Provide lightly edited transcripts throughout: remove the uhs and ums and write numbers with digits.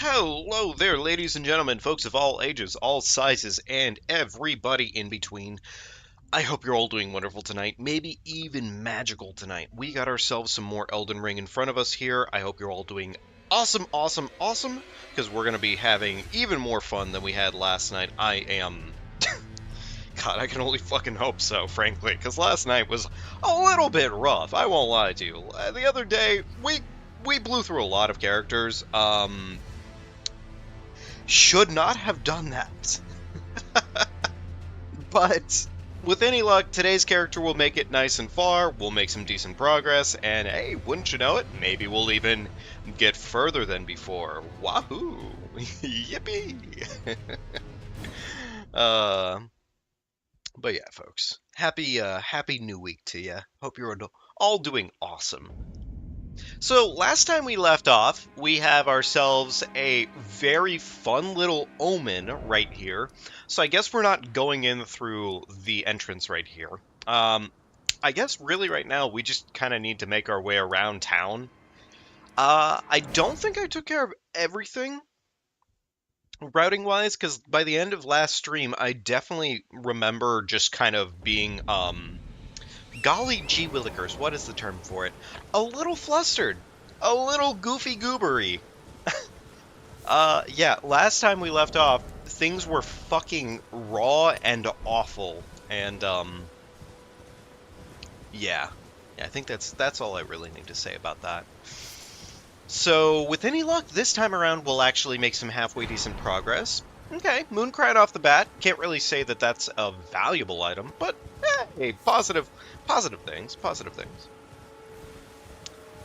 Hello there, ladies and gentlemen, folks of all ages, all sizes, and everybody in between. I hope you're all doing wonderful tonight, maybe even magical tonight. We got ourselves some more Elden Ring in front of us here. I hope you're all doing awesome, because we're going to be having even more fun than we had last night. I am... God, I can only fucking hope so, frankly, because last night was a little bit rough, I won't lie to you. The other day, we blew through a lot of characters, should not have done that. But with any luck, today's character will make it nice and far, we'll make some decent progress, and hey, wouldn't you know it, maybe we'll even get further than before. Wahoo! Yippee! But yeah, folks, happy new week to you. Hope you're all doing awesome. So last time we left off, we have ourselves a very fun little omen right here. So I guess we're not going in through the entrance right here. I guess really right now we just kind of need to make our way around town. I don't think I took care of everything routing-wise, because by the end of last stream, I definitely remember just kind of being, golly gee willikers, what is the term for it? A little flustered. A little goofy goobery. Yeah, last time we left off, things were fucking raw and awful. And, yeah. I think that's all I really need to say about that. So, with any luck, this time around we'll actually make some halfway decent progress. Okay, Mooncry off the bat. Can't really say that that's a valuable item, but hey, positive things.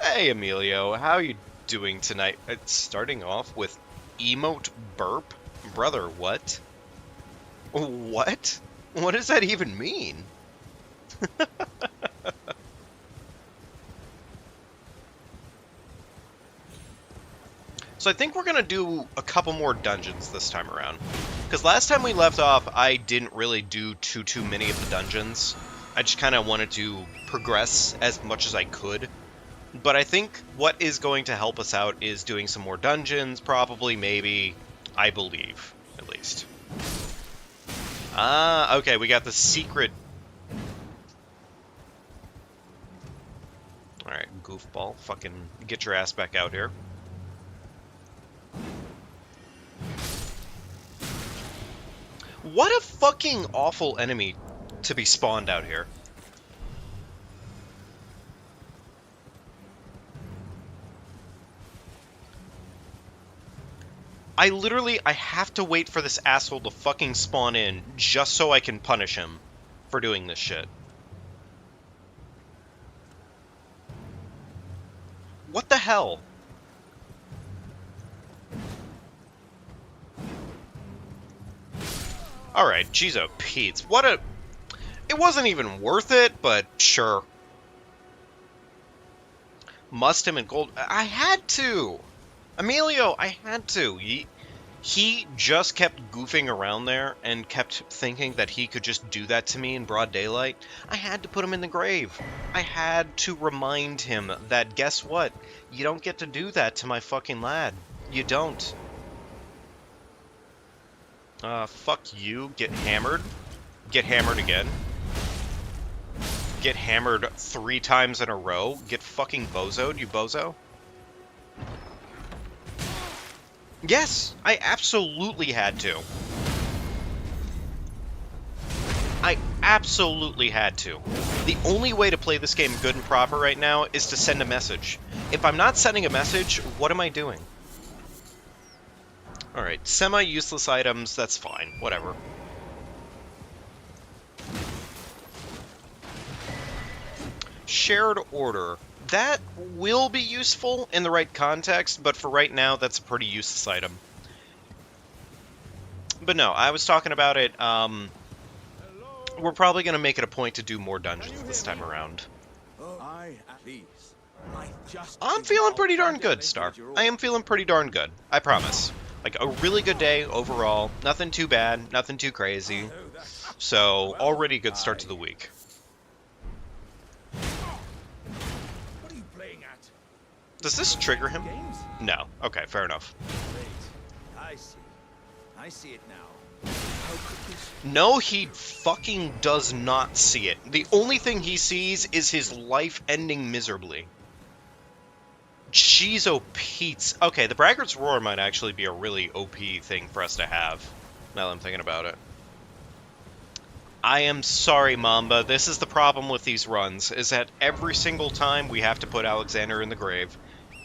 Hey, Emilio, how you doing tonight? It's starting off with emote burp? Brother, what? What? What does that even mean? So I think we're going to do a couple more dungeons this time around. Because last time we left off, I didn't really do too many of the dungeons. I just kind of wanted to progress as much as I could. But I think what is going to help us out is doing some more dungeons, probably, maybe, I believe, at least. Ah, okay, we got the secret. Alright, goofball, fucking get your ass back out here. What a fucking awful enemy to be spawned out here. I have to wait for this asshole to fucking spawn in just so I can punish him for doing this shit. What the hell? Alright, jeez oh Pete's. What a... It wasn't even worth it, but sure. Must him in gold. I had to! Emilio, I had to. He just kept goofing around there and kept thinking that he could just do that to me in broad daylight. I had to put him in the grave. I had to remind him that, guess what? You don't get to do that to my fucking lad. You don't. Fuck you. Get hammered. Get hammered again. Get hammered 3 times in a row. Get fucking bozoed, you bozo. Yes, I absolutely had to. I absolutely had to. The only way to play this game good and proper right now is to send a message. If I'm not sending a message, what am I doing? Alright, semi-useless items, that's fine, whatever. Shared order. That will be useful in the right context, but for right now, that's a pretty useless item. But no, I was talking about it, we're probably going to make it a point to do more dungeons this time around. I'm feeling pretty darn good, Star. I am feeling pretty darn good, I promise. Like, a really good day overall, nothing too bad, nothing too crazy. So, already a good start to the week. Does this trigger him? No. Okay, fair enough. I see. I see it now. How could this... No, he fucking does not see it. The only thing he sees is his life ending miserably. Jeez, Pete's. Okay, the Braggart's Roar might actually be a really OP thing for us to have, now that I'm thinking about it. I am sorry, Mamba. This is the problem with these runs, is that every single time we have to put Alexander in the grave.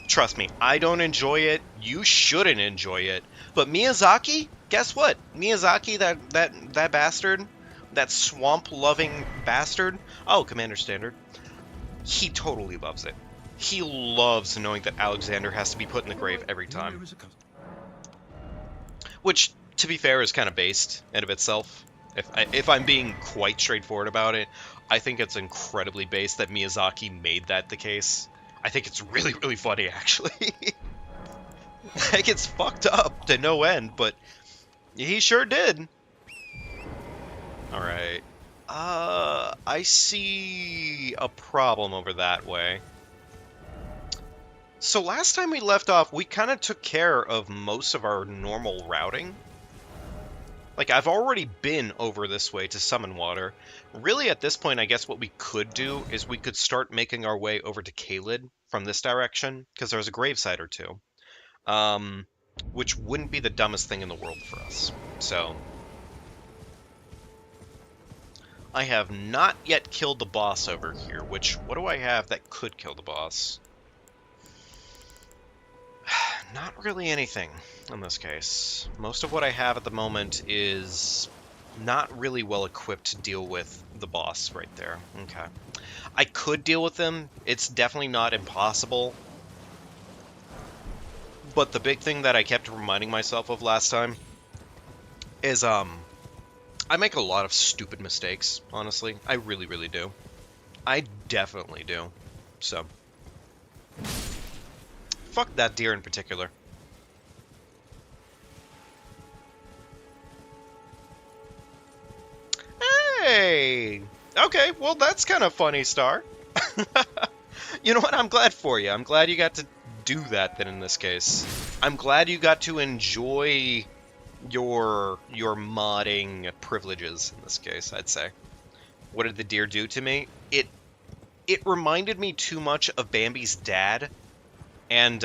Trust me, I don't enjoy it. You shouldn't enjoy it. But Miyazaki, guess what? Miyazaki, that bastard, that swamp-loving bastard. Oh, Commander Standard. He totally loves it. He loves knowing that Alexander has to be put in the grave every time. Which, to be fair, is kind of based in of itself. If I'm being quite straightforward about it, I think it's incredibly based that Miyazaki made that the case. I think it's really, really funny, actually. Like, it's fucked up to no end, but he sure did. Alright. I see a problem over that way. So last time we left off, we kind of took care of most of our normal routing. Like, I've already been over this way to Summon Water. Really, at this point, I guess what we could do is we could start making our way over to Caelid from this direction, because there's a gravesite or two. Which wouldn't be the dumbest thing in the world for us. So, I have not yet killed the boss over here, which, what do I have that could kill the boss? Not really anything in this case. Most of what I have at the moment is not really well equipped to deal with the boss right there. Okay. I could deal with him. It's definitely not impossible. But the big thing that I kept reminding myself of last time is, I make a lot of stupid mistakes, honestly. I really, really do. I definitely do. So, fuck that deer in particular. Hey! Okay, well, that's kind of funny, Star. You know what? I'm glad for you. I'm glad you got to do that then in this case. I'm glad you got to enjoy your modding privileges in this case, I'd say. What did the deer do to me? It reminded me too much of Bambi's dad. And,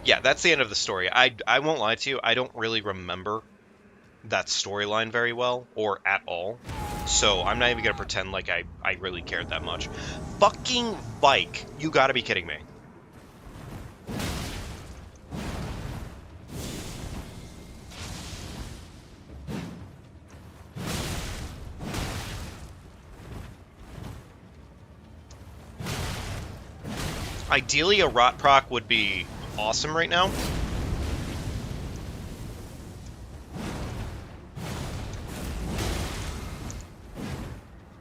yeah, that's the end of the story. I won't lie to you, I don't really remember that storyline very well, or at all. So I'm not even gonna pretend like I really cared that much. Fucking Vike! You gotta be kidding me. Ideally, a rot proc would be awesome right now.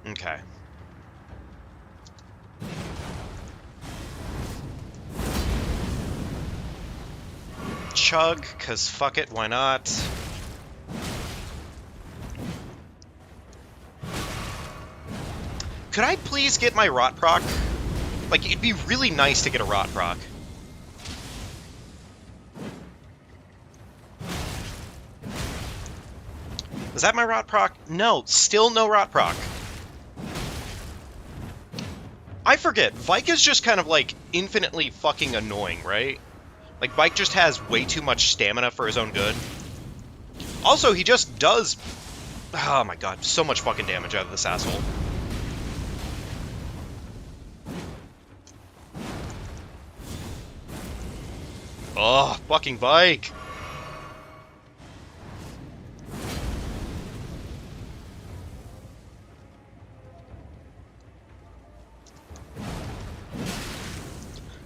Okay. Chug, cause fuck it, why not? Could I please get my rot proc? Like, it'd be really nice to get a rot proc. Is that my rot proc? No, still no rot proc. I forget, Vike is just kind of, like, infinitely fucking annoying, right? Like, Vike just has way too much stamina for his own good. Also, he just does... Oh my god, so much fucking damage out of this asshole. Oh, fucking Vike!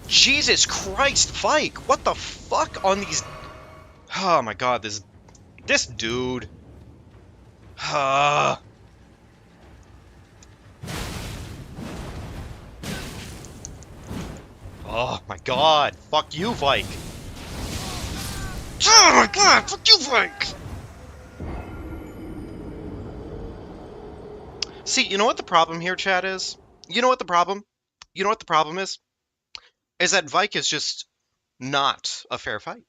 Jesus Christ, Vike! What the fuck on these... Oh my god, this dude... Oh my god, fuck you, Vike! Oh my god, fuck you, Vike! See, you know what the problem here, chat, is? You know what the problem? You know what the problem is? Is that Vike is just not a fair fight.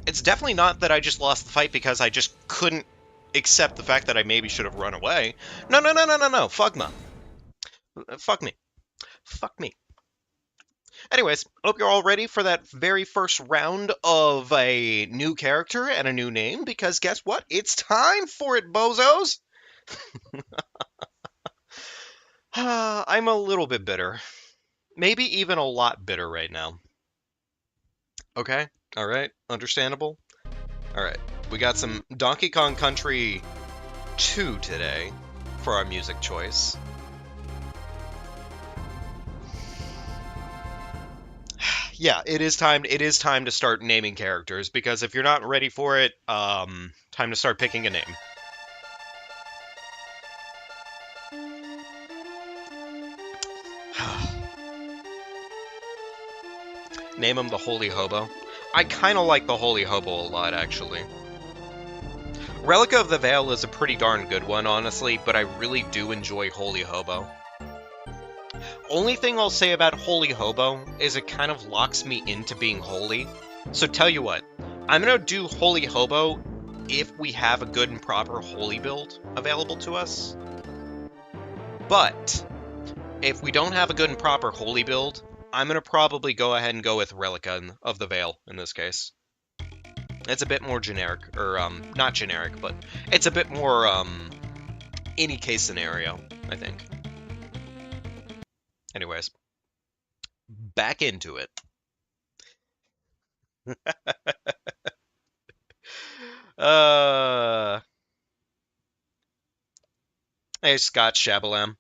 It's definitely not that I just lost the fight because I just couldn't accept the fact that I maybe should have run away. No, no, no, no, no, no. Fugma. Fuck me. Fuck me. Anyways, I hope you're all ready for that very first round of a new character and a new name, because guess what? It's time for it, bozos! I'm a little bit bitter. Maybe even a lot bitter right now. Okay? Alright? Understandable? Alright. We got some Donkey Kong Country 2 today for our music choice. Yeah, it is time to start naming characters, because if you're not ready for it, time to start picking a name. Name him the Holy Hobo. I kind of like the Holy Hobo a lot, actually. Relica of the Veil is a pretty darn good one, honestly, but I really do enjoy Holy Hobo. Only thing I'll say about Holy Hobo is it kind of locks me into being holy. So tell you what, I'm going to do Holy Hobo if we have a good and proper holy build available to us. But if we don't have a good and proper holy build, I'm going to probably go ahead and go with Relica of the Veil in this case. It's a bit more generic, or, not generic, but it's a bit more, any case scenario, I think. Anyways, back into it. Hey, Scott Shabalam.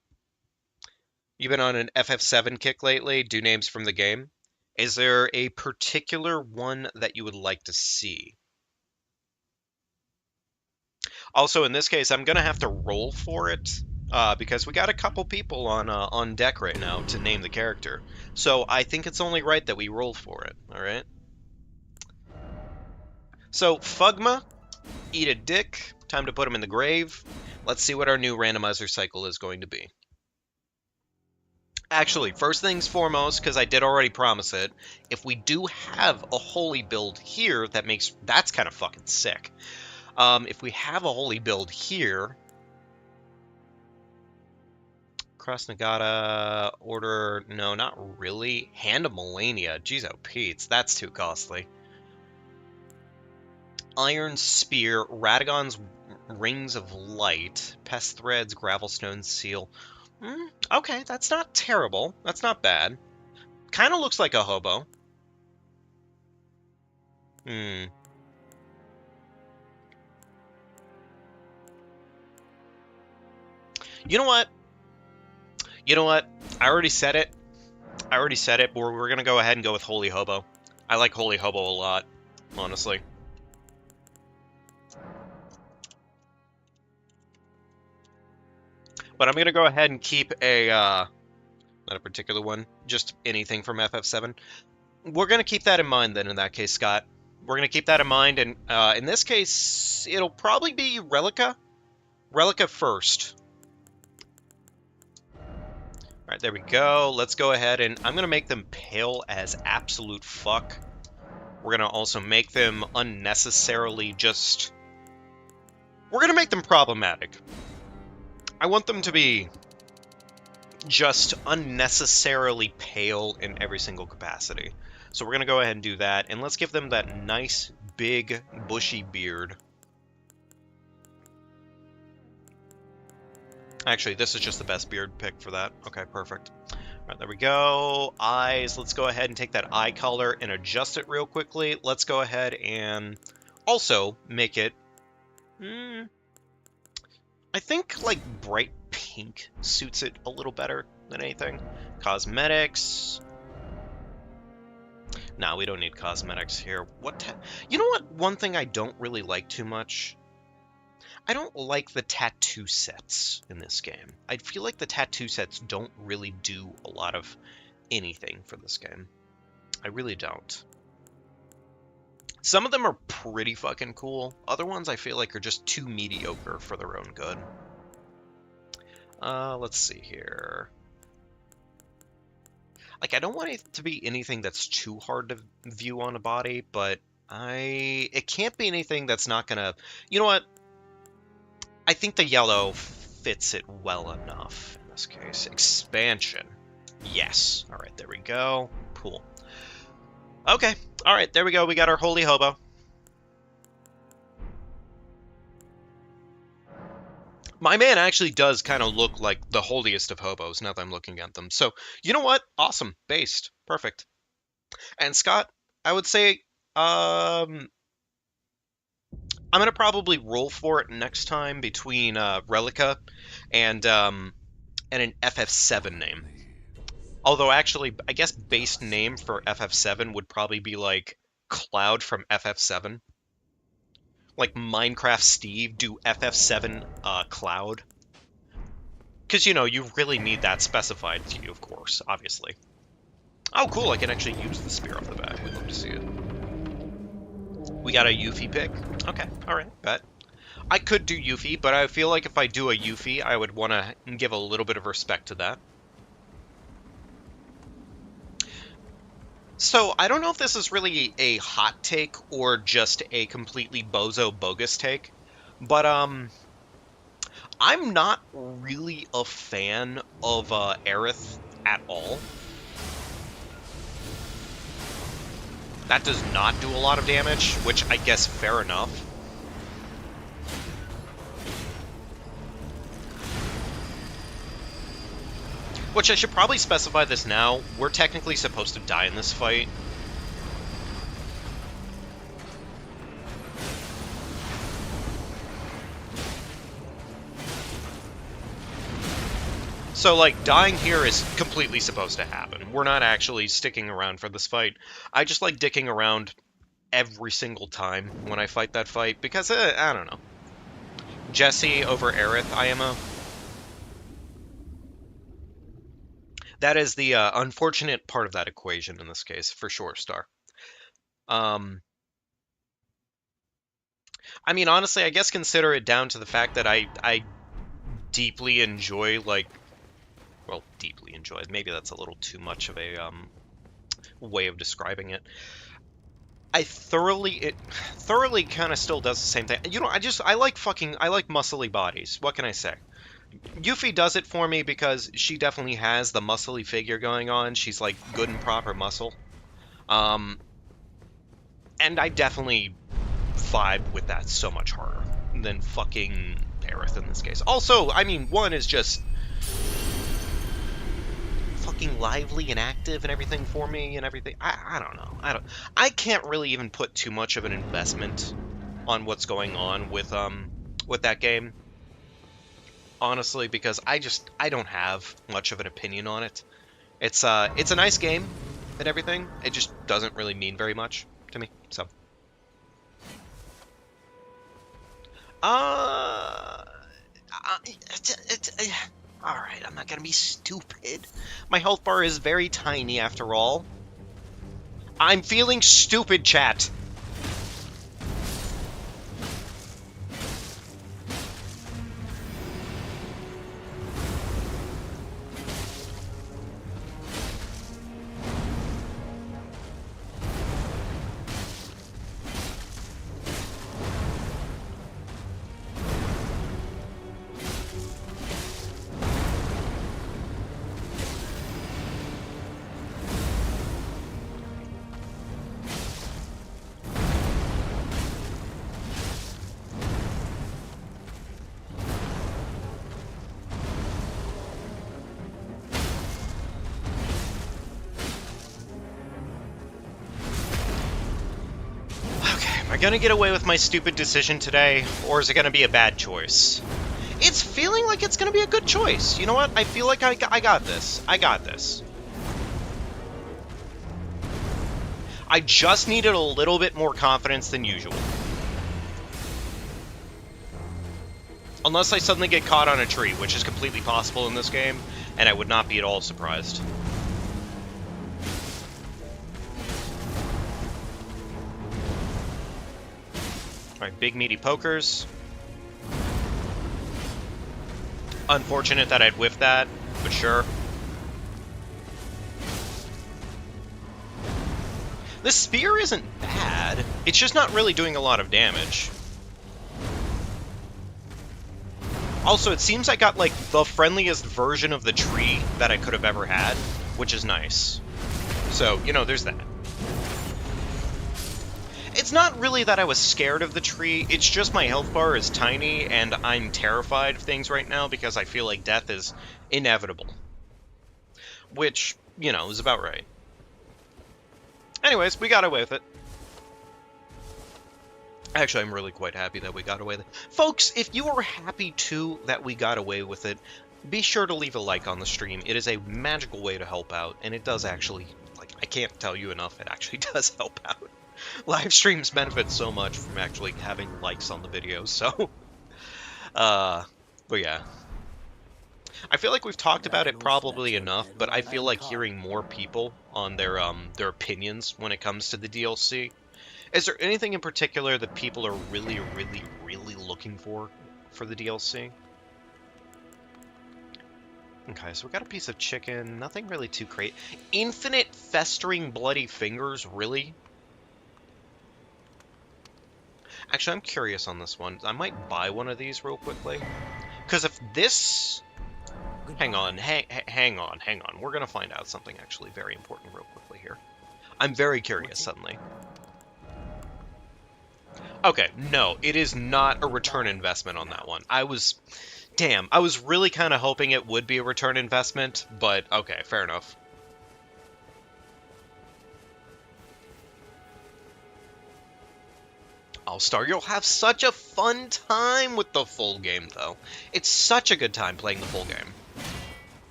You've been on an FF7 kick lately, do names from the game. Is there a particular one that you would like to see? Also, in this case, I'm going to have to roll for it, because we got a couple people on deck right now to name the character. So I think it's only right that we roll for it, alright? So, Fugma, eat a dick, time to put him in the grave. Let's see what our new randomizer cycle is going to be. Actually, first things foremost, because I did already promise it, if we do have a holy build here, that's kind of fucking sick. If we have a holy build here, Cross Nagata, Order, no, not really. Hand of Melania, jeez oh Pete's, that's too costly. Iron Spear, Radagon's Rings of Light, Pest Threads, Gravelstone Seal. Okay, that's not terrible. That's not bad. Kind of looks like a hobo. You know what? You know what? I already said it. But we're going to go ahead and go with Holy Hobo. I like Holy Hobo a lot, honestly. But I'm going to go ahead and keep a, not a particular one, just anything from FF7. We're going to keep that in mind then, in that case, Scott. We're going to keep that in mind, and in this case, it'll probably be Relica. Relica first. Alright, there we go. Let's go ahead and I'm going to make them pale as absolute fuck. We're going to also make them unnecessarily just... We're going to make them problematic. I want them to be just unnecessarily pale in every single capacity. So we're going to go ahead and do that, and let's give them that nice, big, bushy beard. Actually, this is just the best beard pick for that. Okay, perfect. All right, there we go. Eyes, let's go ahead and take that eye color and adjust it real quickly. Let's go ahead and also make it... I think, like, bright pink suits it a little better than anything. Cosmetics. Nah, we don't need cosmetics here. You know what? One thing I don't really like too much? I don't like the tattoo sets in this game. I feel like the tattoo sets don't really do a lot of anything for this game. I really don't. Some of them are pretty fucking cool. Other ones I feel like are just too mediocre for their own good. Let's see here. Like, I don't want it to be anything that's too hard to view on a body, but It can't be anything that's not gonna... You know what? I think the yellow fits it well enough in this case. Expansion. Yes. All right, there we go. Cool. Okay. All right, there we go. We got our Holy Hobo. My man actually does kind of look like the holiest of hobos now that I'm looking at them. So, you know what? Awesome. Based. Perfect. And Scott, I would say, I'm going to probably roll for it next time between Relica and an FF7 name. Although, actually, I guess based name for FF7 would probably be like Cloud from FF7. Like Minecraft Steve, do FF7 Cloud. Because, you know, you really need that specified to you, of course, obviously. Oh, cool, I can actually use the spear off the back. We'd love to see it. We got a Yuffie pick. Okay, alright, bet. I could do Yuffie, but I feel like if I do a Yuffie, I would want to give a little bit of respect to that. So, I don't know if this is really a hot take or just a completely bogus take, but, I'm not really a fan of Aerith at all. That does not do a lot of damage, which I guess fair enough. Which I should probably specify this now. We're technically supposed to die in this fight. So, like, dying here is completely supposed to happen. We're not actually sticking around for this fight. I just like dicking around every single time when I fight that fight, because, I don't know. Jesse over Aerith, IMO. That is the unfortunate part of that equation in this case, for sure, Star. I mean, honestly, I guess consider it down to the fact that I deeply enjoy, like, well, deeply enjoy. Maybe that's a little too much of a way of describing it. It thoroughly kind of still does the same thing. You know, I like muscly bodies. What can I say? Yuffie does it for me because she definitely has the muscly figure going on. She's like good and proper muscle. And I definitely vibe with that so much harder than fucking Aerith in this case. Also, I mean, one is just fucking lively and active and everything for me and everything. I don't know. I can't really even put too much of an investment on what's going on with that game. Honestly, because I don't have much of an opinion on it. It's a nice game and everything. It just doesn't really mean very much to me. So alright, I'm not gonna be stupid. My health bar is very tiny after all. I'm feeling stupid, chat. Am I gonna get away with my stupid decision today, or is it gonna be a bad choice? It's feeling like it's gonna be a good choice. You know what? I feel like I got this. I got this. I just needed a little bit more confidence than usual. Unless I suddenly get caught on a tree, which is completely possible in this game, and I would not be at all surprised. Alright, big meaty pokers. Unfortunate that I'd whiffed that, but sure. The spear isn't bad. It's just not really doing a lot of damage. Also, it seems I got, like, the friendliest version of the tree that I could have ever had, which is nice. So, you know, there's that. It's not really that I was scared of the tree, it's just my health bar is tiny, and I'm terrified of things right now because I feel like death is inevitable. Which, you know, is about right. Anyways, we got away with it. Actually, I'm really quite happy that we got away with it. Folks, if you are happy, too, that we got away with it, be sure to leave a like on the stream. It is a magical way to help out, and it does actually, like, I can't tell you enough, it actually does help out. Live streams benefit so much from actually having likes on the videos, so... but yeah. I feel like we've talked about it probably enough, but I feel like hearing more people on their opinions when it comes to the DLC. Is there anything in particular that people are really, really, really looking for the DLC? Okay, so we got a piece of chicken, nothing really too great. Infinite festering bloody fingers, really? Actually, I'm curious on this one. I might buy one of these real quickly. Because if this... Hang on. We're going to find out something actually very important real quickly here. I'm very curious suddenly. Okay, no, it is not a return investment on that one. Damn, I was really kind of hoping it would be a return investment, but okay, fair enough. All-Star, you'll have such a fun time with the full game, though. It's such a good time playing the full game.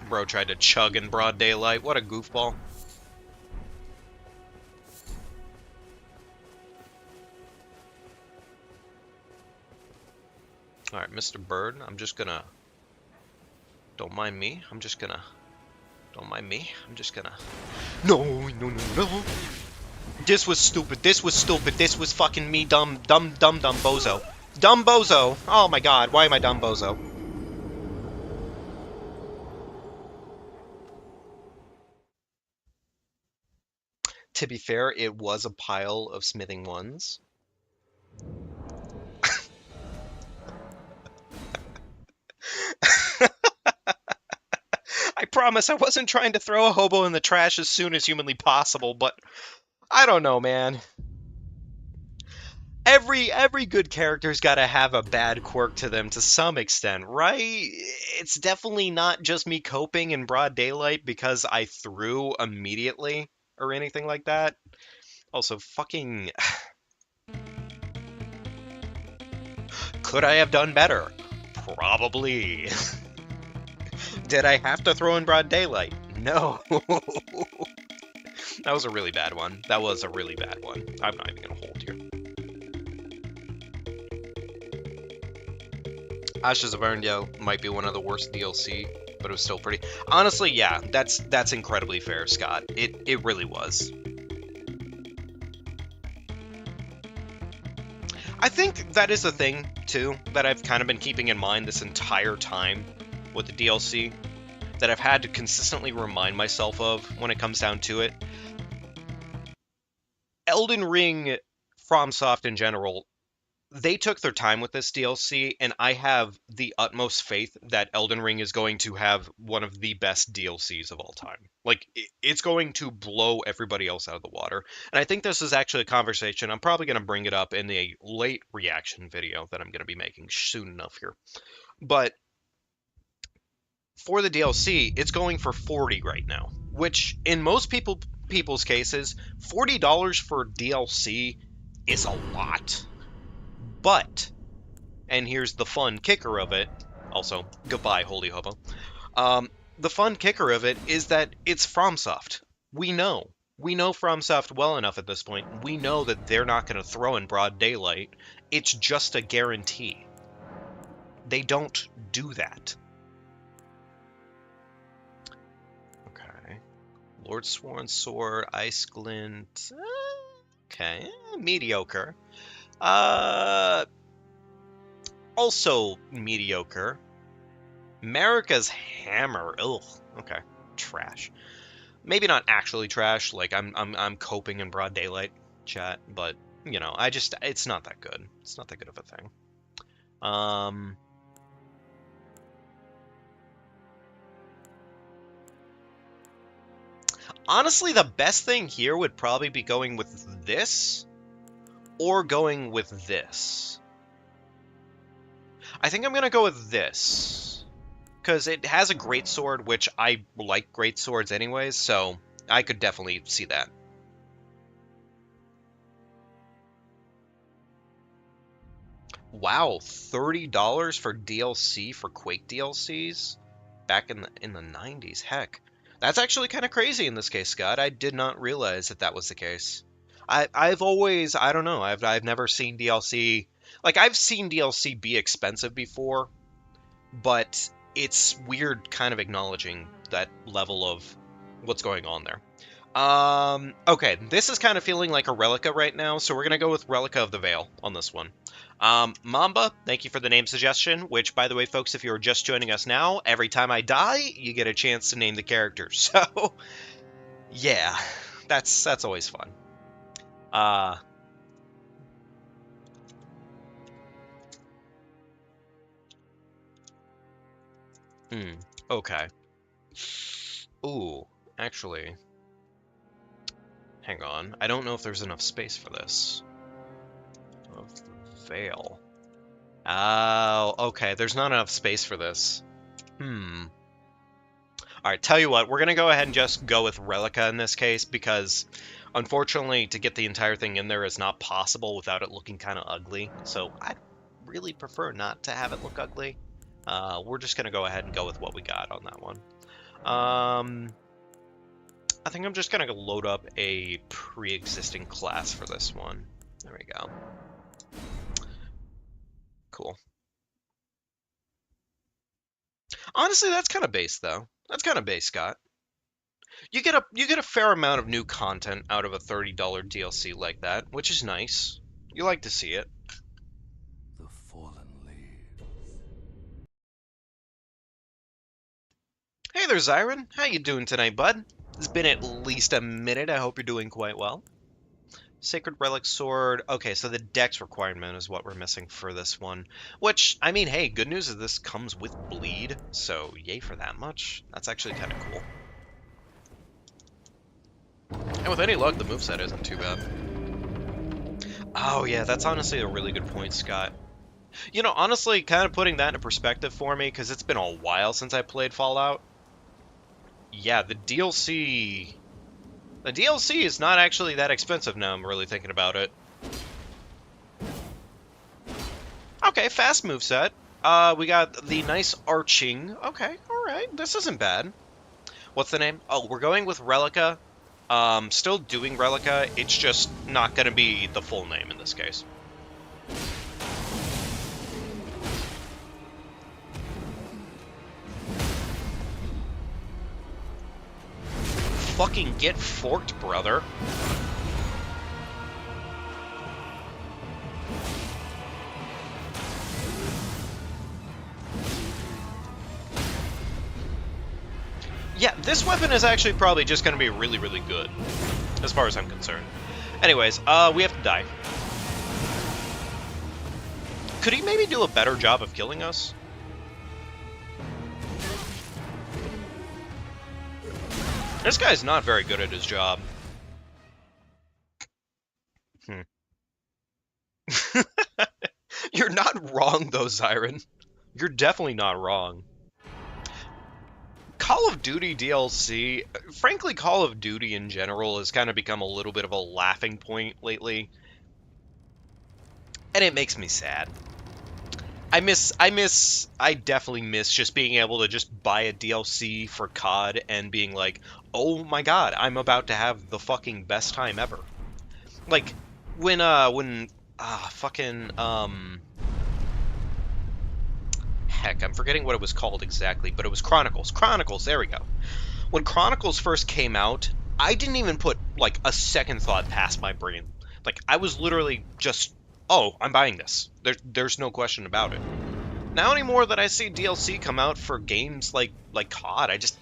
Bro tried to chug in broad daylight. What a goofball. Alright, Mr. Bird, I'm just gonna... Don't mind me. Don't mind me. I'm just gonna... No. This was stupid. This was fucking me dumb bozo. Dumb bozo. Oh my god, why am I dumb bozo? To be fair, it was a pile of smithing ones. I promise I wasn't trying to throw a hobo in the trash as soon as humanly possible, but I don't know, man. Every good character's got to have a bad quirk to them to some extent, right? It's definitely not just me coping in broad daylight because I threw immediately or anything like that. Also, fucking... Could I have done better? Probably. Did I have to throw in broad daylight? No. That was a really bad one. I'm not even gonna hold you. Ashes of Arendelle might be one of the worst DLC, but it was still pretty... Honestly, yeah, that's incredibly fair, Scott. It really was. I think that is a thing, too, that I've kind of been keeping in mind this entire time with the DLC, that I've had to consistently remind myself of when it comes down to it. Elden Ring, FromSoft in general, they took their time with this DLC, and I have the utmost faith that Elden Ring is going to have one of the best DLCs of all time. Like, it's going to blow everybody else out of the water. And I think this is actually a conversation. I'm probably going to bring it up in a late reaction video that I'm going to be making soon enough here. But for the DLC, it's going for $40 right now, which in most people's cases, $40 for DLC is a lot. But, and here's the fun kicker of it, also, goodbye, Holy Hobo. The fun kicker of it is that it's FromSoft. We know FromSoft well enough at this point. We know that they're not going to throw in broad daylight. It's just a guarantee. They don't do that. Okay. Lord Sworn Sword, Ice Glint. Okay, mediocre. Also mediocre. Marika's Hammer. Ugh. Okay. Trash. Maybe not actually trash, like I'm coping in broad daylight, chat, but you know, it's not that good. It's not that good of a thing. Honestly, the best thing here would probably be going with this or going with this. I think I'm gonna go with this because it has a greatsword, which I like greatswords anyways, so I could definitely see that. Wow, $30 for DLC for Quake DLCs back in the 90s. Heck, that's actually kind of crazy in this case, Scott. I did not realize that that was the case. I've always, I don't know, I've never seen DLC, like I've seen DLC be expensive before, but it's weird kind of acknowledging that level of what's going on there. Okay, this is kind of feeling like a Relica right now, so we're gonna go with Relica of the Veil on this one. Mamba, thank you for the name suggestion, which, by the way, folks, if you're just joining us now, every time I die, you get a chance to name the character. So, yeah, that's always fun. Okay. Ooh, actually, hang on. I don't know if there's enough space for this. Veil. Oh, okay. There's not enough space for this. Alright, tell you what, we're going to go ahead and just go with Relica in this case, because unfortunately to get the entire thing in there is not possible without it looking kind of ugly. So I really prefer not to have it look ugly. We're just going to go ahead and go with what we got on that one. I think I'm just going to load up a pre-existing class for this one. There we go. Cool. Honestly, that's kind of base, though. That's kind of base, Scott. You get a fair amount of new content out of a $30 DLC like that, which is nice. You like to see it. The fallen leaves. Hey there, Zyron. How you doing tonight, bud? It's been at least a minute. I hope you're doing quite well. Sacred Relic Sword. Okay, so the Dex requirement is what we're missing for this one. Which, I mean, hey, good news is this comes with Bleed, so yay for that much. That's actually kind of cool. And with any luck, the moveset isn't too bad. Oh yeah, that's honestly a really good point, Scott. You know, honestly, kind of putting that into perspective for me, because it's been a while since I played Fallout. Yeah, the DLC... The DLC is not actually that expensive now I'm really thinking about it. Okay, fast moveset. We got the nice arching. Okay, alright, this isn't bad. What's the name? Oh, we're going with Relica. Still doing Relica, it's just not gonna be the full name in this case. Fucking get forked, brother. Yeah, this weapon is actually probably just going to be really, really good, as far as I'm concerned. Anyways, we have to die. Could he maybe do a better job of killing us? This guy's not very good at his job. You're not wrong, though, Zyron. You're definitely not wrong. Call of Duty DLC, frankly, Call of Duty in general has kind of become a little bit of a laughing point lately. And it makes me sad. I definitely miss just being able to just buy a DLC for COD and being like, oh my god, I'm about to have the fucking best time ever. Like, heck, I'm forgetting what it was called exactly, but it was Chronicles. Chronicles, there we go. When Chronicles first came out, I didn't even put, like, a second thought past my brain. Like, I was literally just, oh, I'm buying this. There's no question about it. Now anymore that I see DLC come out for games like COD, I just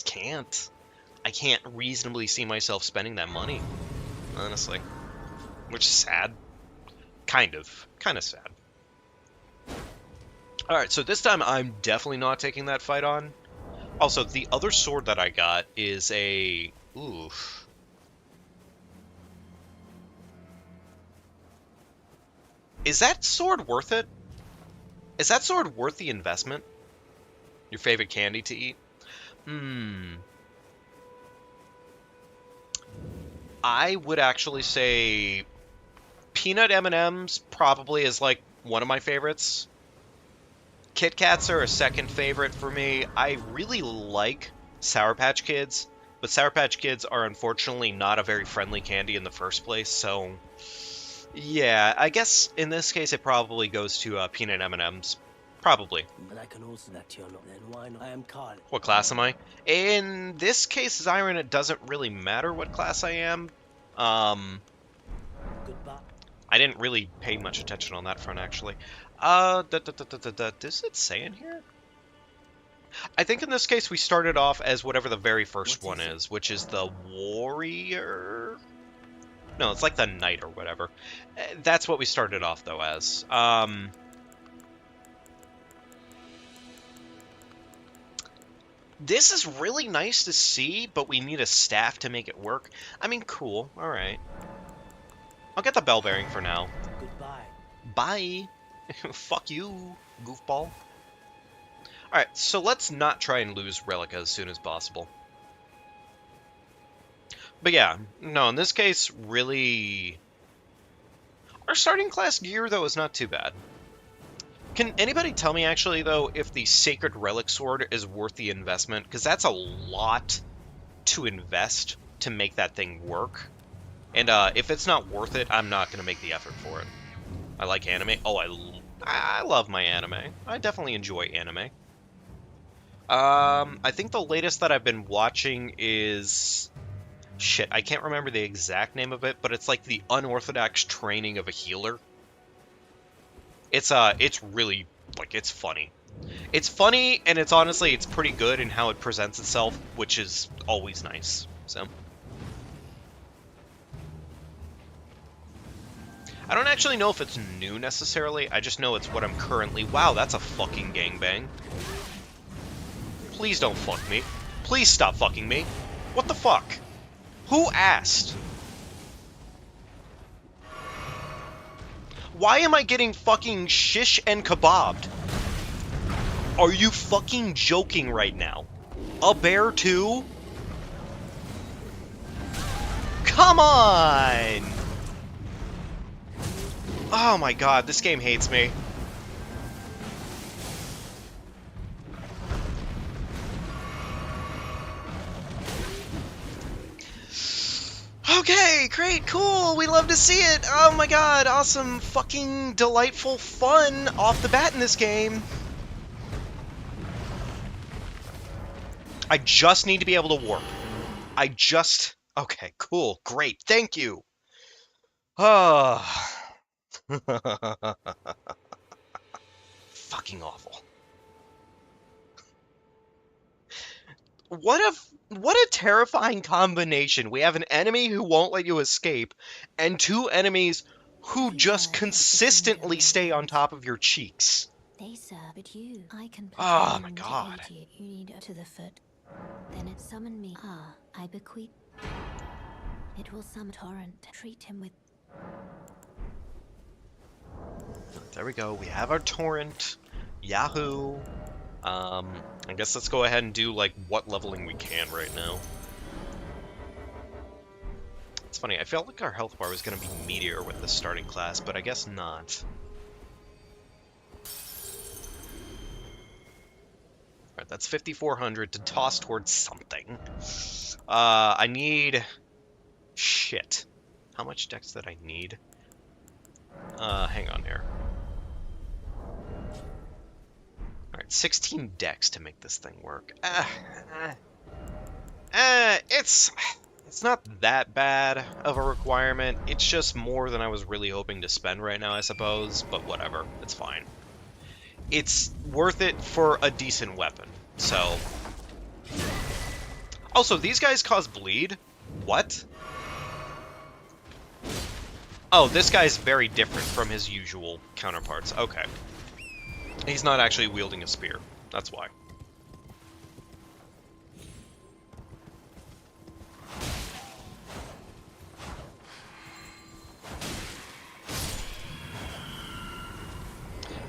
can't. I can't reasonably see myself spending that money, honestly. Which is sad. Kind of sad. Alright, so this time I'm definitely not taking that fight on. Also, the other sword that I got is a... Oof. Is that sword worth it? Is that sword worth the investment? Your favorite candy to eat? I would actually say peanut M&Ms probably is like one of my favorites. Kit Kats are a second favorite for me. I really like Sour Patch Kids, but Sour Patch Kids are unfortunately not a very friendly candy in the first place, so yeah, I guess in this case it probably goes to peanut M&Ms. Probably. But I can also that you're not. Then why not? I am Carl. What class am I? In this case, Zyron, it doesn't really matter what class I am. Goodbye. I didn't really pay much attention on that front, actually. Does it say in here? I think in this case we started off as whatever the very first one is, which is the warrior? No, it's like the knight or whatever. That's what we started off, though, as. This is really nice to see, but we need a staff to make it work. I mean, cool. Alright. I'll get the bell bearing for now. Goodbye. Bye. Fuck you, goofball. Alright, so let's not try and lose Relica as soon as possible. But yeah, no, in this case, really... Our starting class gear, though, is not too bad. Can anybody tell me, actually, though, if the Sacred Relic Sword is worth the investment? Because that's a lot to invest to make that thing work. And if it's not worth it, I'm not going to make the effort for it. I like anime. Oh, I love my anime. I definitely enjoy anime. I think the latest that I've been watching is... Shit, I can't remember the exact name of it, but it's like the unorthodox training of a healer. It's really, like, it's funny. It's funny, and it's honestly, it's pretty good in how it presents itself, which is always nice, so. I don't actually know if it's new, necessarily. I just know it's what I'm currently... Wow, that's a fucking gangbang. Please don't fuck me. Please stop fucking me. What the fuck? Who asked? Why am I getting fucking shish and kebabbed? Are you fucking joking right now? A bear too? Come on! Oh my god, this game hates me. Okay, great, cool, we love to see it. Oh my god, awesome, fucking delightful fun off the bat in this game. I just need to be able to warp. Okay, cool, great, thank you. Ah. Fucking awful. What a terrifying combination. We have an enemy who won't let you escape, and two enemies who just consistently stay on top of your cheeks. They serve but you. I can Oh my god. You need to the foot. Then it summoned me. I bequeath. It will summon torrent. Treat him with. There we go. We have our torrent. Yahoo. I guess let's go ahead and do, like, what leveling we can right now. It's funny, I felt like our health bar was going to be meteor with the starting class, but I guess not. Alright, that's 5,400 to toss towards something. I need... Shit. How much dex did I need? Hang on here. Alright, 16 dex to make this thing work. It's not that bad of a requirement. It's just more than I was really hoping to spend right now, I suppose. But whatever, it's fine. It's worth it for a decent weapon, so... Also, these guys cause bleed? What? Oh, this guy's very different from his usual counterparts. Okay. He's not actually wielding a spear. That's why.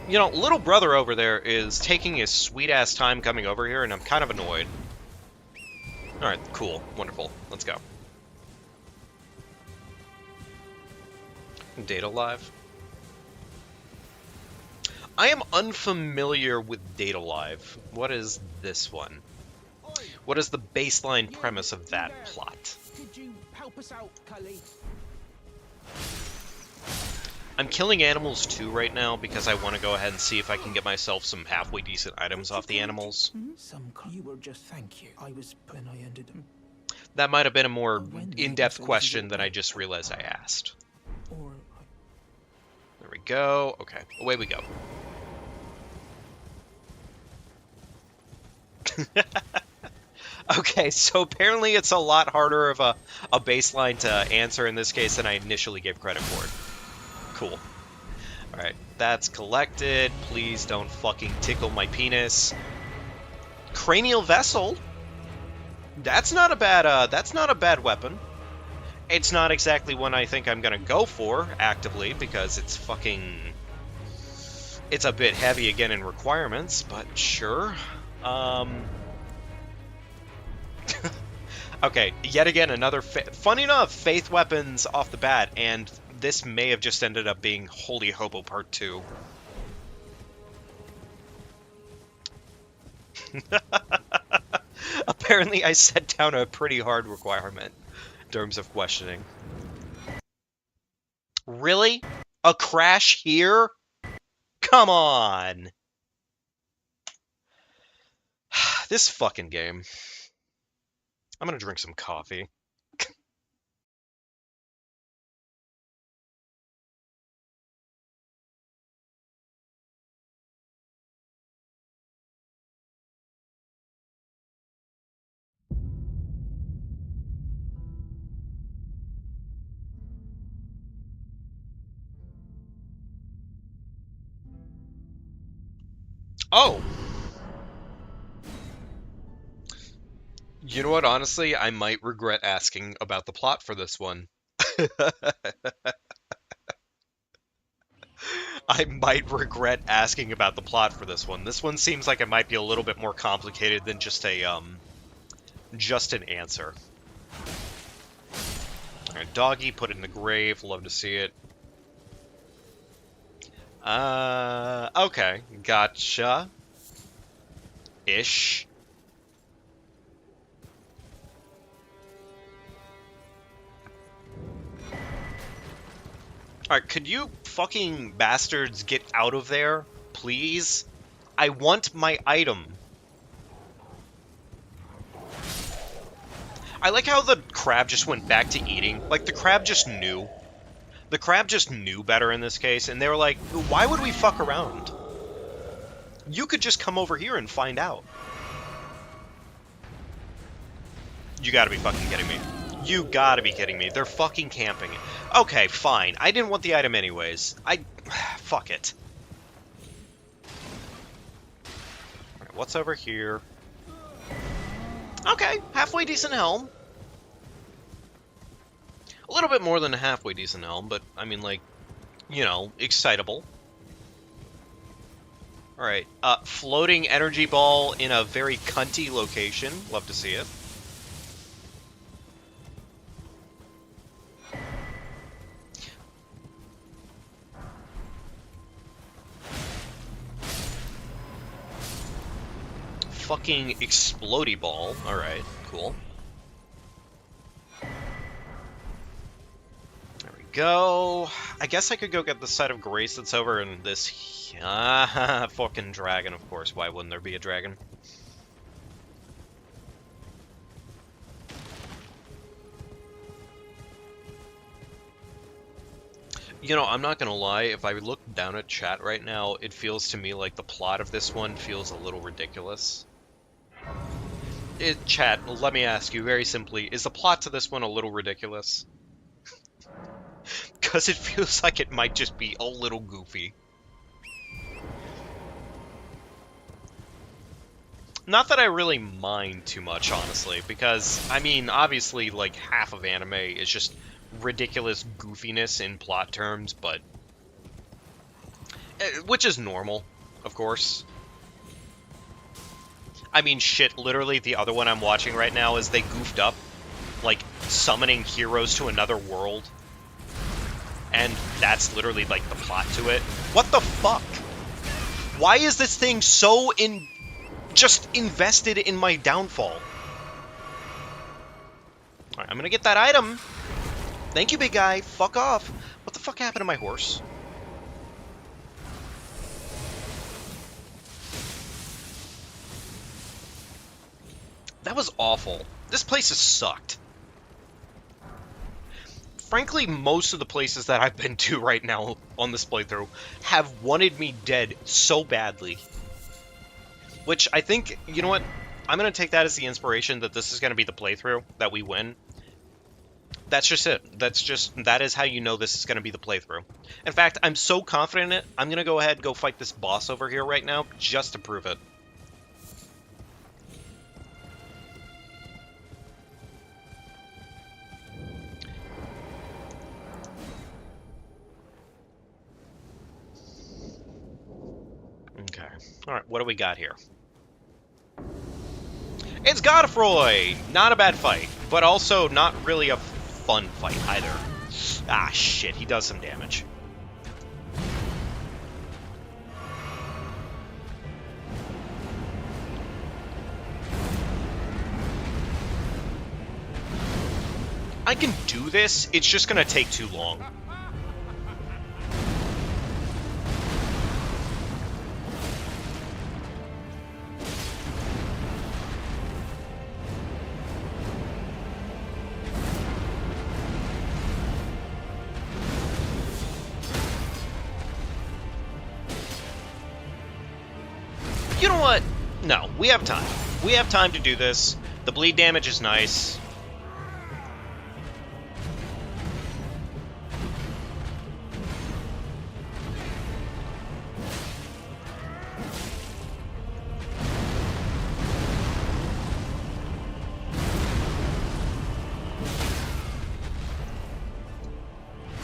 You know, little brother over there is taking his sweet-ass time coming over here, and I'm kind of annoyed. Alright, cool. Wonderful. Let's go. Data Live. I am unfamiliar with Data Live. What is this one? What is the baseline premise of that plot? Could you help us out, Cully? I'm killing animals too right now because I want to go ahead and see if I can get myself some halfway decent items off the animals. You were just thank you. I was when I ended them. That might have been a more in-depth question than I just realized I asked. Or There we go. Okay, away we go. Okay, so apparently it's a lot harder of a baseline to answer in this case than I initially gave credit for. Cool. Alright, that's collected. Please don't fucking tickle my penis. Cranial vessel? That's not a bad weapon. It's not exactly one I think I'm gonna go for actively because it's fucking... It's a bit heavy again in requirements, but sure. Okay, yet again another... Funny enough, faith weapons off the bat, and this may have just ended up being Holy Hobo Part 2. Apparently I set down a pretty hard requirement in terms of questioning. Really? A crash here? Come on! This fucking game. I'm gonna drink some coffee. Oh! You know what, honestly, I might regret asking about the plot for this one. I might regret asking about the plot for this one. This one seems like it might be a little bit more complicated than just a, just an answer. Alright, doggy, put it in the grave, love to see it. Okay, gotcha. Ish. Alright, could you fucking bastards get out of there, please? I want my item. I like how the crab just went back to eating. Like, the crab just knew. The crab just knew better in this case, and they were like, why would we fuck around? You could just come over here and find out. You gotta be fucking kidding me. You gotta be kidding me. They're fucking camping. Okay, fine. I didn't want the item anyways. Fuck it. Alright, what's over here? Okay, halfway decent helm. A little bit more than a halfway decent helm, but, I mean, like, you know, excitable. Alright, floating energy ball in a very cunty location. Love to see it. Fucking explodey ball. Alright, cool. There we go. I guess I could go get the site of grace that's over in this... fucking dragon, of course. Why wouldn't there be a dragon? You know, I'm not gonna lie, if I look down at chat right now, it feels to me like the plot of this one feels a little ridiculous. Chat, let me ask you very simply, is the plot to this one a little ridiculous? Because it feels like it might just be a little goofy. Not that I really mind too much, honestly, because, I mean, obviously, like, half of anime is just ridiculous goofiness in plot terms, but... which is normal, of course. I mean, shit, literally the other one I'm watching right now is they goofed up, like, summoning heroes to another world. And that's literally, like, the plot to it. What the fuck? Why is this thing so just invested in my downfall? Alright, I'm gonna get that item. Thank you, big guy. Fuck off. What the fuck happened to my horse? That was awful. This place has sucked. Frankly, most of the places that I've been to right now on this playthrough have wanted me dead so badly. Which I think, you know what? I'm going to take that as the inspiration that this is going to be the playthrough, that we win. That's just it. That is how you know this is going to be the playthrough. In fact, I'm so confident in it, I'm going to go ahead and go fight this boss over here right now, just to prove it. Okay. Alright, what do we got here? It's Godfroy! Not a bad fight, but also not really a fun fight either. Ah, shit, he does some damage. I can do this, it's just gonna take too long. You know what? No, we have time. We have time to do this. The bleed damage is nice.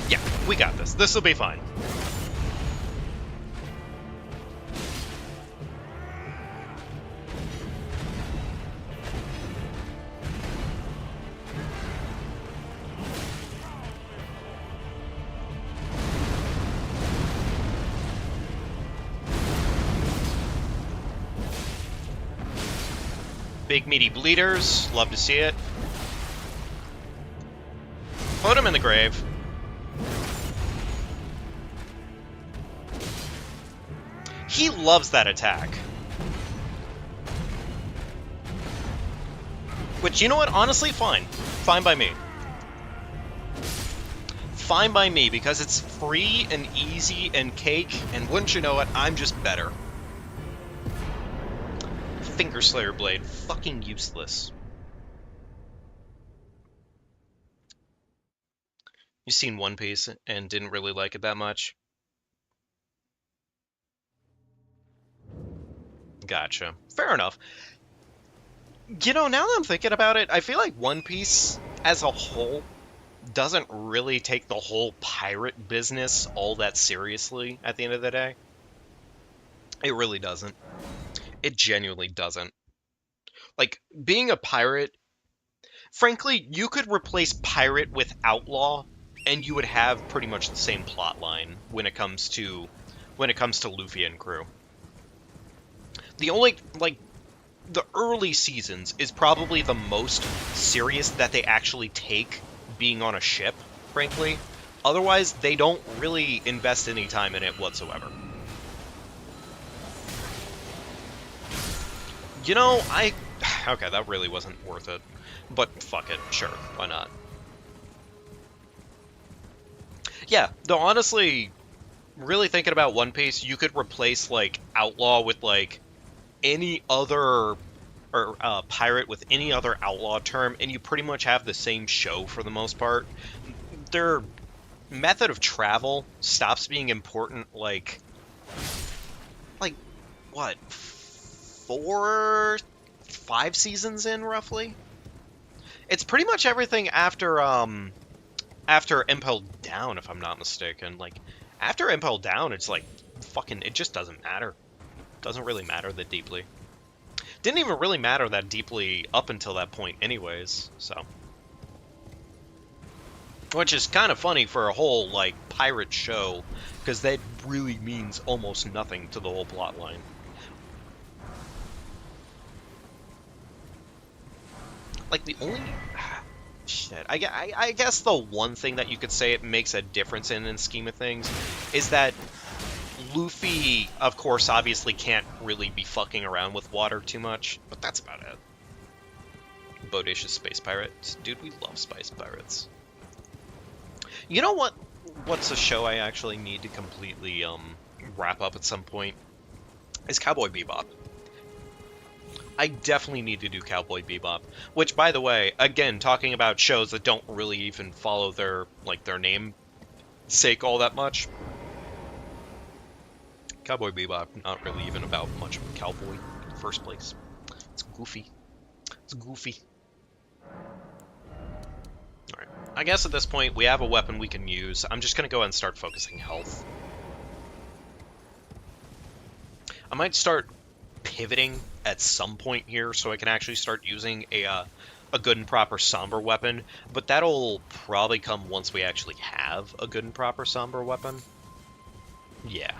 Yeah, we got this. This will be fine. Big meaty bleeders, love to see it. Put him in the grave. He loves that attack. Which, you know what, honestly, fine. Fine by me. Fine by me, because it's free and easy and cake, and wouldn't you know it, I'm just better. Finger Slayer Blade. Fucking useless. You seen One Piece and didn't really like it that much? Gotcha. Fair enough. You know, now that I'm thinking about it, I feel like One Piece as a whole doesn't really take the whole pirate business all that seriously at the end of the day. It really doesn't. It genuinely doesn't. Like, being a pirate, frankly, you could replace pirate with outlaw, and you would have pretty much the same plot line when it comes to Luffy and crew. The only, like, the early seasons is probably the most serious that they actually take being on a ship, frankly. Otherwise, they don't really invest any time in it whatsoever. You know, okay, that really wasn't worth it. But fuck it, sure, why not? Yeah, though honestly, really thinking about One Piece, you could replace, like, Outlaw with, like, any other or pirate with any other outlaw term, and you pretty much have the same show for the most part. Their method of travel stops being important, like what, 4, 5 seasons in, roughly? It's pretty much everything after Impelled Down, if I'm not mistaken. Like, after Impelled Down, it's like, fucking, it just doesn't matter. Doesn't really matter that deeply. Didn't even really matter that deeply up until that point anyways, so. Which is kind of funny for a whole, like, pirate show, because that really means almost nothing to the whole plot line. Like, the only... Shit. I guess the one thing that you could say it makes a difference in scheme of things is that Luffy, of course, obviously can't really be fucking around with water too much, but that's about it. Bodacious Space Pirates. Dude, we love Space Pirates. You know what? What's a show I actually need to completely wrap up at some point? Is Cowboy Bebop. I definitely need to do Cowboy Bebop. Which, by the way, again, talking about shows that don't really even follow their name sake all that much. Cowboy Bebop, not really even about much of a cowboy in the first place. It's goofy. It's goofy. Alright. I guess at this point, we have a weapon we can use. I'm just going to go ahead and start focusing health. I might start pivoting at some point here so I can actually start using a good and proper somber weapon, but that'll probably come once we actually have a good and proper somber weapon. Yeah.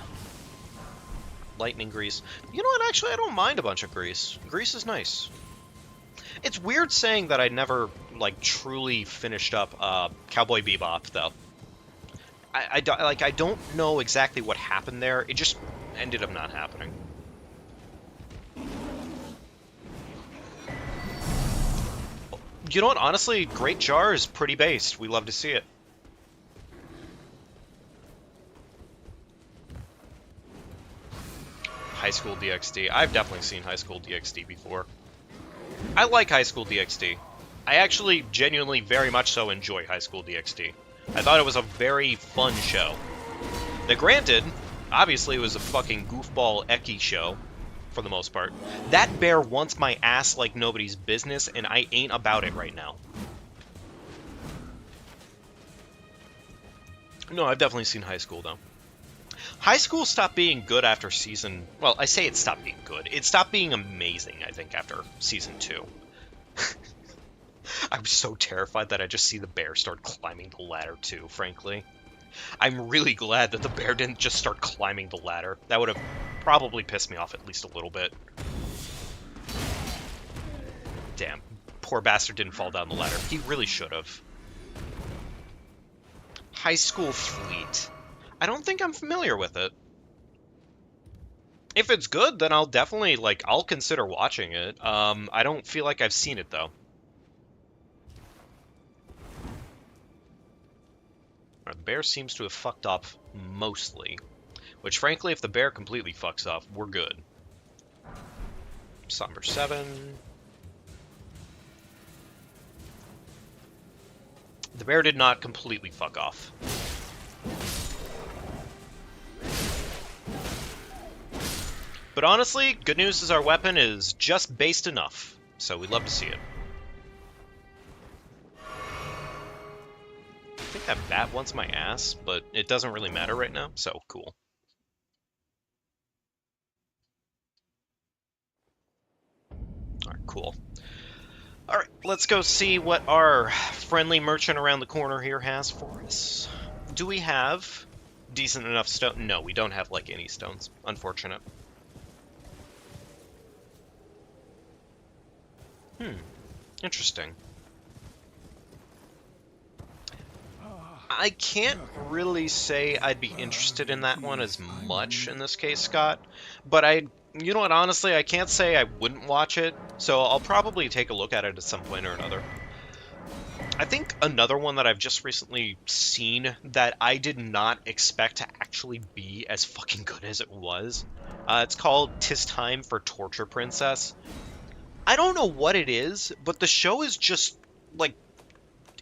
Lightning grease. You know what, actually I don't mind a bunch of grease. Grease is nice. It's weird saying that I never, like, truly finished up Cowboy Bebop, though. I don't know exactly what happened there. It just ended up not happening. You know what? Honestly, Great Jar is pretty based. We love to see it. High School DxD. I've definitely seen High School DxD before. I like High School DxD. I actually genuinely very much so enjoy High School DxD. I thought it was a very fun show. Now granted, obviously it was a fucking goofball Eki show, for the most part. That bear wants my ass like nobody's business, and I ain't about it right now. No, I've definitely seen High School, though. High School stopped being good after season... Well, I say it stopped being good. It stopped being amazing, I think, after season 2. I'm so terrified that I just see the bear start climbing the ladder, too, frankly. I'm really glad that the bear didn't just start climbing the ladder. That would have probably pissed me off at least a little bit. Damn. Poor bastard didn't fall down the ladder. He really should have. High School Fleet. I don't think I'm familiar with it. If it's good, then I'll definitely, like, I'll consider watching it. I don't feel like I've seen it, though. The bear seems to have fucked up mostly. Which, frankly, if the bear completely fucks up, we're good. Somber 7. The bear did not completely fuck off. But honestly, good news is our weapon is just based enough. So we'd love to see it. I think that bat wants my ass, but it doesn't really matter right now, so cool. Alright, cool. Alright, let's go see what our friendly merchant around the corner here has for us. Do we have decent enough stone? No, we don't have, like, any stones. Unfortunate. Interesting. I can't really say I'd be interested in that one as much in this case, Scott. But you know what, honestly, I can't say I wouldn't watch it, so I'll probably take a look at it at some point or another. I think another one that I've just recently seen that I did not expect to actually be as fucking good as it was, it's called 'Tis Time for Torture Princess. I don't know what it is, but the show is just like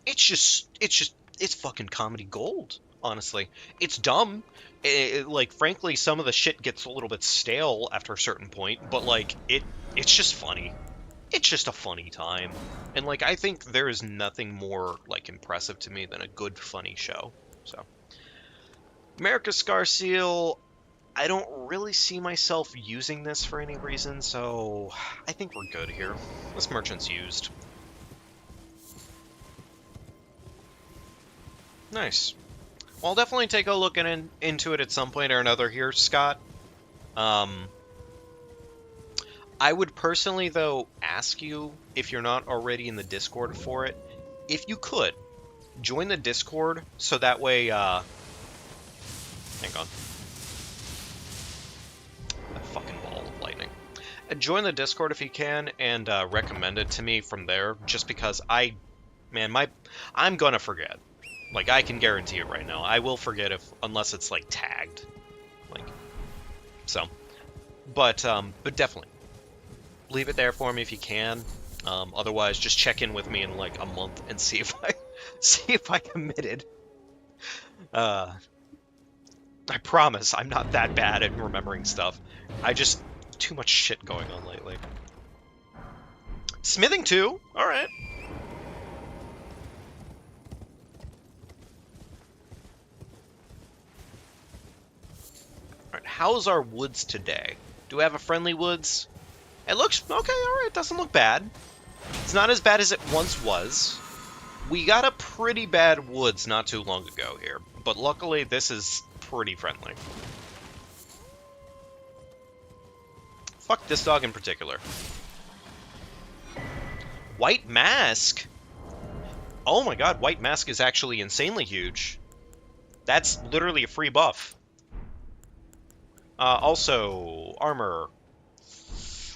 it's fucking comedy gold. Honestly, it's dumb. Like, frankly, some of the shit gets a little bit stale after a certain point, but like it's just funny. It's just a funny time, and like I think there is nothing more like impressive to me than a good funny show. So, America's Scar Seal. I don't really see myself using this for any reason, so I think we're good here. This merchant's used. Nice. Well, I'll definitely take a look into it at some point or another here, Scott. I would personally, though, ask you, if you're not already in the Discord for it, if you could, join the Discord, so that way, hang on. That fucking ball of lightning. Join the Discord if you can, and recommend it to me from there, just because I'm gonna forget. Like, I can guarantee it right now. I will forget unless it's, like, tagged. Like, so. But definitely. Leave it there for me if you can. Otherwise, just check in with me in, like, a month and see if I committed. I promise I'm not that bad at remembering stuff. I just... too much shit going on lately. Smithing 2? Alright. Alright, how's our woods today? Do we have a friendly woods? It looks... okay, alright, doesn't look bad. It's not as bad as it once was. We got a pretty bad woods not too long ago here, but luckily this is pretty friendly. Fuck this dog in particular. White Mask? Oh my god, White Mask is actually insanely huge. That's literally a free buff. Also, armor.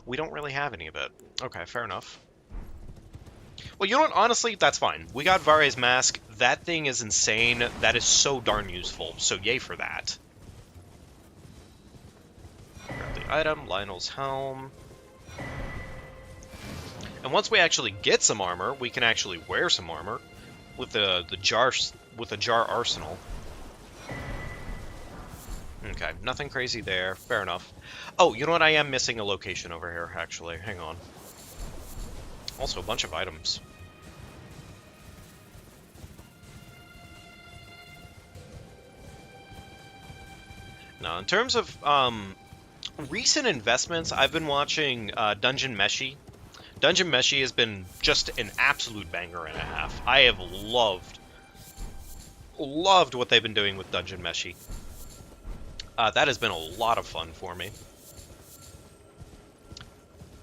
We don't really have any of it. Okay, fair enough. Well, you know what? Honestly, that's fine. We got Vare's Mask. That thing is insane. That is so darn useful. So yay for that. Grab the item, Lionel's Helm. And once we actually get some armor, we can actually wear some armor with the jar arsenal. Okay, nothing crazy there. Fair enough. Oh, you know what? I am missing a location over here, actually. Hang on. Also, a bunch of items. Now, in terms of recent investments, I've been watching Dungeon Meshi. Dungeon Meshi has been just an absolute banger and a half. I have loved what they've been doing with Dungeon Meshi. That has been a lot of fun for me.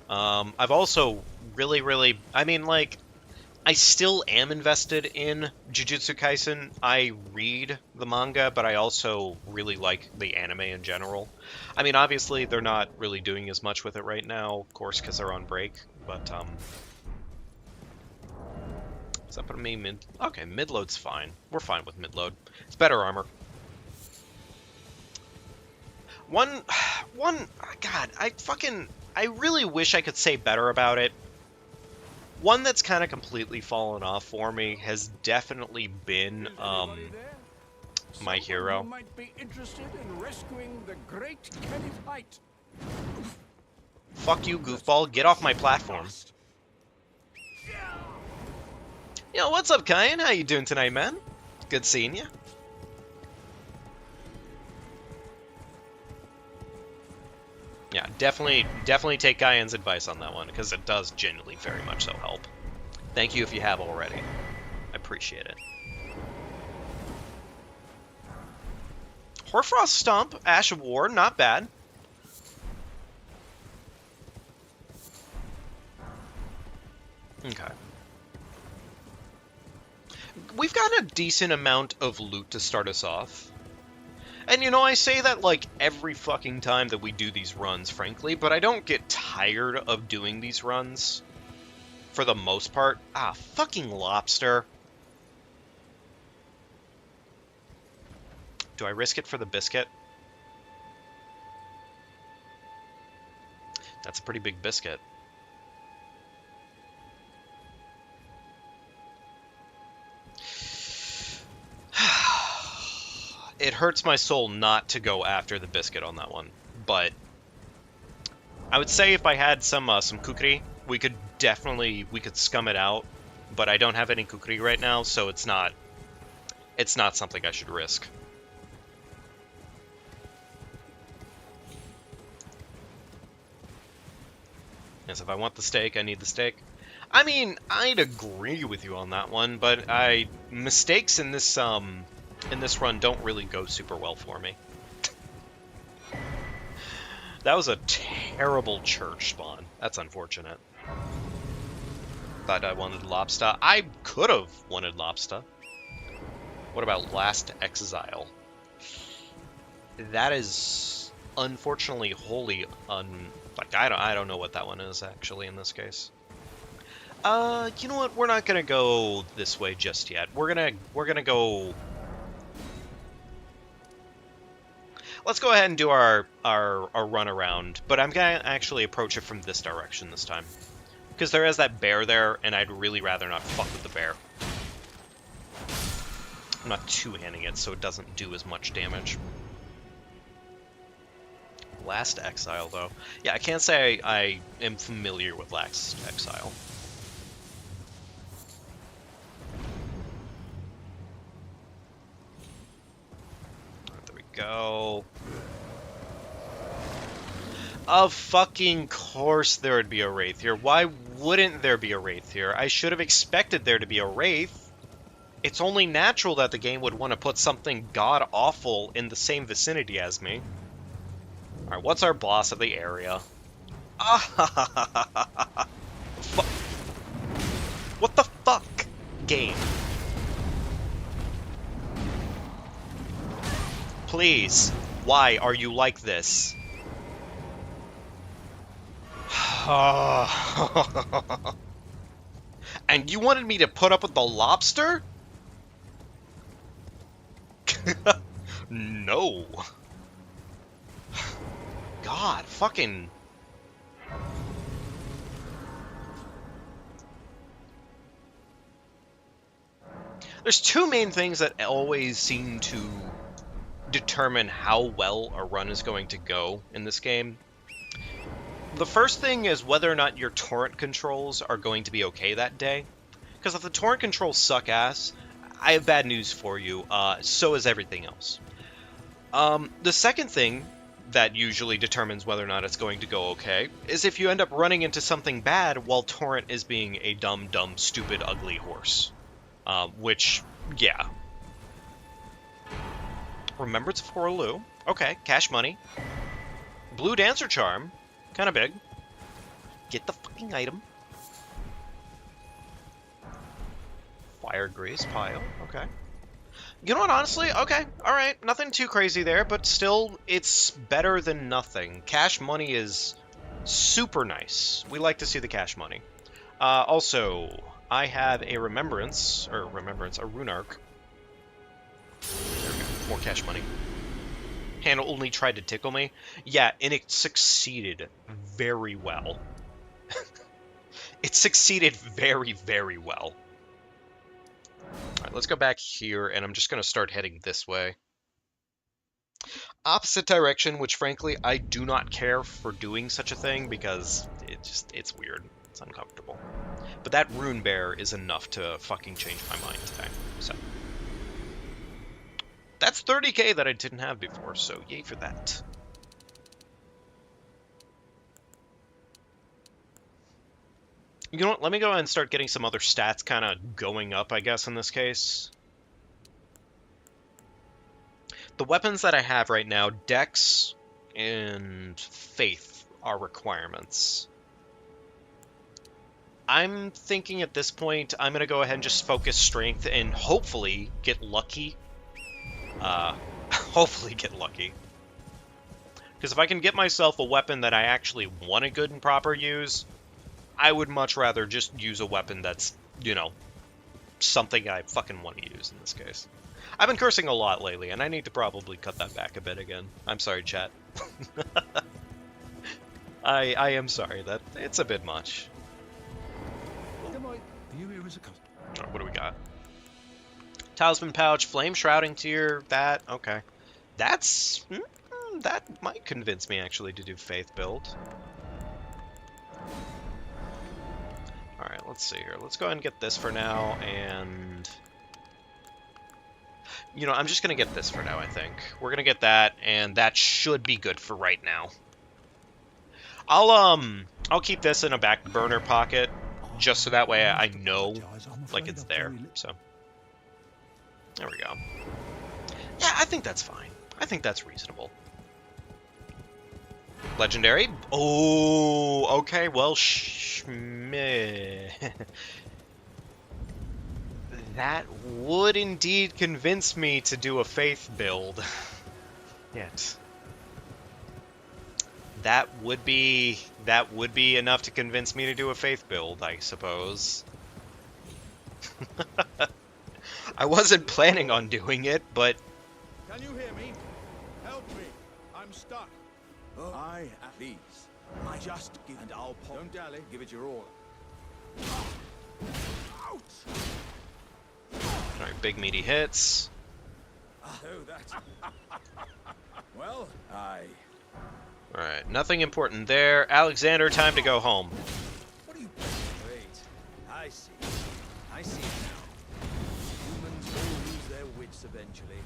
I've also really, I mean, like, I still am invested in Jujutsu Kaisen. I read the manga, but I also really like the anime in general. I mean, obviously, they're not really doing as much with it right now, of course, because they're on break, but, is that putting me mid? Okay, mid-load's fine. We're fine with mid-load. It's better armor. God, I really wish I could say better about it. One that's kind of completely fallen off for me has definitely been, My Hero. Might be interested in rescuing the great Kenny Fight. Fuck you, goofball. Get off my platform. Yo, what's up, Kyan? How you doing tonight, man? Good seeing you. Yeah, definitely take Kyan's advice on that one, because it does genuinely very much so help. Thank you if you have already. I appreciate it. Hoarfrost Stomp, Ash of War, not bad. Okay. We've got a decent amount of loot to start us off. And, you know, I say that, like, every fucking time that we do these runs, frankly, but I don't get tired of doing these runs. For the most part. Ah, fucking lobster. Do I risk it for the biscuit? That's a pretty big biscuit. hurts my soul not to go after the biscuit on that one. But I would say if I had some kukri, we could scum it out. But I don't have any kukri right now, so it's not something I should risk. Yes, if I want the steak, I need the steak. I mean, I'd agree with you on that one, but mistakes in this run don't really go super well for me. That was a terrible church spawn. That's unfortunate. Thought I wanted lobster. I could have wanted lobster. What about Last Exile? That is unfortunately wholly like I don't know what that one is actually in this case. You know what? We're not gonna go this way just yet. We're gonna go. Let's go ahead and do our run around, but I'm gonna actually approach it from this direction this time. Because there is that bear there, and I'd really rather not fuck with the bear. I'm not two-handing it, so it doesn't do as much damage. Last Exile, though. Yeah, I can't say I am familiar with Last Exile. There we go. Of fucking course there would be a Wraith here. Why wouldn't there be a Wraith here? I should have expected there to be a Wraith. It's only natural that the game would want to put something god-awful in the same vicinity as me. Alright, what's our boss of the area? What the fuck? Game. Please, why are you like this? And you wanted me to put up with the lobster? No. God, fucking... There's two main things that always seem to determine how well a run is going to go in this game. The first thing is whether or not your torrent controls are going to be okay that day. Because if the torrent controls suck ass, I have bad news for you. So is everything else. The second thing that usually determines whether or not it's going to go okay is if you end up running into something bad while torrent is being a dumb, stupid, ugly horse. Which, yeah. Remembrance of Horaloo. Okay, cash money. Blue Dancer Charm. Kind of big. Get the fucking item. Fire Grace Pile. Okay. You know what, honestly? Okay, alright. Nothing too crazy there, but still, it's better than nothing. Cash money is super nice. We like to see the cash money. Also, I have a Remembrance, a Rune Arc. There we go. More cash money. Hand only tried to tickle me. Yeah, and it succeeded very well. It succeeded very, very well. Alright, let's go back here, and I'm just going to start heading this way. Opposite direction, which frankly, I do not care for doing such a thing, because it's weird. It's uncomfortable. But that Rune Bear is enough to fucking change my mind today, so... That's 30k that I didn't have before, so yay for that. You know what, let me go ahead and start getting some other stats kind of going up, I guess, in this case. The weapons that I have right now, Dex and Faith are requirements. I'm thinking at this point, I'm going to go ahead and just focus Strength and hopefully get lucky. Hopefully get lucky. Because if I can get myself a weapon that I actually want to good and proper use, I would much rather just use a weapon that's, you know, something I fucking want to use in this case. I've been cursing a lot lately, and I need to probably cut that back a bit again. I'm sorry, chat. I am sorry, that it's a bit much. What do we got? Talisman Pouch, Flame Shrouding Tier, that, okay. That's... that might convince me, actually, to do Faith build. Alright, let's see here. Let's go ahead and get this for now, and... You know, I'm just gonna get this for now, I think. We're gonna get that, and that should be good for right now. I'll keep this in a back burner pocket, just so that way I know, like, it's there, so. There we go. Yeah, I think that's fine. I think that's reasonable. Legendary? Oh, okay, well, meh. That would indeed convince me to do a Faith build. Yet. That would be enough to convince me to do a Faith build, I suppose. I wasn't planning on doing it, but... Can you hear me? Help me. I'm stuck. Oh. I at these. I just give and I'll pop. Don't dally. Give it your all. Ouch! Alright, big meaty hits. Oh, that. Well, Alright, nothing important there. Alexander, time to go home. What are you... Wait. I see. I see it now. Humans all lose their wits eventually.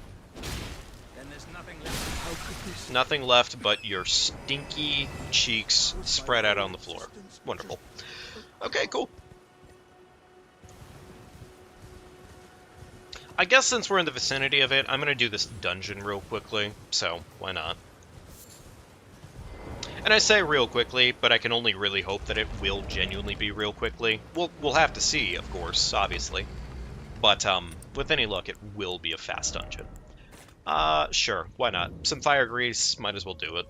Then there's nothing left. How could this... Nothing left but your stinky cheeks spread out on the floor. Wonderful. Okay, cool. I guess since we're in the vicinity of it, I'm going to do this dungeon real quickly, so why not? And I say real quickly, but I can only really hope that it will genuinely be real quickly. We'll have to see, of course, obviously. But with any luck, it will be a fast dungeon. Sure, why not? Some fire grease, might as well do it.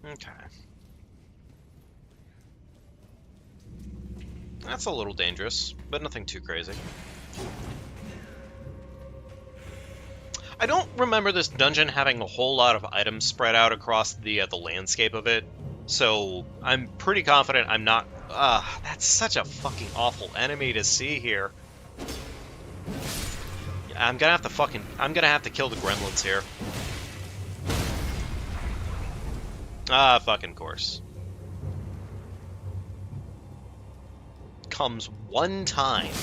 Okay. That's a little dangerous, but nothing too crazy. I don't remember this dungeon having a whole lot of items spread out across the landscape of it, so I'm pretty confident I'm not... that's such a fucking awful enemy to see here. I'm gonna have to kill the gremlins here. Fucking course. Comes one time.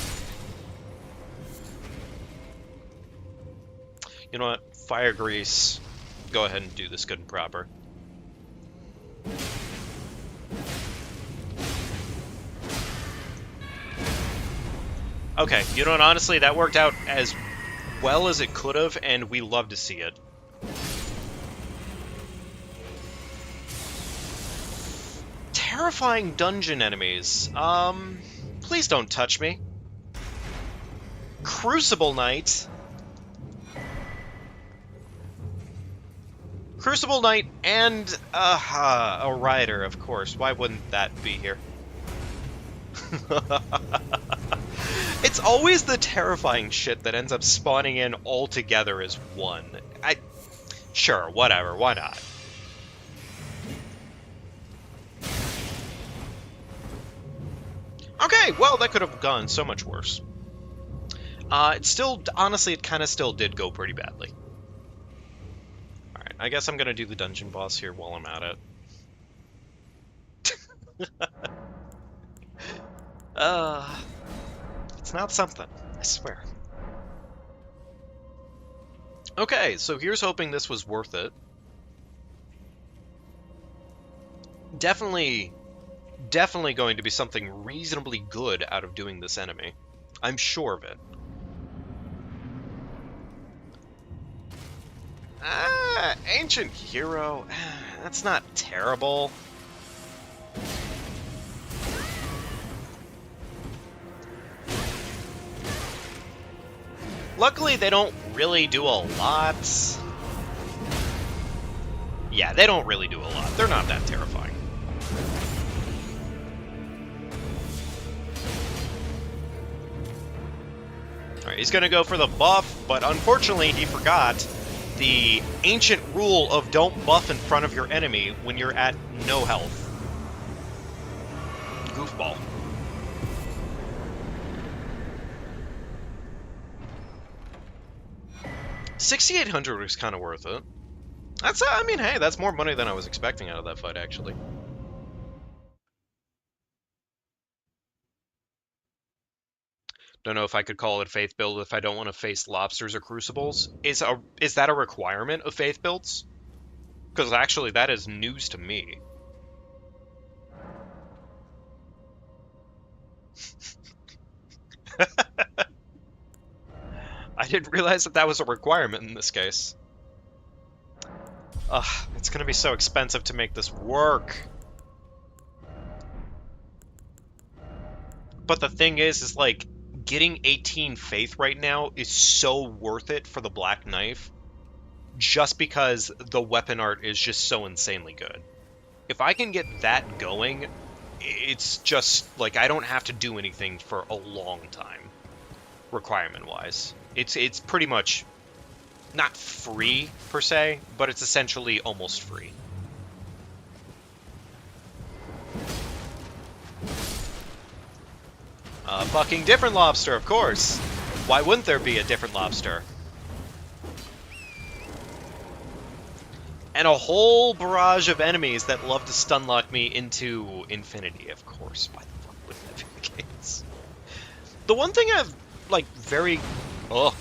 You know what? Fire grease. Go ahead and do this good and proper. Okay, you know what? Honestly, that worked out as well as it could have, and we love to see it. Terrifying dungeon enemies. Please don't touch me. Crucible Knight. Crucible Knight and a rider, of course. Why wouldn't that be here? It's always the terrifying shit that ends up spawning in all together as one. Sure, whatever, why not? Okay, well, that could have gone so much worse. Honestly, it kind of still did go pretty badly. Alright, I guess I'm gonna do the dungeon boss here while I'm at it. It's not something, I swear. Okay, so here's hoping this was worth it. Definitely going to be something reasonably good out of doing this enemy. I'm sure of it. Ancient Hero. That's not terrible. Luckily, they don't really do a lot. Yeah, they don't really do a lot. They're not that terrifying. Alright, he's gonna go for the buff, but unfortunately he forgot the ancient rule of don't buff in front of your enemy when you're at no health. goofball. $6,800 was kind of worth it. That's, I mean, hey, that's more money than I was expecting out of that fight, actually. Don't know if I could call it faith build if I don't want to face lobsters or crucibles. Is that a requirement of faith builds? Because actually, that is news to me. I didn't realize that was a requirement in this case. Ugh, it's gonna be so expensive to make this work. But the thing is like, getting 18 faith right now is so worth it for the Black Knife, just because the weapon art is just so insanely good. If I can get that going, it's just, like, I don't have to do anything for a long time, requirement-wise. It's pretty much not free, per se, but it's essentially almost free. A fucking different lobster, of course! Why wouldn't there be a different lobster? And a whole barrage of enemies that love to stunlock me into infinity, of course. Why the fuck wouldn't that be the case? The one thing I've, like, very... Ugh.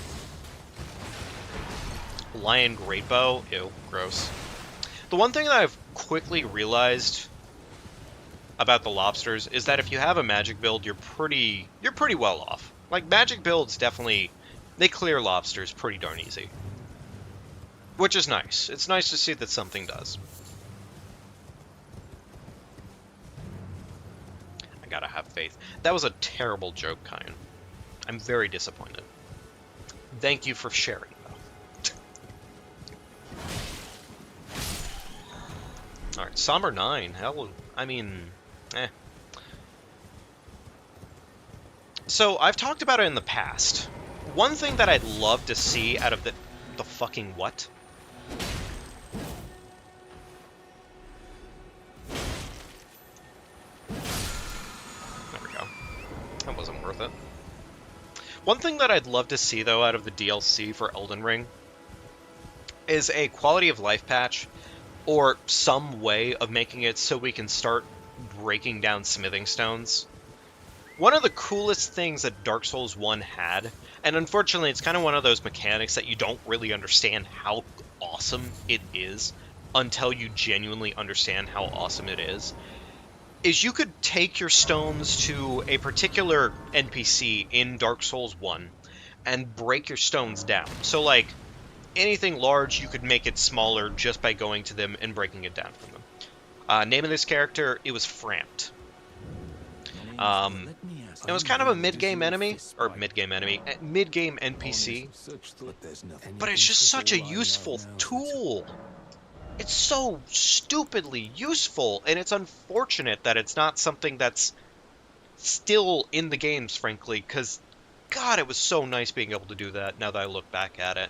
Lion Great Bow. Ew, gross. The one thing that I've quickly realized about the lobsters is that if you have a magic build, you're pretty well off. Like, magic builds definitely... They clear lobsters pretty darn easy. Which is nice. It's nice to see that something does. I gotta have faith. That was a terrible joke, Kyan. I'm very disappointed. Thank you for sharing, though. Alright, Somber 9. Hell, I mean, eh. So, I've talked about it in the past. One thing that I'd love to see out of the fucking what? There we go. That wasn't worth it. One thing that I'd love to see, though, out of the DLC for Elden Ring is a quality of life patch, or some way of making it so we can start breaking down smithing stones. One of the coolest things that Dark Souls 1 had, and unfortunately it's kind of one of those mechanics that you don't really understand how awesome it is until you genuinely understand how awesome it is you could take your stones to a particular NPC in Dark Souls 1 and break your stones down. So, like, anything large, you could make it smaller just by going to them and breaking it down from them. Name of this character, it was Framped. It was kind of a mid-game enemy, or mid-game NPC, but it's just such a useful tool. It's so stupidly useful, and it's unfortunate that it's not something that's still in the games, frankly, because, God, it was so nice being able to do that now that I look back at it.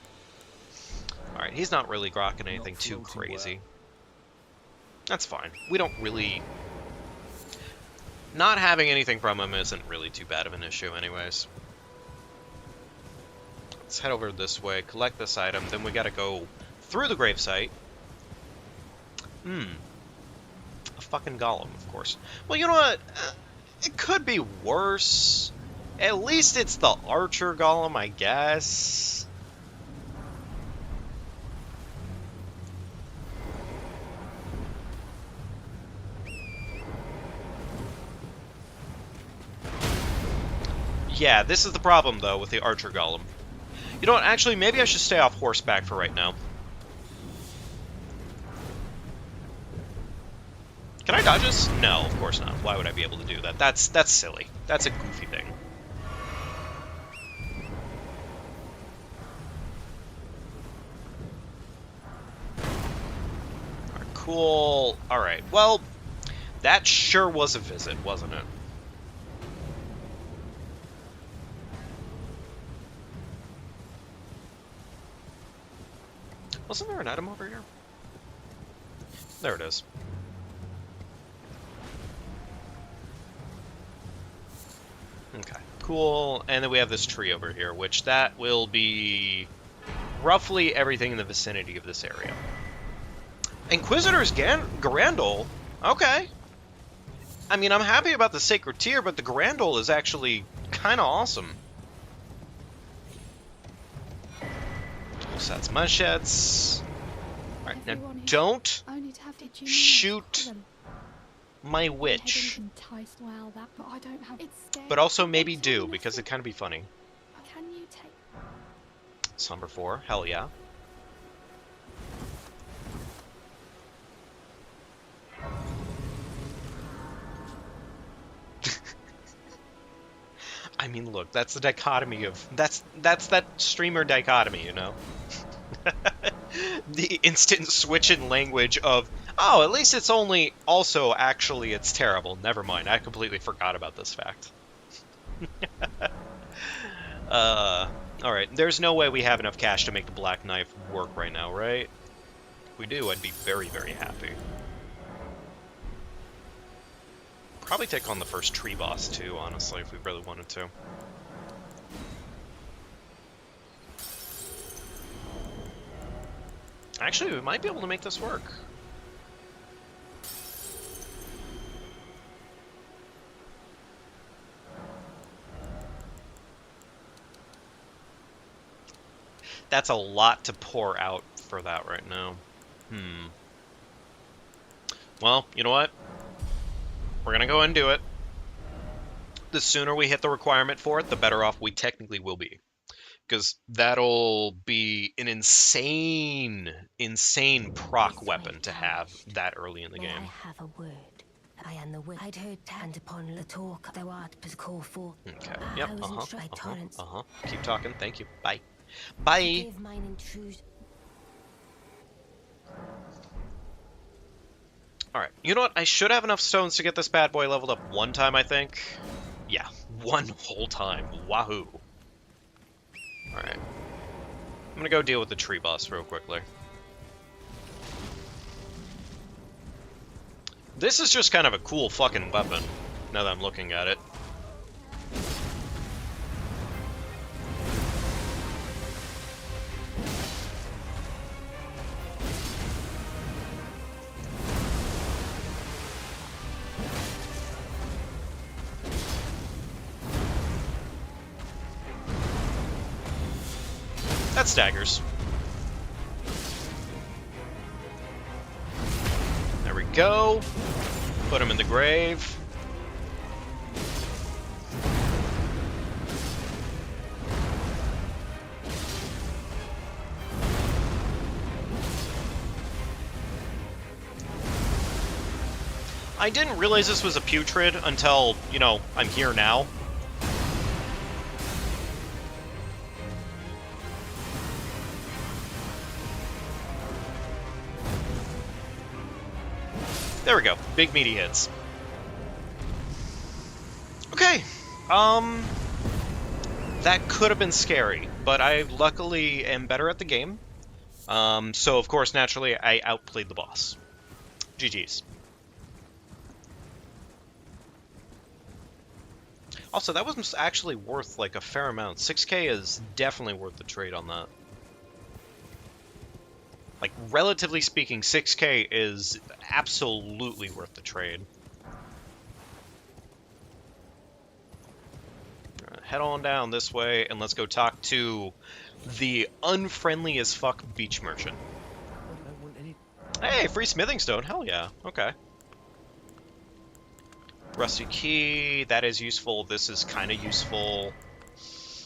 Alright, he's not really grokking anything too crazy. That's fine. We don't really... Not having anything from him isn't really too bad of an issue anyways. Let's head over this way, collect this item, then we gotta go through the gravesite. A fucking golem, of course. Well, you know what? It could be worse. At least it's the archer golem, I guess. Yeah, this is the problem, though, with the archer golem. You know what? Actually, maybe I should stay off horseback for right now. Can I dodge this? No, of course not. Why would I be able to do that? That's silly. That's a goofy thing. Alright, cool. Alright, well, that sure was a visit, wasn't it? Wasn't there an item over here? There it is. Okay, cool. And then we have this tree over here, which that will be roughly everything in the vicinity of this area. Inquisitor's Garandol? Okay. I mean, I'm happy about the Sacred Tier, but the Garandol is actually kind of awesome. So that's Mushets. Alright, now don't shoot my witch. But also maybe do, because it'd kind of be funny. Somber 4, hell yeah. I mean, look, that's the dichotomy of... That's that streamer dichotomy, you know? The instant switch in language of, oh, at least it's only... Also, actually, it's terrible. Never mind, I completely forgot about this fact. Alright, there's no way we have enough cash to make the Black Knife work right now, right? If we do, I'd be very, very happy. Probably take on the first tree boss too, honestly, if we really wanted to. Actually, we might be able to make this work. That's a lot to pour out for that right now. Well, you know what? We're gonna go and do it. The sooner we hit the requirement for it, the better off we technically will be. Because that'll be an insane proc weapon to have that early in the game. I have a word. I am the witch. I'd heard and upon the talk thou art call for. Okay. Yep. Keep talking. Thank you. Bye. Bye. Alright, you know what? I should have enough stones to get this bad boy leveled up one time, I think. Yeah, one whole time. Wahoo. Alright. I'm gonna go deal with the tree boss real quickly. This is just kind of a cool fucking weapon, now that I'm looking at it. That staggers. There we go. Put him in the grave. I didn't realize this was a putrid until, you know, I'm here now. There we go. Big meaty hits. Okay. That could have been scary, but I luckily am better at the game. So of course, naturally, I outplayed the boss. GG's. Also, that was actually worth, like, a fair amount. 6K is definitely worth the trade on that. Like, relatively speaking, 6K is absolutely worth the trade. Head on down this way, and let's go talk to the unfriendly as fuck beach merchant. Hey, free smithing stone, hell yeah, okay. Rusty key, that is useful, this is kind of useful.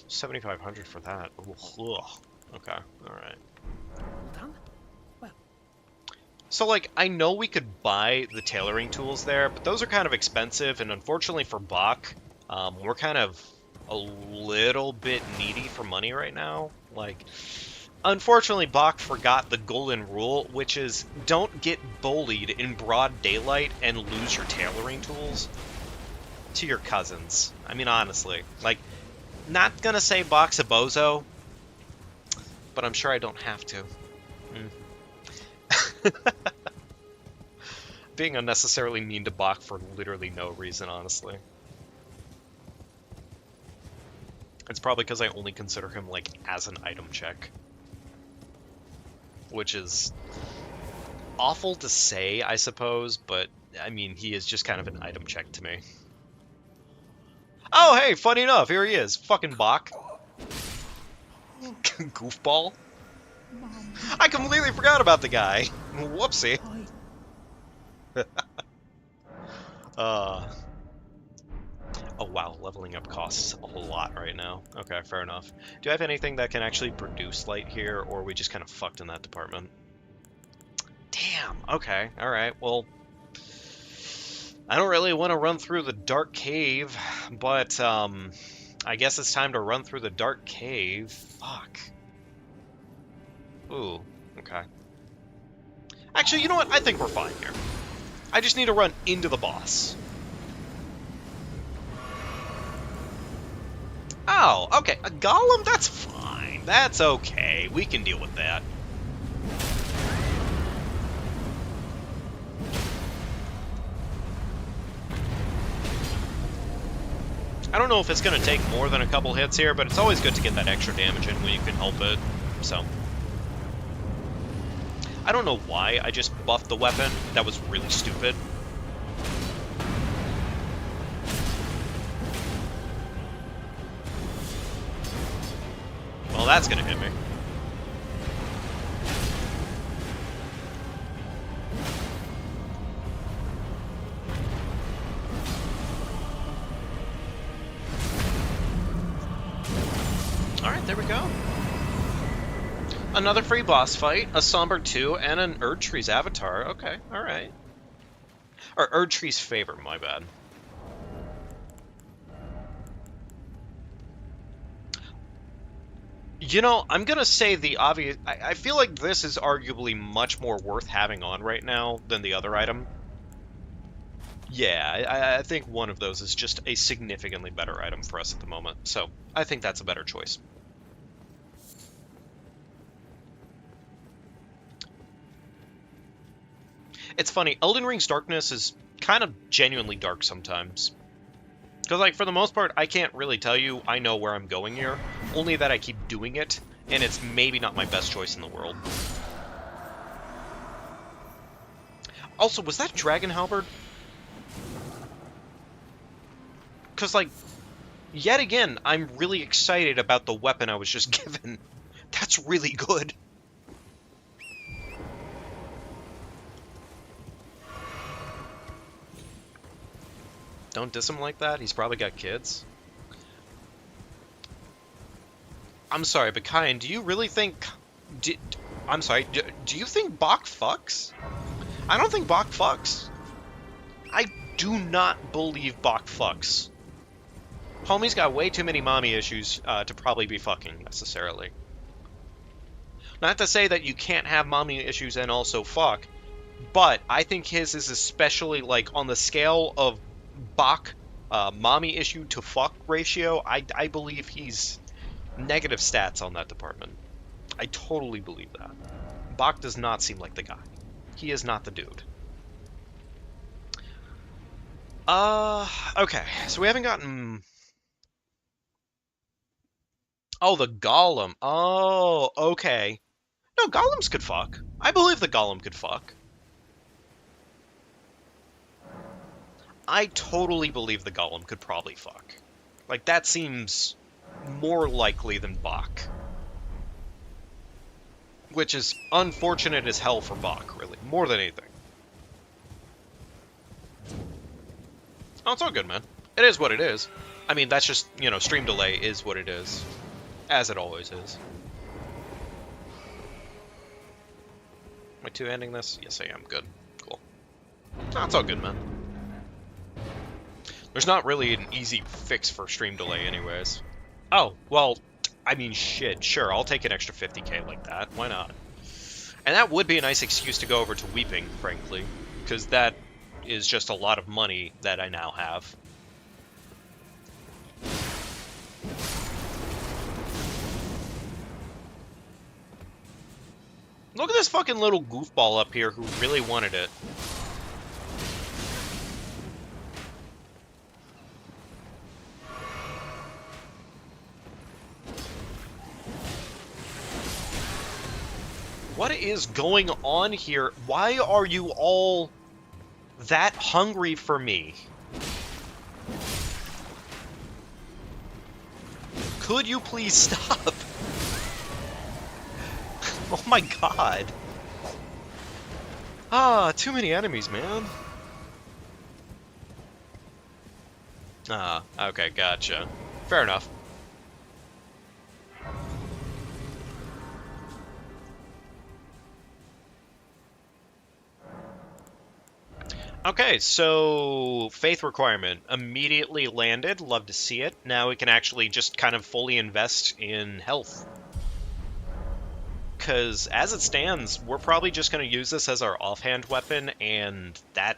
7,500 for that, ugh. Okay, alright. So, like, I know we could buy the tailoring tools there, but those are kind of expensive, and unfortunately for Bach, we're kind of a little bit needy for money right now. Like, unfortunately, Bach forgot the golden rule, which is don't get bullied in broad daylight and lose your tailoring tools to your cousins. I mean, honestly. Like, not gonna say Bach's a bozo, but I'm sure I don't have to. Being unnecessarily mean to Bach for literally no reason, honestly. It's probably because I only consider him, like, as an item check. Which is awful to say, I suppose, but, I mean, he is just kind of an item check to me. Oh, hey, funny enough, here he is. Fucking Bach. Goofball. I completely forgot about the guy. Whoopsie. Oh wow, leveling up costs a whole lot right now. Okay, fair enough. Do I have anything that can actually produce light here, or are we just kind of fucked in that department? Damn, okay, alright, well... I don't really want to run through the dark cave, but, I guess it's time to run through the dark cave. Fuck. Ooh, okay. Actually, you know what? I think we're fine here. I just need to run into the boss. Oh, okay. A golem? That's fine. That's okay. We can deal with that. I don't know if it's going to take more than a couple hits here, but it's always good to get that extra damage in when you can help it. So... I don't know why I just buffed the weapon. That was really stupid. Well, that's gonna hit me. Alright, there we go. Another free boss fight, a Somber 2, and an Erdtree's Avatar. Okay, alright. Or Erdtree's Favor, my bad. You know, I'm gonna say the obvious... I feel like this is arguably much more worth having on right now than the other item. Yeah, I think one of those is just a significantly better item for us at the moment, so I think that's a better choice. It's funny, Elden Ring's darkness is kind of genuinely dark sometimes. Because, like, for the most part, I can't really tell you I know where I'm going here, only that I keep doing it, and it's maybe not my best choice in the world. Also, was that Dragon Halberd? Because, like, yet again, I'm really excited about the weapon I was just given. That's really good. Don't diss him like that. He's probably got kids. I'm sorry, but Kyan, do you really think... I'm sorry, do you think Bach fucks? I don't think Bach fucks. I do not believe Bach fucks. Homie's got way too many mommy issues to probably be fucking, necessarily. Not to say that you can't have mommy issues and also fuck, but I think his is especially, like, on the scale of Bach mommy issue to fuck ratio, I believe he's negative stats on that department. I totally believe that. Bach does not seem like the guy. He is not the dude. Okay, so we haven't gotten... Oh, the Golem. Oh, okay. No, Golems could fuck. I believe the Golem could fuck. I totally believe the Golem could probably fuck. Like, that seems more likely than Bach. Which is unfortunate as hell for Bach, really. More than anything. Oh, it's all good, man. It is what it is. I mean, that's just, you know, stream delay is what it is. As it always is. Am I two-handing this? Yes, I am. Good. Cool. Oh, it's all good, man. There's not really an easy fix for stream delay anyways. Oh, well, I mean, shit, sure, I'll take an extra 50k like that. Why not? And that would be a nice excuse to go over to Weeping, frankly. Because that is just a lot of money that I now have. Look at this fucking little goofball up here who really wanted it. What is going on here? Why are you all that hungry for me? Could you please stop? Oh my god. Ah, too many enemies, man. Ah, okay, gotcha. Fair enough. Okay, so faith requirement immediately landed. Love to see it. Now we can actually just kind of fully invest in health. Because as it stands, we're probably just going to use this as our offhand weapon, and that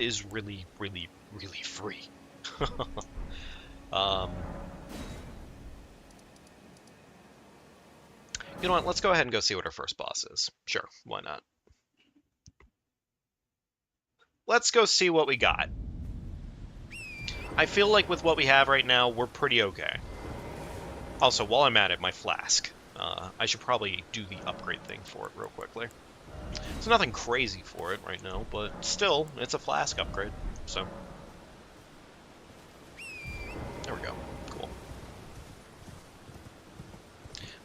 is really, really, really free. You know what? Let's go ahead and go see what our first boss is. Sure, why not? Let's go see what we got. I feel like with what we have right now, we're pretty okay. Also, while I'm at it, my flask. I should probably do the upgrade thing for it real quickly. There's nothing crazy for it right now, but still, it's a flask upgrade, so. There we go. Cool.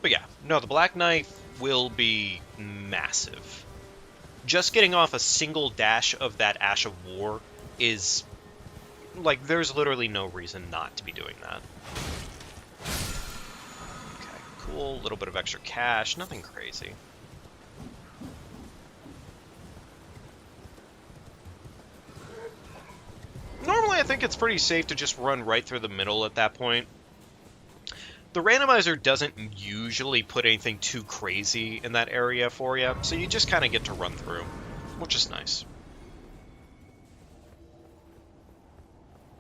But yeah, no, the Black Knife will be massive. Just getting off a single dash of that Ash of War is, like, there's literally no reason not to be doing that. Okay, cool. A little bit of extra cash. Nothing crazy. Normally, I think it's pretty safe to just run right through the middle at that point. The randomizer doesn't usually put anything too crazy in that area for you, so you just kind of get to run through, which is nice.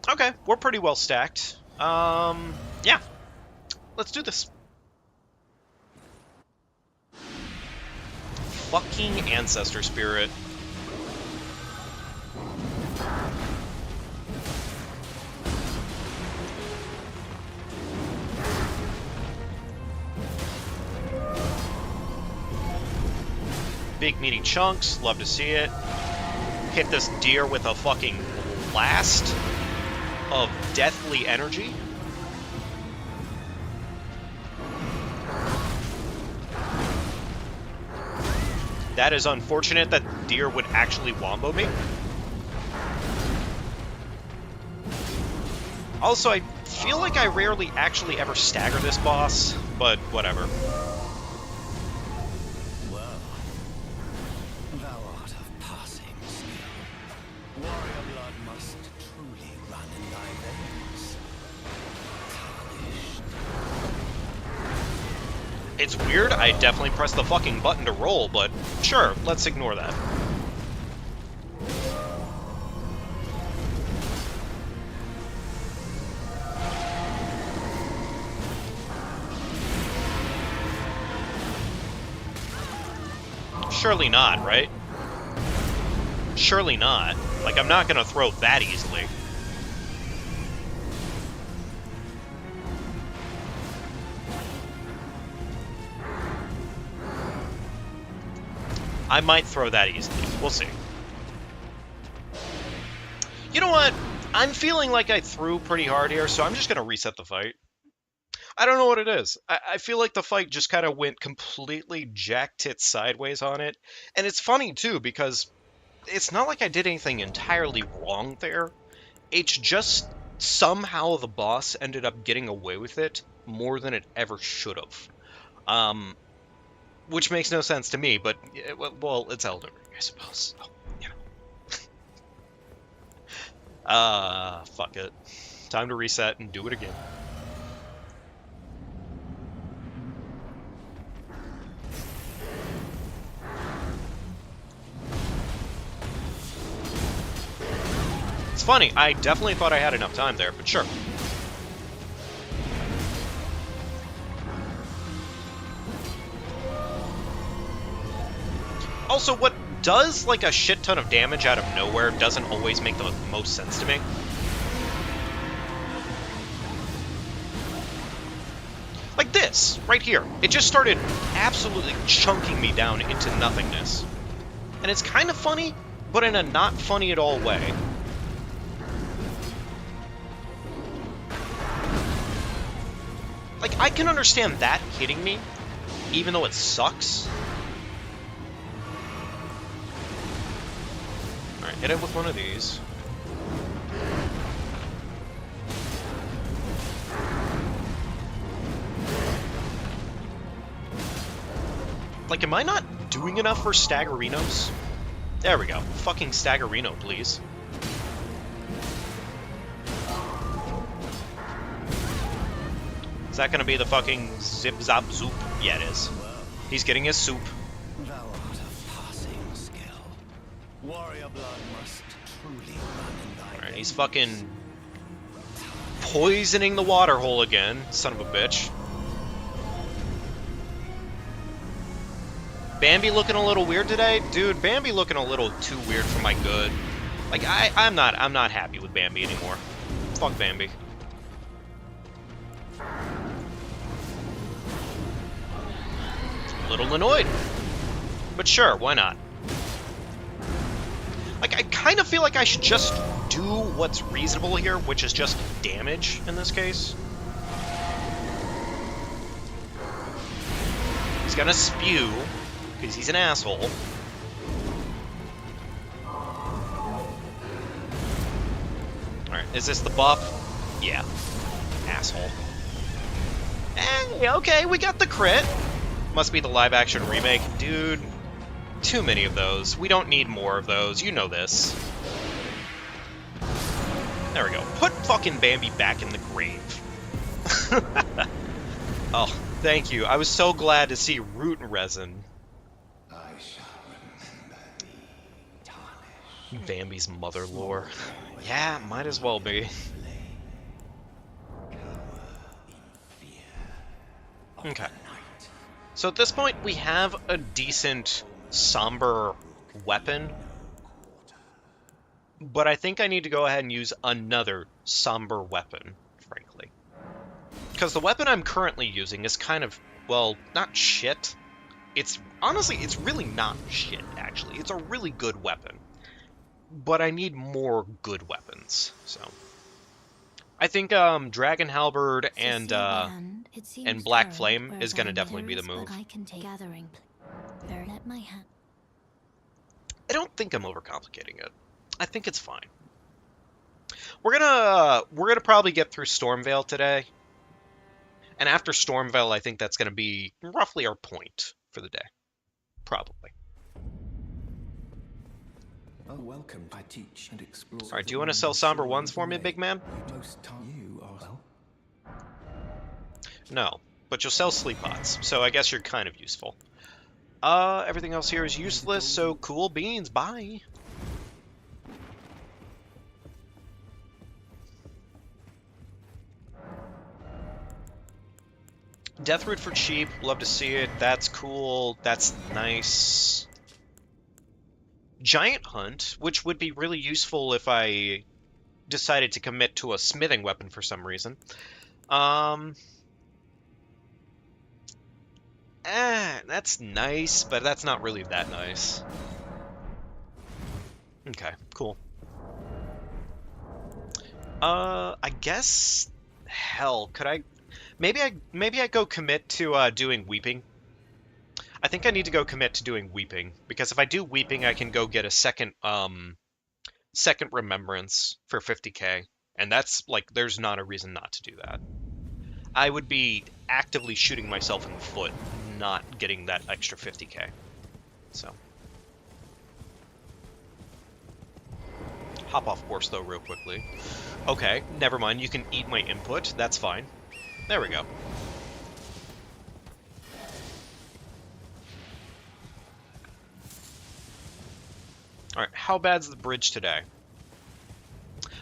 Okay, we're pretty well stacked. Yeah. Let's do this. Fucking Ancestor Spirit. Big meaty chunks, love to see it. Hit this deer with a fucking blast of deathly energy. That is unfortunate that deer would actually wombo me. Also, I feel like I rarely actually ever stagger this boss, but whatever. It's weird, I definitely pressed the fucking button to roll, but sure, let's ignore that. Surely not, right? Surely not. Like, I'm not gonna throw that easily. I might throw that easily. We'll see. You know what? I'm feeling like I threw pretty hard here, so I'm just going to reset the fight. I don't know what it is. I feel like the fight just kind of went completely jack-tit sideways on it. And it's funny, too, because it's not like I did anything entirely wrong there. It's just somehow the boss ended up getting away with it more than it ever should have. Which makes no sense to me, but, well, it's Elden Ring, I suppose. So, you know. Fuck it. Time to reset and do it again. It's funny, I definitely thought I had enough time there, but sure. Also, what does, like, a shit ton of damage out of nowhere doesn't always make the most sense to me. Like this, right here. It just started absolutely chunking me down into nothingness. And it's kind of funny, but in a not funny at all way. Like, I can understand that hitting me, even though it sucks. Alright, hit it with one of these. Like, am I not doing enough for Staggerinos? There we go. Fucking Staggerino, please. Is that gonna be the fucking zip zop zoop? Yeah, it is. He's getting his soup. Thou art a passing skill. Warrior blood must truly run in thy Alright, veins. he's fucking poisoning the water hole again, son of a bitch. Bambi looking a little weird today? Dude, Bambi looking a little too weird for my good. Like, I'm not happy with Bambi anymore. Fuck Bambi. A little annoyed. But sure, why not? Like, I kind of feel like I should just do what's reasonable here, which is just damage in this case. He's gonna spew, because he's an asshole. Alright, is this the buff? Yeah. Asshole. Hey, okay, we got the crit. Must be the live-action remake. Dude, too many of those. We don't need more of those. You know this. There we go. Put fucking Bambi back in the grave. Oh, thank you. I was so glad to see root resin. I shall remember thee, tarnish. Bambi's mother lore. Yeah, might as well be. Okay. So at this point, we have a decent somber weapon. But I think I need to go ahead and use another somber weapon, frankly. Because the weapon I'm currently using is kind of, well, not shit. It's, honestly, it's really not shit, actually. It's a really good weapon. But I need more good weapons, so. I think Dragon Halberd and Black Flame is going to definitely be the move. I don't think I'm overcomplicating it. I think it's fine. We're gonna probably get through Stormveil today. And after Stormveil, I think that's gonna be roughly our point for the day. Probably. Oh, welcome. I teach and explore. Alright, do you want to sell somber ones for me, big man? Most time you are well. No, but you'll sell sleep pots, so I guess you're kind of useful. Everything else here is useless, so cool beans, bye. Deathroot for cheap, love to see it, that's cool, that's nice. Giant Hunt, which would be really useful if I decided to commit to a smithing weapon for some reason. That's nice, but that's not really that nice. Okay, cool. I guess, hell, could I? Maybe I go commit to doing Weeping. I think I need to go commit to doing Weeping, because if I do Weeping, I can go get a second Remembrance for 50k, and that's, like, there's not a reason not to do that. I would be actively shooting myself in the foot, not getting that extra 50k, so. Hop off course, though, real quickly. Okay, never mind, you can eat my input, that's fine. There we go. Alright, how bad's the bridge today?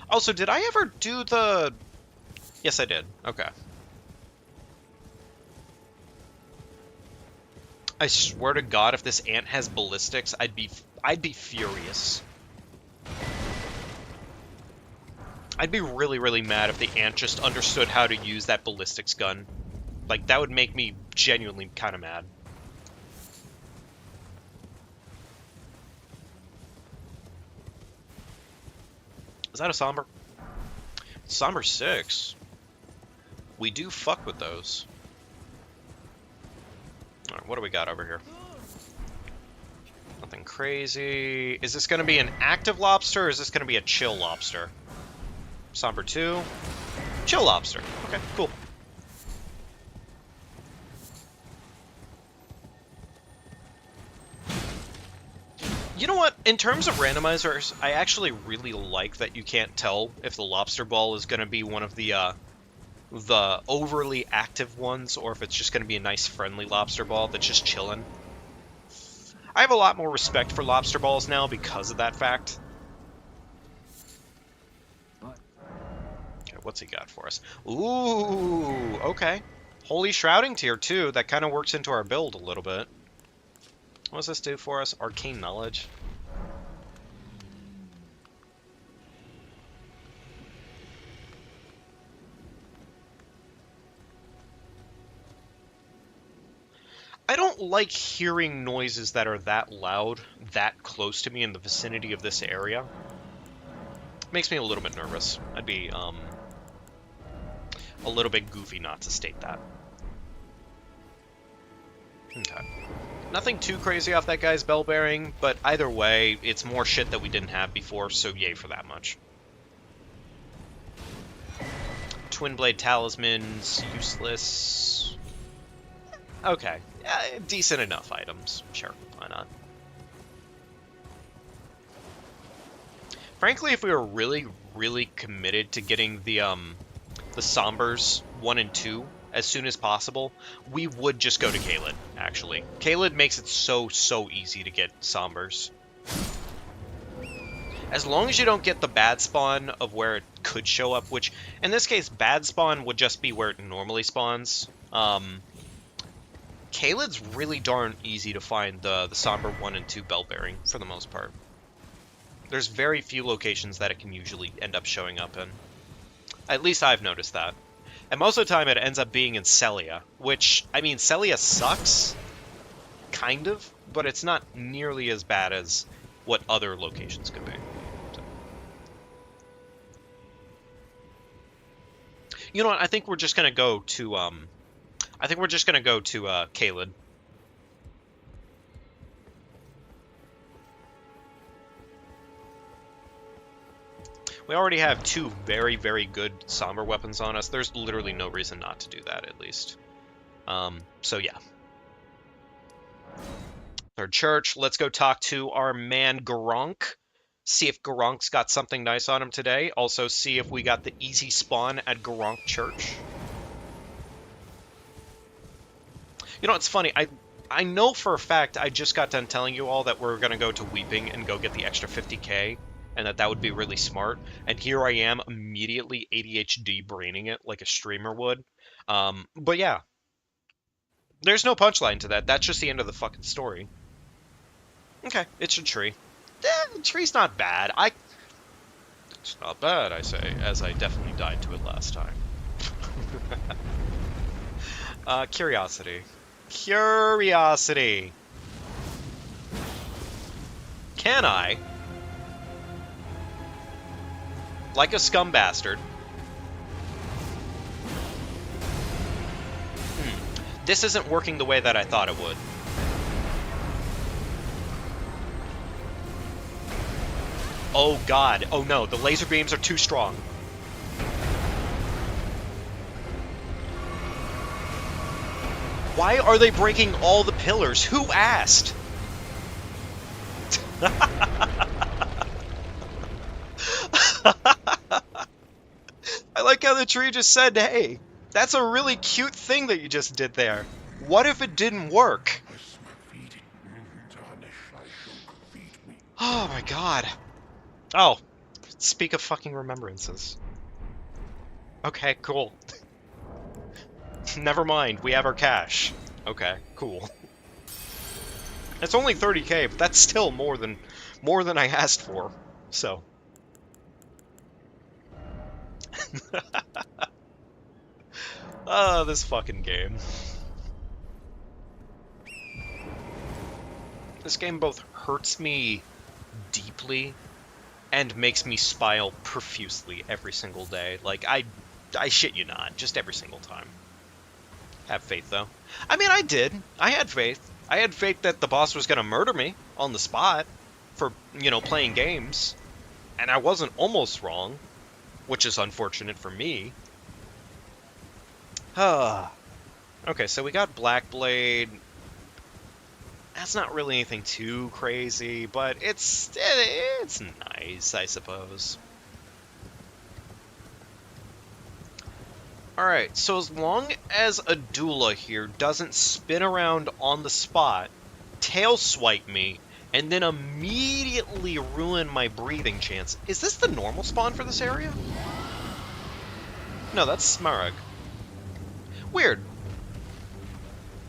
Also, did I ever do the... Yes, I did. Okay. I swear to God, if this ant has ballistics, I'd be furious. I'd be really, really mad if the ant just understood how to use that ballistics gun. Like, that would make me genuinely kind of mad. Is that a Somber? Somber 6. We do fuck with those. Alright, what do we got over here? Nothing crazy. Is this going to be an active lobster, or is this going to be a chill lobster? Somber 2. Chill lobster. Okay, cool. You know what? In terms of randomizers, I actually really like that you can't tell if the lobster ball is going to be one of the overly active ones, or if it's just going to be a nice friendly lobster ball that's just chilling. I have a lot more respect for lobster balls now because of that fact. Okay, what's he got for us? Ooh, okay. Holy Shrouding Tier 2, that kind of works into our build a little bit. What does this do for us? Arcane Knowledge. I don't like hearing noises that are that loud, that close to me in the vicinity of this area. It makes me a little bit nervous. I'd be, a little bit goofy not to state that. Okay. Nothing too crazy off that guy's bell bearing, but either way, it's more shit that we didn't have before, so yay for that much. Twin Blade Talismans, useless. Okay, decent enough items. Sure, why not? Frankly, if we were really, really committed to getting the Sombers 1 and 2 as soon as possible, we would just go to Caelid, actually. Caelid makes it so easy to get Sombers. As long as you don't get the bad spawn of where it could show up, which, in this case, bad spawn would just be where it normally spawns. Caelid's really darn easy to find the Somber 1 and 2 bell bearing, for the most part. There's very few locations that it can usually end up showing up in. At least I've noticed that. And most of the time it ends up being in Celia, which, I mean, Celia sucks, kind of, but it's not nearly as bad as what other locations could be. So. You know what, I think we're just gonna go to, Caelid. We already have 2 very, very good Somber weapons on us. There's literally no reason not to do that, at least. So yeah. Third Church. Let's go talk to our man Garonk. See if Garonk's got something nice on him today. Also see if we got the easy spawn at Garonk Church. You know, it's funny. I know for a fact I just got done telling you all that we're going to go to Weeping and go get the extra 50k. And that would be really smart. And here I am immediately ADHD braining it like a streamer would. But yeah. There's no punchline to that. That's just the end of the fucking story. Okay, it's a tree. The tree's not bad. It's not bad, I say, as I definitely died to it last time. Curiosity. Curiosity. Can I? Like a scum bastard. This isn't working the way that I thought it would. Oh god. Oh no, the laser beams are too strong. Why are they breaking all the pillars? Who asked? I like how the tree just said, hey, that's a really cute thing that you just did there. What if it didn't work? Oh my god. Oh, speak of fucking remembrances. Okay, cool. Never mind, we have our cash. Okay, cool. It's only 30k, but that's still more than I asked for. So. Oh, this fucking game. This game both hurts me deeply and makes me smile profusely every single day. Like, I shit you not, just every single time. Have faith, though. I mean, I did. I had faith. I had faith that the boss was gonna murder me on the spot for, you know, playing games. And I wasn't almost wrong, which is unfortunate for me. Okay, so we got Blackblade. That's not really anything too crazy, but it's nice, I suppose. Alright, so as long as Adula here doesn't spin around on the spot, tail swipe me, and then immediately ruin my breathing chance. Is this the normal spawn for this area? No, that's Smarag. Weird.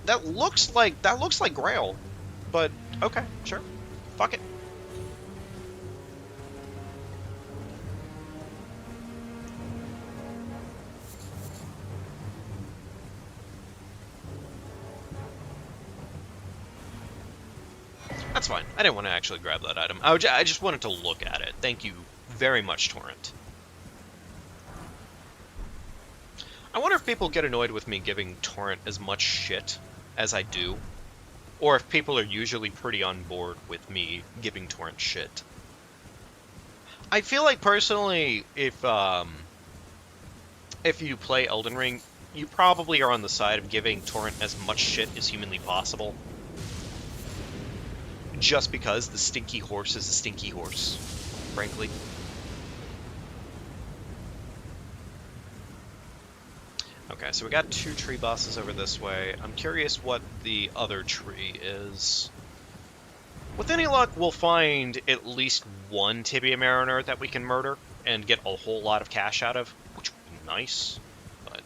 That looks like Grail. But, okay, sure. Fuck it. That's fine. I didn't want to actually grab that item. I just wanted to look at it. Thank you very much, Torrent. I wonder if people get annoyed with me giving Torrent as much shit as I do. Or if people are usually pretty on board with me giving Torrent shit. I feel like, personally, if you play Elden Ring, you probably are on the side of giving Torrent as much shit as humanly possible. Just because the stinky horse is a stinky horse, frankly. Okay, so we got 2 tree bosses over this way. I'm curious what the other tree is. With any luck, we'll find at least 1 Tibia Mariner that we can murder and get a whole lot of cash out of, which would be nice, but...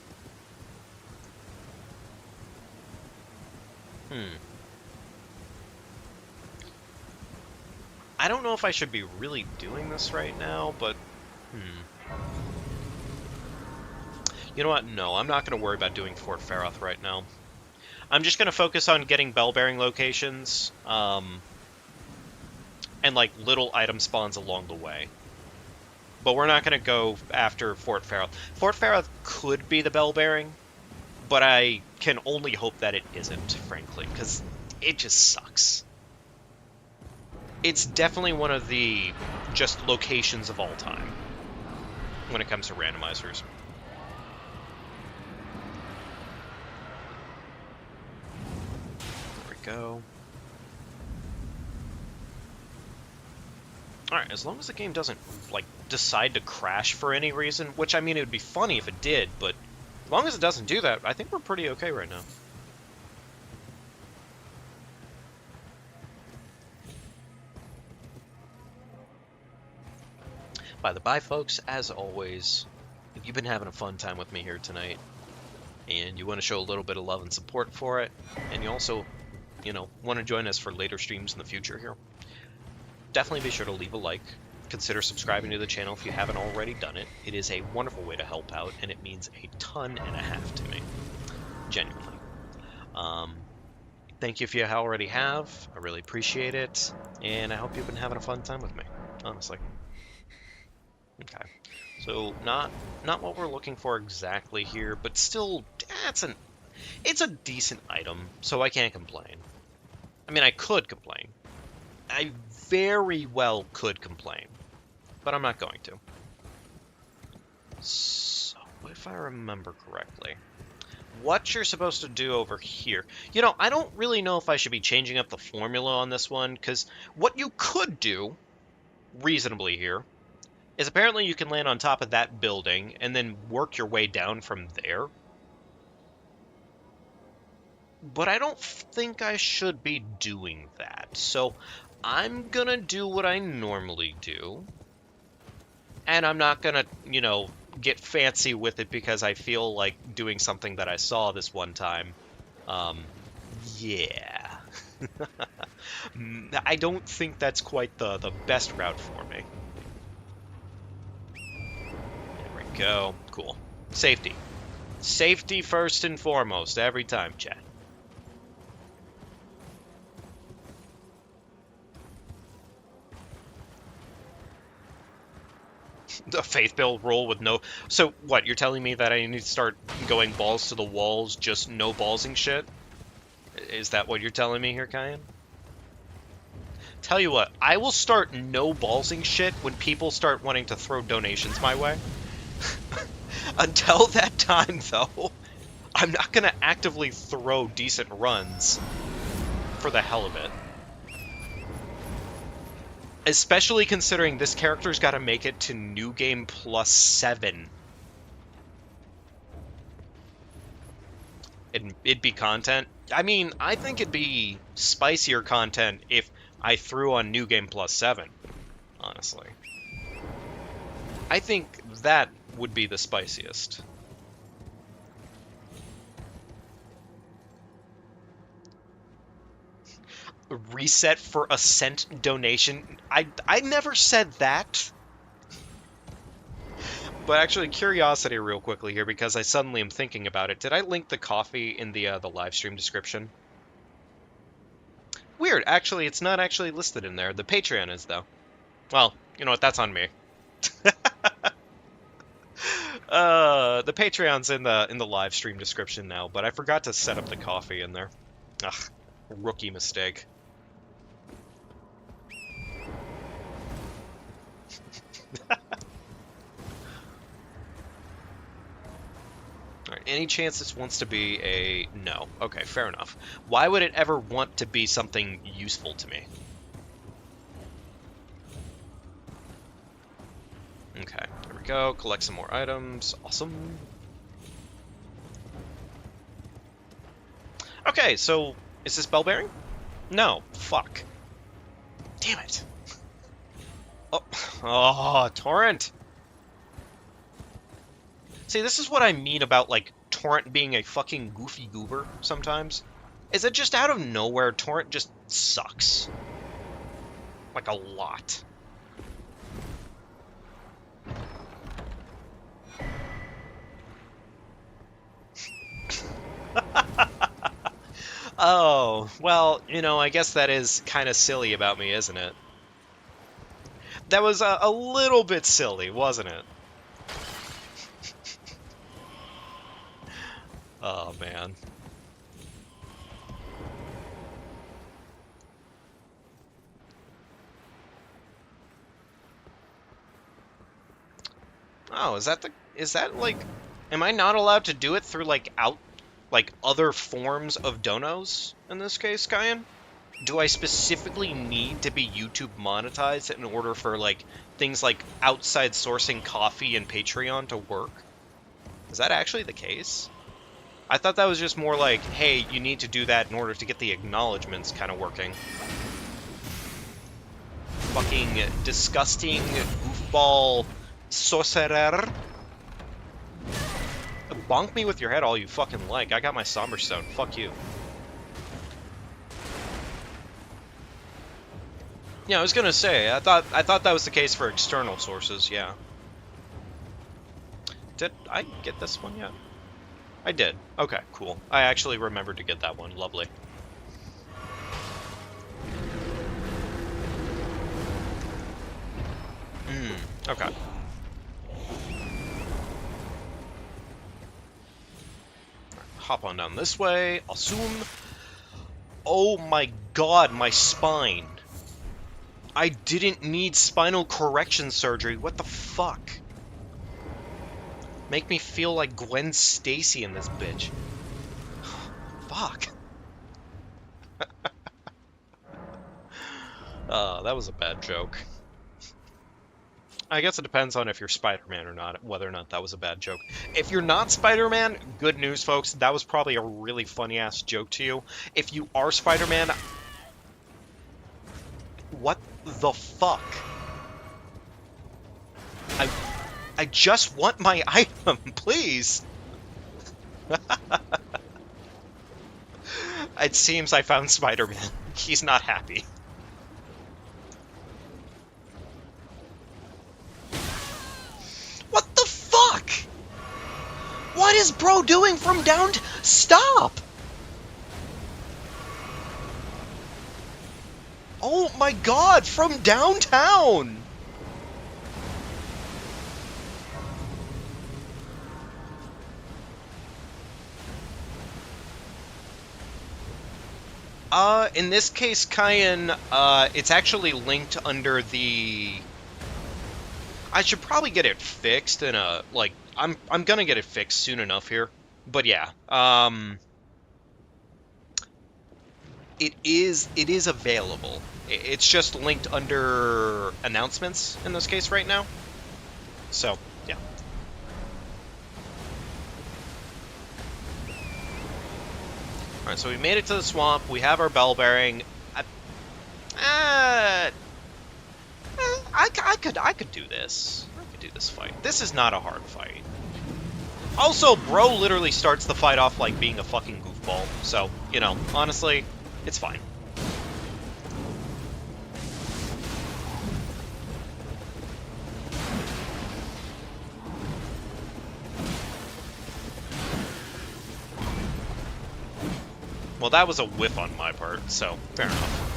I don't know if I should be really doing this right now, but... You know what? No, I'm not going to worry about doing Fort Faroth right now. I'm just going to focus on getting bell-bearing locations, and, like, little item spawns along the way. But we're not going to go after Fort Faroth. Fort Faroth could be the bell-bearing, but I can only hope that it isn't, frankly, because it just sucks. It's definitely one of the just locations of all time when it comes to randomizers. There we go. Alright, as long as the game doesn't, like, decide to crash for any reason, which, I mean, it would be funny if it did, but as long as it doesn't do that, I think we're pretty okay right now. By the by, folks, as always, if you've been having a fun time with me here tonight, and you want to show a little bit of love and support for it, and you also, you know, want to join us for later streams in the future here, definitely be sure to leave a like. Consider subscribing to the channel if you haven't already done it. It is a wonderful way to help out, and it means a ton and a half to me. Genuinely. Thank you if you already have. I really appreciate it, and I hope you've been having a fun time with me, honestly. Okay, so not what we're looking for exactly here, but still, it's a decent item, so I can't complain. I mean, I could complain. I very well could complain, but I'm not going to. So, if I remember correctly, what you're supposed to do over here... You know, I don't really know if I should be changing up the formula on this one, because what you could do, reasonably here, is apparently you can land on top of that building and then work your way down from there. But I don't think I should be doing that. So I'm gonna do what I normally do. And I'm not gonna, you know, get fancy with it because I feel like doing something that I saw this one time. Yeah. I don't think that's quite the best route for me. Go. Cool. Safety. Safety first and foremost, every time, chat. The faith build roll with no... So, what, you're telling me that I need to start going balls to the walls, just no ballsing shit? Is that what you're telling me here, Kyan? Tell you what, I will start no ballsing shit when people start wanting to throw donations my way. Until that time, though, I'm not going to actively throw decent runs for the hell of it. Especially considering this character's got to make it to New Game plus 7. It'd be content. I mean, I think it'd be spicier content if I threw on New Game plus 7, honestly. I think that would be the spiciest. Reset for a cent donation? I never said that. But actually, curiosity real quickly here, because I suddenly am thinking about it. Did I link the coffee in the live stream description? Weird, actually, it's not actually listed in there. The Patreon is, though. Well, you know what, that's on me. The Patreon's in the live stream description now, but I forgot to set up the coffee in there. Ugh, rookie mistake. Alright, any chance this wants to be a... No. Okay, fair enough. Why would it ever want to be something useful to me? Okay, there we go. Collect some more items. Awesome. Okay, so... Is this bell bearing? No. Fuck. Damn it. Oh, torrent! See, this is what I mean about, like, torrent being a fucking goofy goober sometimes. Is that just out of nowhere, torrent just sucks. Like, a lot. Oh, well, you know, I guess that is kind of silly about me, isn't it? That was a little bit silly, wasn't it? Oh, man. Oh, is that, like... Am I not allowed to do it through, like, other forms of donos, in this case, Kyan? Do I specifically need to be YouTube monetized in order for, like, things like outside sourcing coffee and Patreon to work? Is that actually the case? I thought that was just more like, hey, you need to do that in order to get the acknowledgements kind of working. Fucking disgusting goofball sorcerer. Bonk me with your head all you fucking like. I got my Somber Stone. Fuck you. Yeah, I was gonna say, I thought that was the case for external sources, yeah. Did I get this one yet? I did. Okay, cool. I actually remembered to get that one. Lovely. Okay. Hop on down this way. I'll zoom. Oh my god, my spine. I didn't need spinal correction surgery. What the fuck? Make me feel like Gwen Stacy in this bitch. Fuck. That was a bad joke. I guess it depends on if you're Spider-Man or not, whether or not that was a bad joke. If you're not Spider-Man, good news, folks. That was probably a really funny-ass joke to you. If you are Spider-Man... What the fuck? I just want my item, please! It seems I found Spider-Man. He's not happy. What the fuck? What What is bro doing from down? Stop! Oh my god, from downtown! In this case, Kyan, it's actually linked under the... I should probably get it fixed in a, like, I'm gonna get it fixed soon enough here. But yeah, it is available. It's just linked under announcements in this case right now. So, yeah. Alright, so we made it to the swamp. We have our bell bearing. I could do this. I could do this fight. This is not a hard fight. Also, bro literally starts the fight off like being a fucking goofball. So, you know, honestly, it's fine. Well, that was a whiff on my part, so fair enough.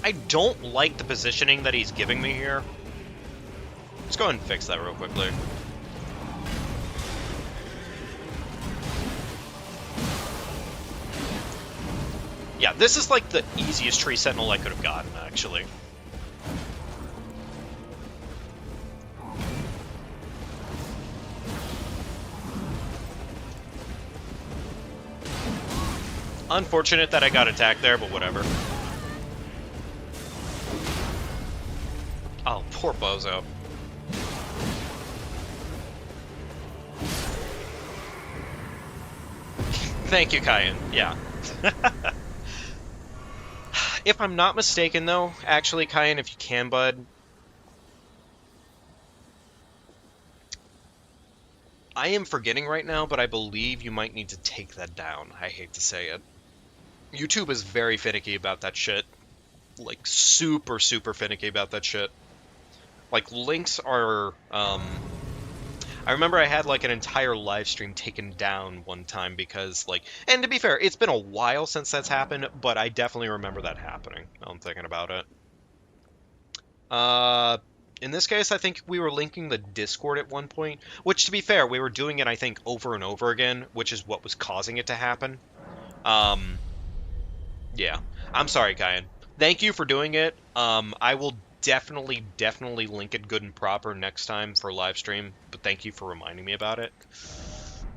I don't like the positioning that he's giving me here. Let's go ahead and fix that real quickly. Yeah, this is like the easiest tree sentinel I could have gotten, actually. Unfortunate that I got attacked there, but whatever. Oh, poor bozo. Thank you, Kyan. Yeah. If I'm not mistaken, though, actually, Kyan, if you can, bud, I am forgetting right now, but I believe you might need to take that down. I hate to say it. YouTube is very finicky about that shit. Like, super, super finicky about that shit. Like, links are, I remember I had, like, an entire live stream taken down one time because, like... And to be fair, it's been a while since that's happened, but I definitely remember that happening. Now I'm thinking about it. In this case, I think we were linking the Discord at one point. Which, to be fair, we were doing it, I think, over and over again, which is what was causing it to happen. Yeah. I'm sorry, Kyan. Thank you for doing it. I will definitely link it good and proper next time for live stream, but thank you for reminding me about it.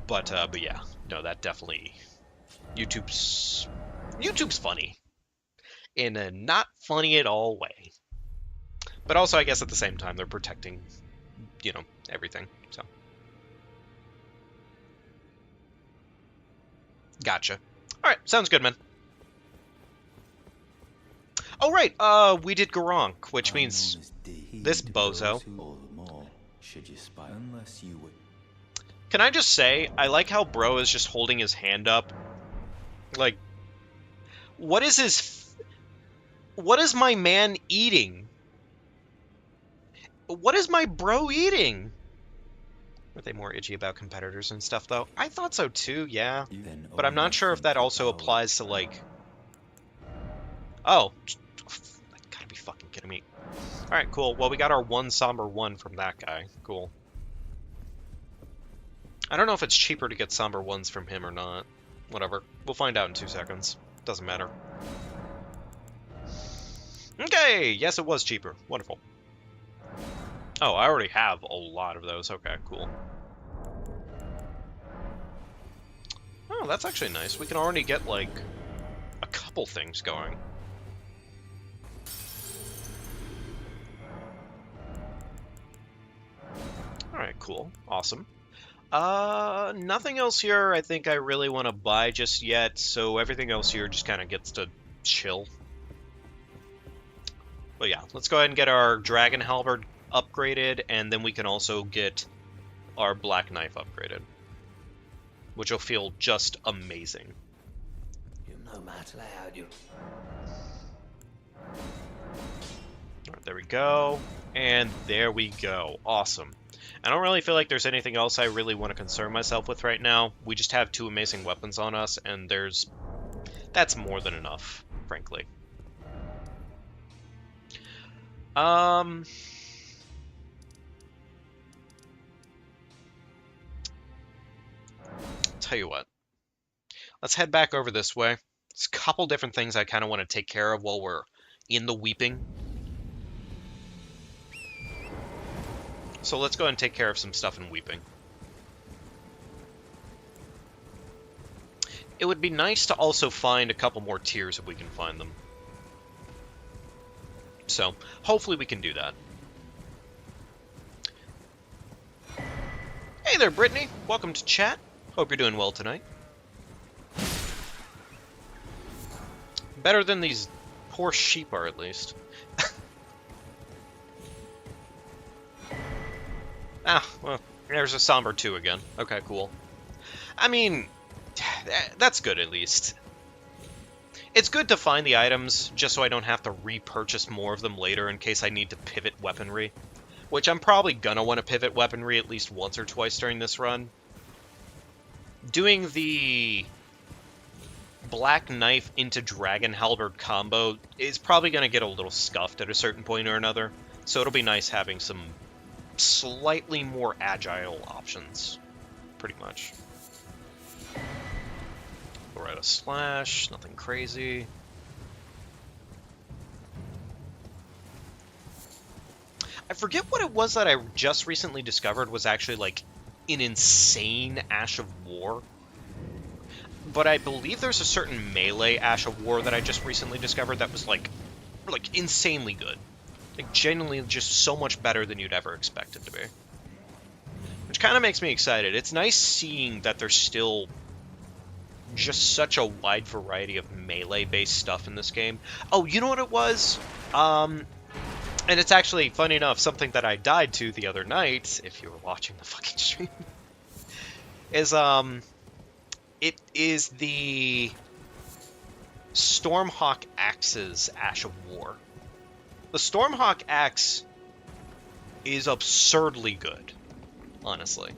But yeah, no, that definitely... YouTube's funny. In a not funny at all way. But also, I guess at the same time, they're protecting, you know, everything, so. Gotcha. Alright, sounds good, man. Oh, right, we did Garank, which means this bozo. Can I just say, I like how bro is just holding his hand up. Like, what is my man eating? What is my bro eating? Are they more itchy about competitors and stuff, though? I thought so, too, yeah. But I'm not sure if that also applies to, like... Oh. Gotta be fucking kidding me. Alright, cool. Well, we got our one Somber 1 from that guy. Cool. I don't know if it's cheaper to get Somber 1s from him or not. Whatever. We'll find out in 2 seconds. Doesn't matter. Okay! Yes, it was cheaper. Wonderful. Oh, I already have a lot of those. Okay, cool. Oh, that's actually nice. We can already get, like, a couple things going. Alright, cool. Awesome. Nothing else here I think I really want to buy just yet, so everything else here just kind of gets to chill. But yeah, let's go ahead and get our Dragon Halberd upgraded, and then we can also get our Black Knife upgraded, which will feel just amazing. There we go. And there we go. Awesome. I don't really feel like there's anything else I really want to concern myself with right now. We just have 2 amazing weapons on us, and that's more than enough, frankly. Tell you what. Let's head back over this way. There's a couple different things I kind of want to take care of while we're in the weeping. So let's go ahead and take care of some stuff in weeping. It would be nice to also find a couple more tiers if we can find them. So, hopefully we can do that. Hey there, Brittany. Welcome to chat. Hope you're doing well tonight. Better than these poor sheep are, at least. Ah, well, there's a Somber 2 again. Okay, cool. I mean, that's good at least. It's good to find the items just so I don't have to repurchase more of them later in case I need to pivot weaponry. Which I'm probably gonna want to pivot weaponry at least once or twice during this run. Doing the Black Knife into Dragon Halberd combo is probably gonna get a little scuffed at a certain point or another. So it'll be nice having some slightly more agile options. Pretty much. Loretta Slash, nothing crazy. I forget what it was that I just recently discovered was actually, like, an insane Ash of War. But I believe there's a certain melee Ash of War that I just recently discovered that was, like insanely good. Like, genuinely just so much better than you'd ever expect it to be. Which kind of makes me excited. It's nice seeing that there's still just such a wide variety of melee-based stuff in this game. Oh, you know what it was? And it's actually, funny enough, something that I died to the other night, if you were watching the fucking stream, is, it is the Stormhawk Axe's Ash of War. The Stormhawk Axe is absurdly good, honestly.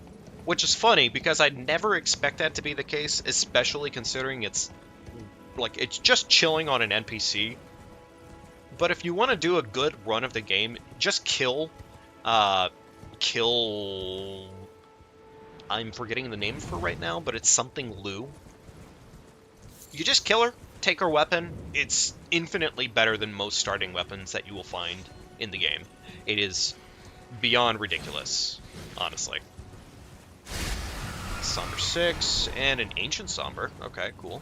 Which is funny, because I'd never expect that to be the case, especially considering it's just chilling on an NPC. But if you want to do a good run of the game, just kill... I'm forgetting the name for right now, but it's something Lou. You just kill her, take her weapon. It's infinitely better than most starting weapons that you will find in the game. It is beyond ridiculous, honestly. Somber 6, and an Ancient Somber. Okay, cool.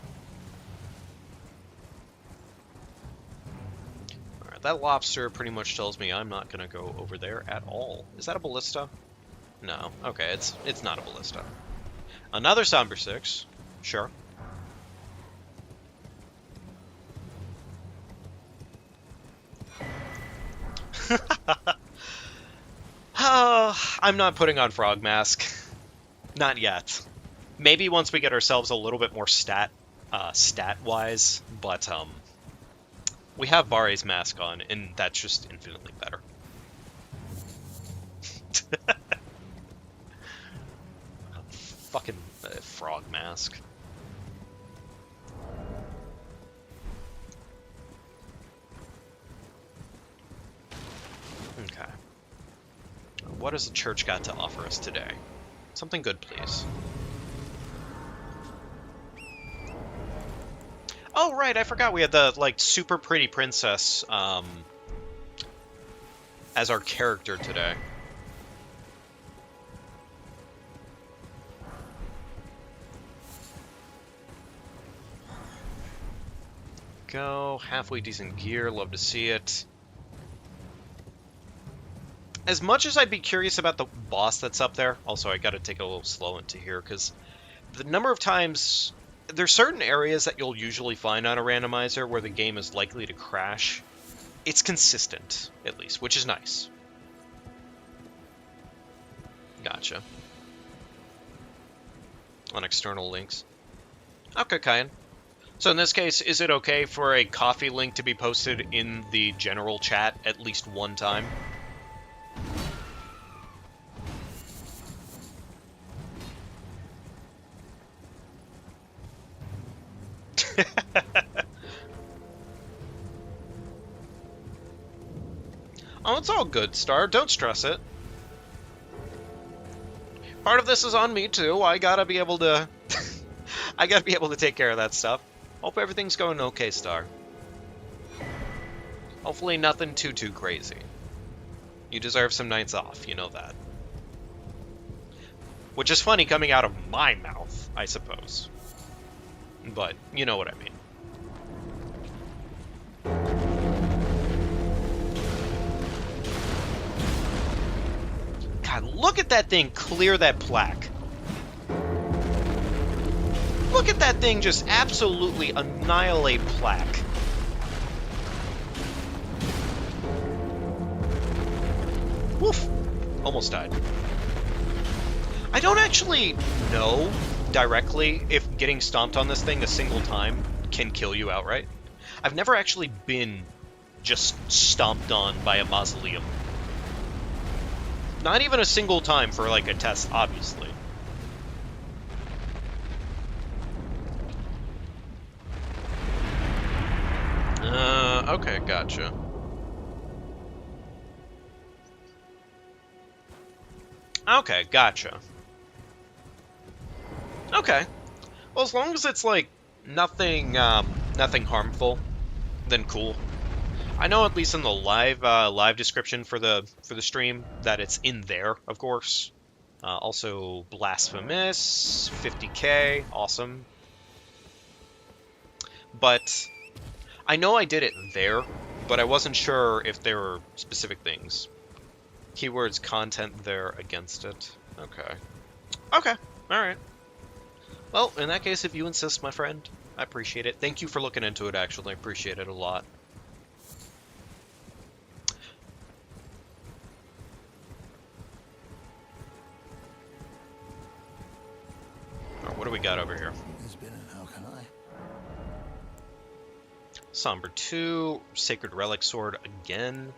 Alright, that lobster pretty much tells me I'm not going to go over there at all. Is that a ballista? No. Okay, it's not a ballista. Another Somber 6. Sure. I'm not putting on Frog Mask. Not yet. Maybe once we get ourselves a little bit more stat-wise, but, we have Bare's mask on, and that's just infinitely better. Fucking frog mask. Okay. What has the church got to offer us today? Something good, please. Oh, right, I forgot we had the, super pretty princess, as our character today. Go. Halfway decent gear, love to see it. As much as I'd be curious about the boss that's up there, also I gotta take it a little slow into here, because the number of times... There's certain areas that you'll usually find on a randomizer where the game is likely to crash. It's consistent, at least, which is nice. Gotcha. On external links. Okay, Kyan. So in this case, is it okay for a coffee link to be posted in the general chat at least one time? Oh, it's all good, Star. Don't stress it. Part of this is on me, too. I gotta be able to... I gotta be able to take care of that stuff. Hope everything's going okay, Star. Hopefully nothing too crazy. You deserve some nights off, you know that. Which is funny coming out of my mouth, I suppose. But, you know what I mean. God, look at that thing clear that plaque. Look at that thing just absolutely annihilate plaque. Woof. Almost died. I don't actually know directly if getting stomped on this thing a single time can kill you outright. I've never actually been just stomped on by a mausoleum. Not even a single time for, like, a test, obviously. Okay, gotcha. Okay, gotcha. Okay. Well, as long as it's, like, nothing harmful, then cool. I know at least in the live description for the stream that it's in there, of course. Also, Blasphemous, 50k, awesome. But I know I did it there, but I wasn't sure if there were specific things. Keywords, content there against it. Okay. Okay, alright. Well, in that case, if you insist, my friend, I appreciate it. Thank you for looking into it, actually. I appreciate it a lot. What do we got over here? How can I? Somber 2, Sacred Relic Sword again.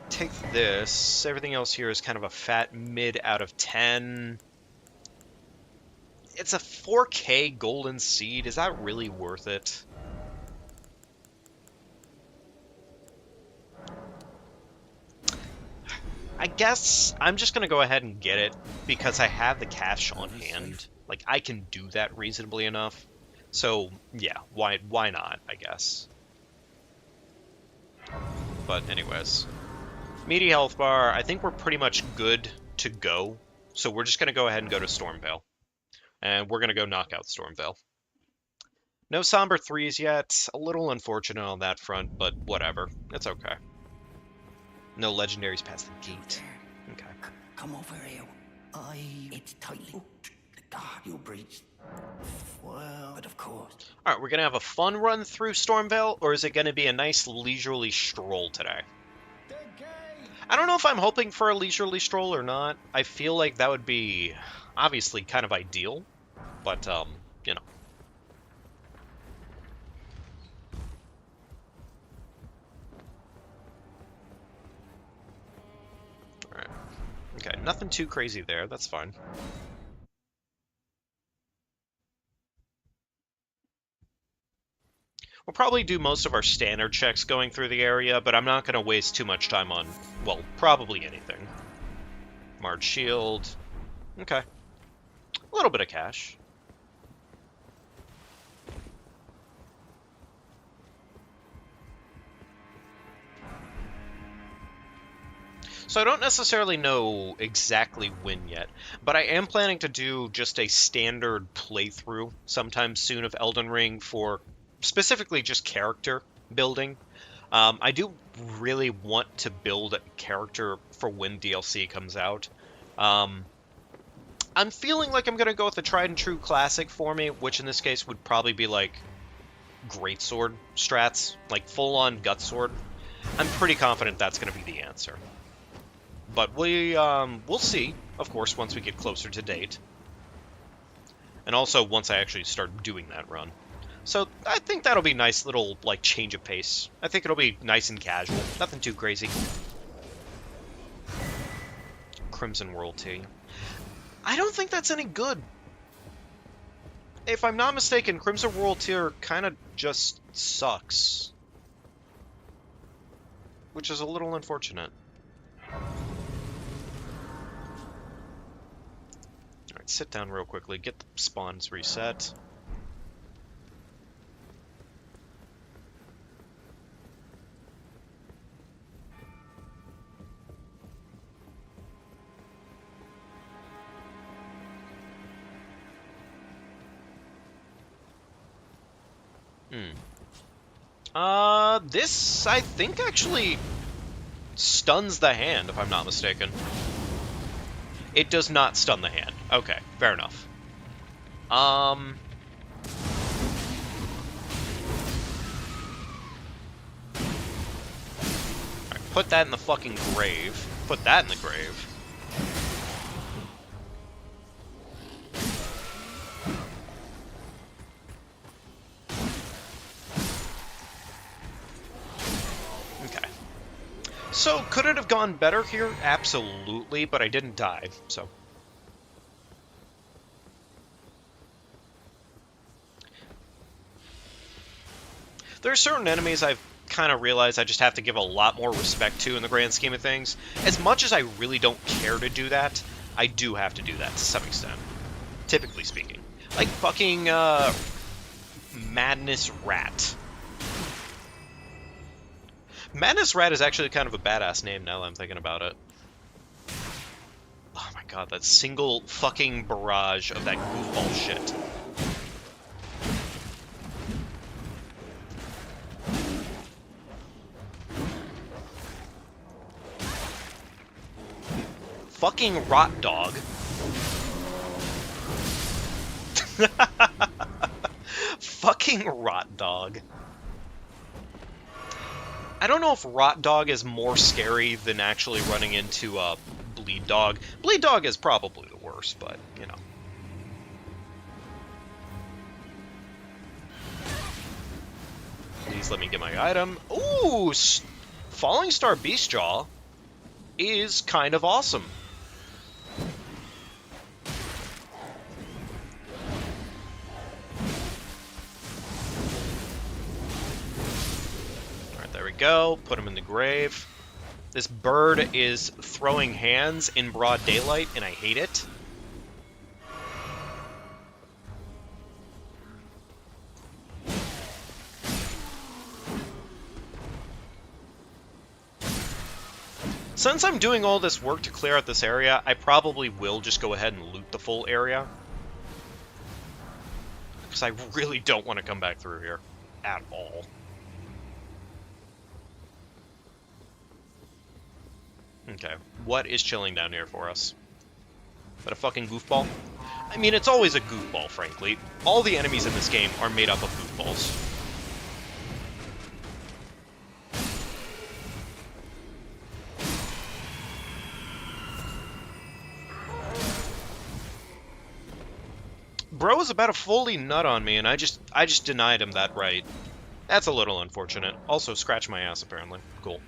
Take this. Everything else here is kind of a fat mid out of 10. It's a 4K Golden Seed. Is that really worth it? I guess I'm just going to go ahead and get it because I have the cash on hand. Like, I can do that reasonably enough. So, yeah, why not, I guess. But anyways. Meaty health bar, I think we're pretty much good to go. So we're just going to go ahead and go to Stormveil. And we're going to go knock out Stormveil. No Somber 3s yet. A little unfortunate on that front, but whatever. It's okay. No legendaries past the gate. Okay. Come over here. It's tightly hooked. The guard you breached. Well, but of course. Alright, we're going to have a fun run through Stormveil, or is it going to be a nice leisurely stroll today? I don't know if I'm hoping for a leisurely stroll or not. I feel like that would be obviously kind of ideal, but, you know. Alright. Okay, nothing too crazy there. That's fine. We'll probably do most of our standard checks going through the area, but I'm not going to waste too much time on, well, probably anything. Marge Shield. Okay. A little bit of cash. So I don't necessarily know exactly when yet, but I am planning to do just a standard playthrough sometime soon of Elden Ring for specifically just character building. I do really want to build a character for when DLC comes out. I'm feeling like I'm going to go with the tried and true classic for me, which in this case would probably be like greatsword strats, like full-on gut sword. I'm pretty confident that's going to be the answer. But we'll see, of course, once we get closer to date. And also once I actually start doing that run. So I think that'll be a nice little, like, change of pace. I think it'll be nice and casual. Nothing too crazy. Crimson World Tea. I don't think that's any good. If I'm not mistaken, Crimson World Tea kind of just sucks. Which is a little unfortunate. Alright, sit down real quickly, get the spawns reset. This, I think, actually stuns the hand, if I'm not mistaken. It does not stun the hand. Okay, fair enough. Alright, put that in the fucking grave. Put that in the grave. So, could it have gone better here? Absolutely, but I didn't die, so. There are certain enemies I've kind of realized I just have to give a lot more respect to in the grand scheme of things. As much as I really don't care to do that, I do have to do that to some extent. Typically speaking. Like fucking, Madness Rat. Madness Rat is actually kind of a badass name now that I'm thinking about it. Oh my god, that single fucking barrage of that goofball shit. Fucking Rot Dog. Fucking Rot Dog. I don't know if Rot Dog is more scary than actually running into Bleed Dog. Bleed Dog is probably the worst, but, you know. Please let me get my item. Ooh! Falling Star Beastjaw is kind of awesome. Go, put him in the grave. This bird is throwing hands in broad daylight, and I hate it. Since I'm doing all this work to clear out this area, I probably will just go ahead and loot the full area. Because I really don't want to come back through here at all. Okay, what is chilling down here for us? Is that a fucking goofball? I mean, it's always a goofball, frankly. All the enemies in this game are made up of goofballs. Bro is about to fully nut on me, and I just denied him that right. That's a little unfortunate. Also, scratch my ass, apparently. Cool.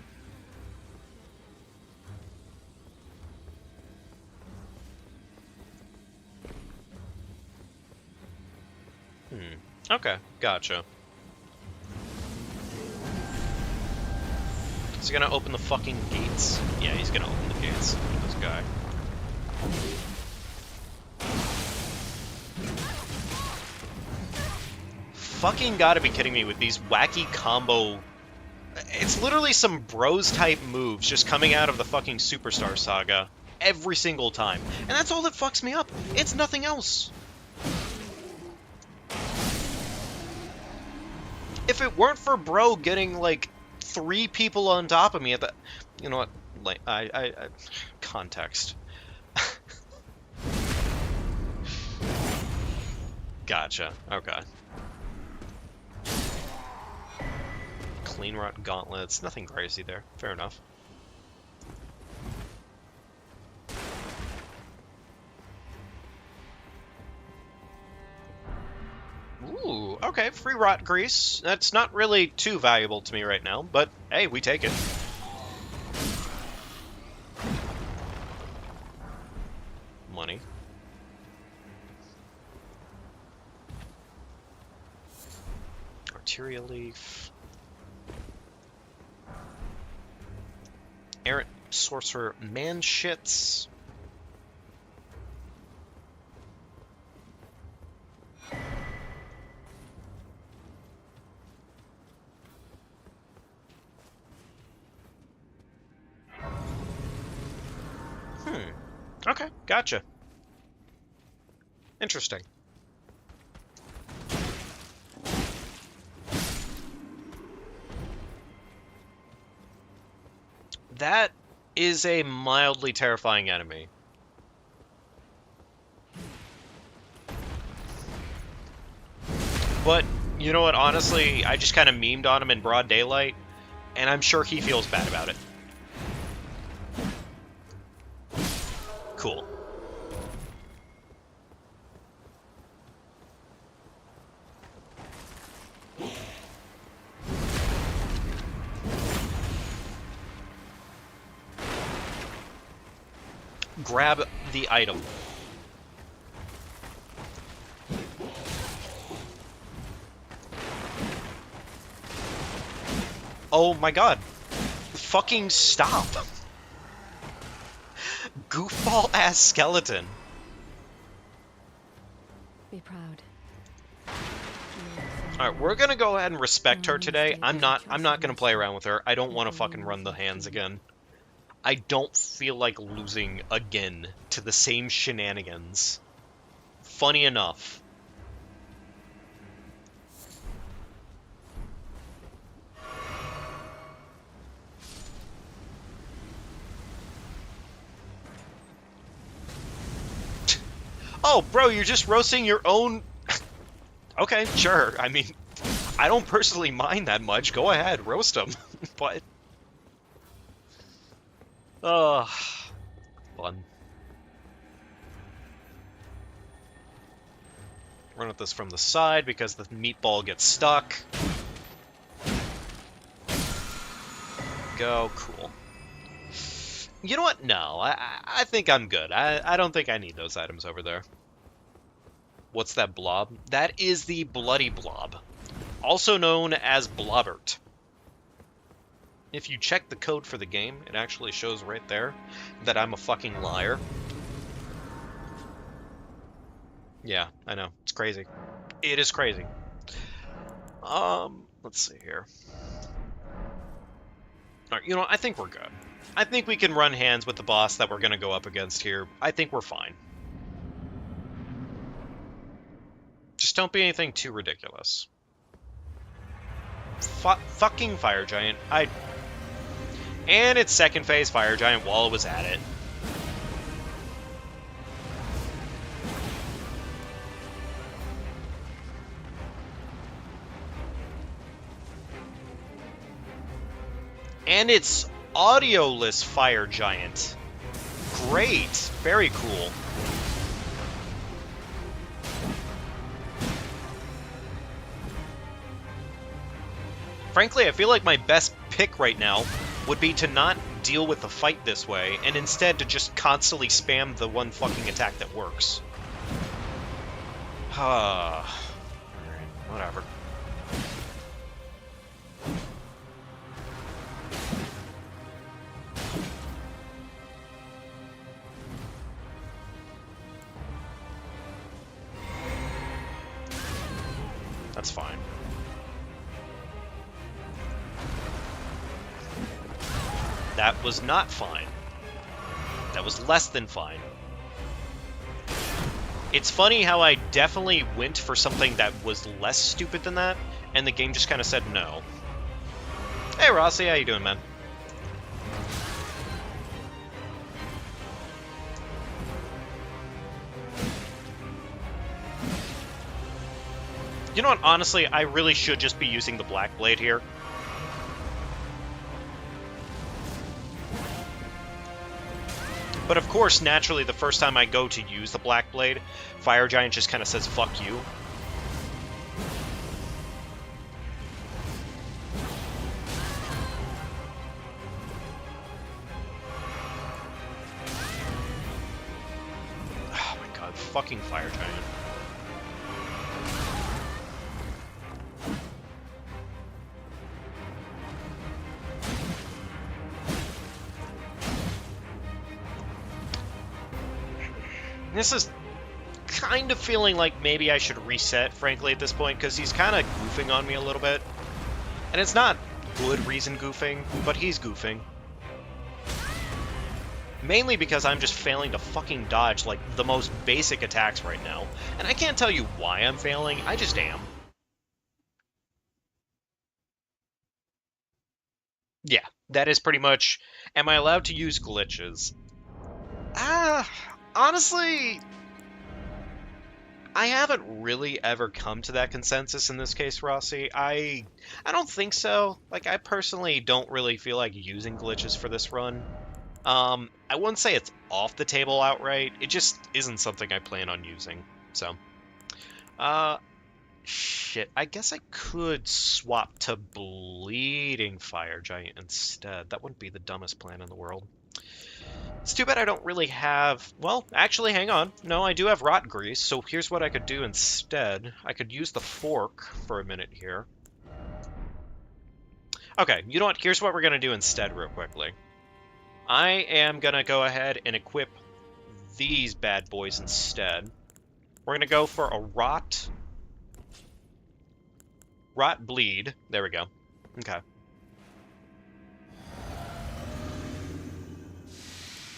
Okay, gotcha. Is he gonna open the fucking gates? Yeah, he's gonna open the gates. This guy. Fucking gotta be kidding me with these wacky combo... It's literally some bros-type moves just coming out of the fucking Superstar Saga every single time. And that's all that fucks me up. It's nothing else. If it weren't for Bro getting, like, 3 people on top of me at the... You know what? Like, context. Gotcha. Okay. Clean Rot Gauntlets. Nothing crazy there. Fair enough. Ooh, Okay, free rot grease. That's not really too valuable to me right now, but hey, we take it. Money. Arteria leaf. Errant sorcerer man shits. Okay, gotcha. Interesting. That is a mildly terrifying enemy. But, you know what, honestly, I just kind of memed on him in broad daylight, and I'm sure he feels bad about it. Cool. Grab the item. Oh my god. Fucking stop. Goofball ass skeleton. Be proud. Alright, we're gonna go ahead and respect her today. I'm not gonna play around with her. I don't want to fucking run the hands again. I don't feel like losing again to the same shenanigans. Funny enough. Oh, bro, you're just roasting your own... Okay, sure. I mean, I don't personally mind that much. Go ahead, roast them. But... fun. Run at this from the side because the meatball gets stuck. Go, cool. You know what? No, I think I'm good. I don't think I need those items over there. What's that blob? That is the Bloody Blob, also known as Blobbert. If you check the code for the game, it actually shows right there that I'm a fucking liar. Yeah, I know. It's crazy. It is crazy. Let's see here. Alright, you know, I think we're good. I think we can run hands with the boss that we're going to go up against here. I think we're fine. Just don't be anything too ridiculous. Fucking Fire Giant. And it's second phase Fire Giant while it was at it. And it's audioless Fire Giant. Great. Very cool. Frankly, I feel like my best pick right now would be to not deal with the fight this way, and instead to just constantly spam the one fucking attack that works. Alright, whatever. That's fine. That was not fine. That was less than fine. It's funny how I definitely went for something that was less stupid than that, and the game just kind of said no. Hey Rossi, how you doing, man? You know what, honestly, I really should just be using the Black Blade here. But of course, naturally, the first time I go to use the Black Blade, Fire Giant just kind of says, fuck you. fucking fire giant. This is kind of feeling like maybe I should reset, frankly, at this point, because he's kind of goofing on me a little bit. And it's not good reason goofing, but he's goofing. Mainly because I'm just failing to fucking dodge, like, the most basic attacks right now. And I can't tell you why I'm failing, I just am. Yeah, that is pretty much... Am I allowed to use glitches? Honestly... I haven't really ever come to that consensus in this case, Rossi. I don't think so. Like, I personally don't really feel like using glitches for this run. I wouldn't say it's off the table outright. It just isn't something I plan on using. So, shit. I guess I could swap to Bleeding Fire Giant instead. That wouldn't be the dumbest plan in the world. It's too bad I don't really have... Well, actually, hang on. No, I do have Rot Grease, so here's what I could do instead. I could use the fork for a minute here. Okay, you know what? Here's what we're going to do instead real quickly. I am going to go ahead and equip these bad boys instead. We're going to go for a Rot Bleed. There we go. Okay.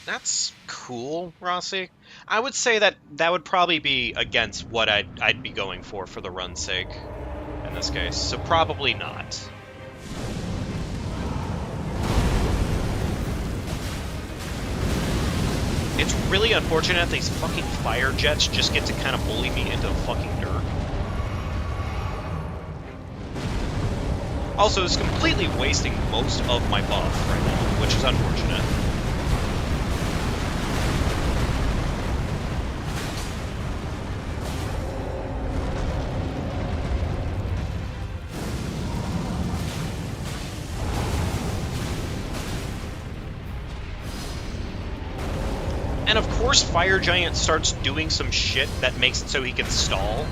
That's cool, Rossi. I would say that that would probably be against what I'd be going for the run's sake in this case, so probably not. It's really unfortunate these fucking fire jets just get to kind of bully me into fucking dirt. Also, it's completely wasting most of my buff right now, which is unfortunate. And of course, Fire Giant starts doing some shit that makes it so he can stall.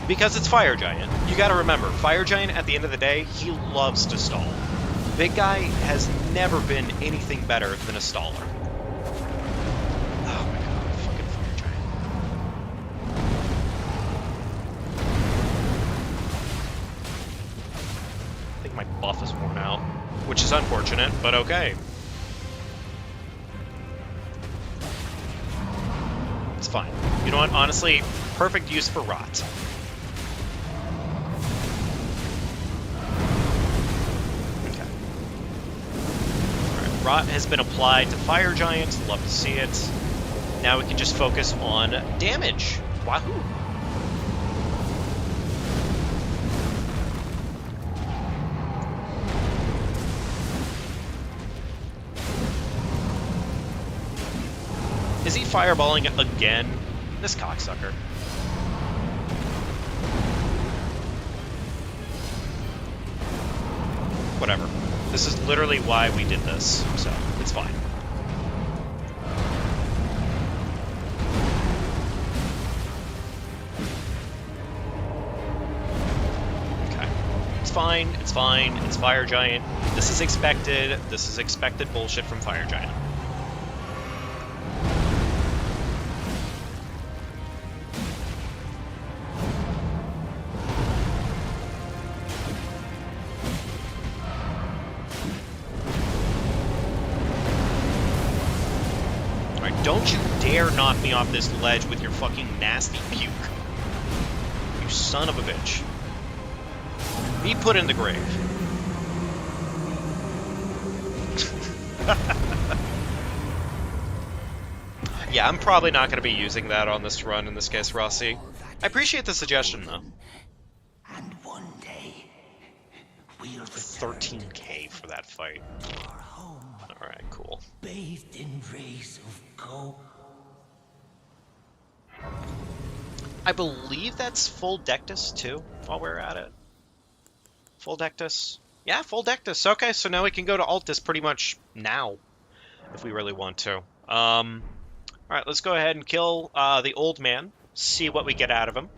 Because it's Fire Giant. You gotta remember, Fire Giant, at the end of the day, he loves to stall. Big Guy has never been anything better than a staller. Oh my god, fucking Fire Giant. I think my buff is worn out, which is unfortunate, but okay. It's fine. You know what? Honestly, perfect use for Rot. Okay. Alright, Rot has been applied to Fire Giant. Love to see it. Now we can just focus on damage. Wahoo! Is he fireballing again? This cocksucker. Whatever. This is literally why we did this, so it's fine. Okay. It's fine, it's fine, it's Fire Giant. This is expected. This is expected bullshit from Fire Giant. Don't you dare knock me off this ledge with your fucking nasty puke. You son of a bitch. Be put in the grave. Yeah, I'm probably not going to be using that on this run in this case, Rossi. I appreciate the suggestion, though. And one day, we'll 13k for that fight. our home, Alright, cool. bathed in rays of gold. I believe that's full Dectus, too, while we're at it. Full Dectus? Yeah, full Dectus. Okay, so now we can go to Altus pretty much now, if we really want to. All right, let's go ahead and kill the old man. See what we get out of him.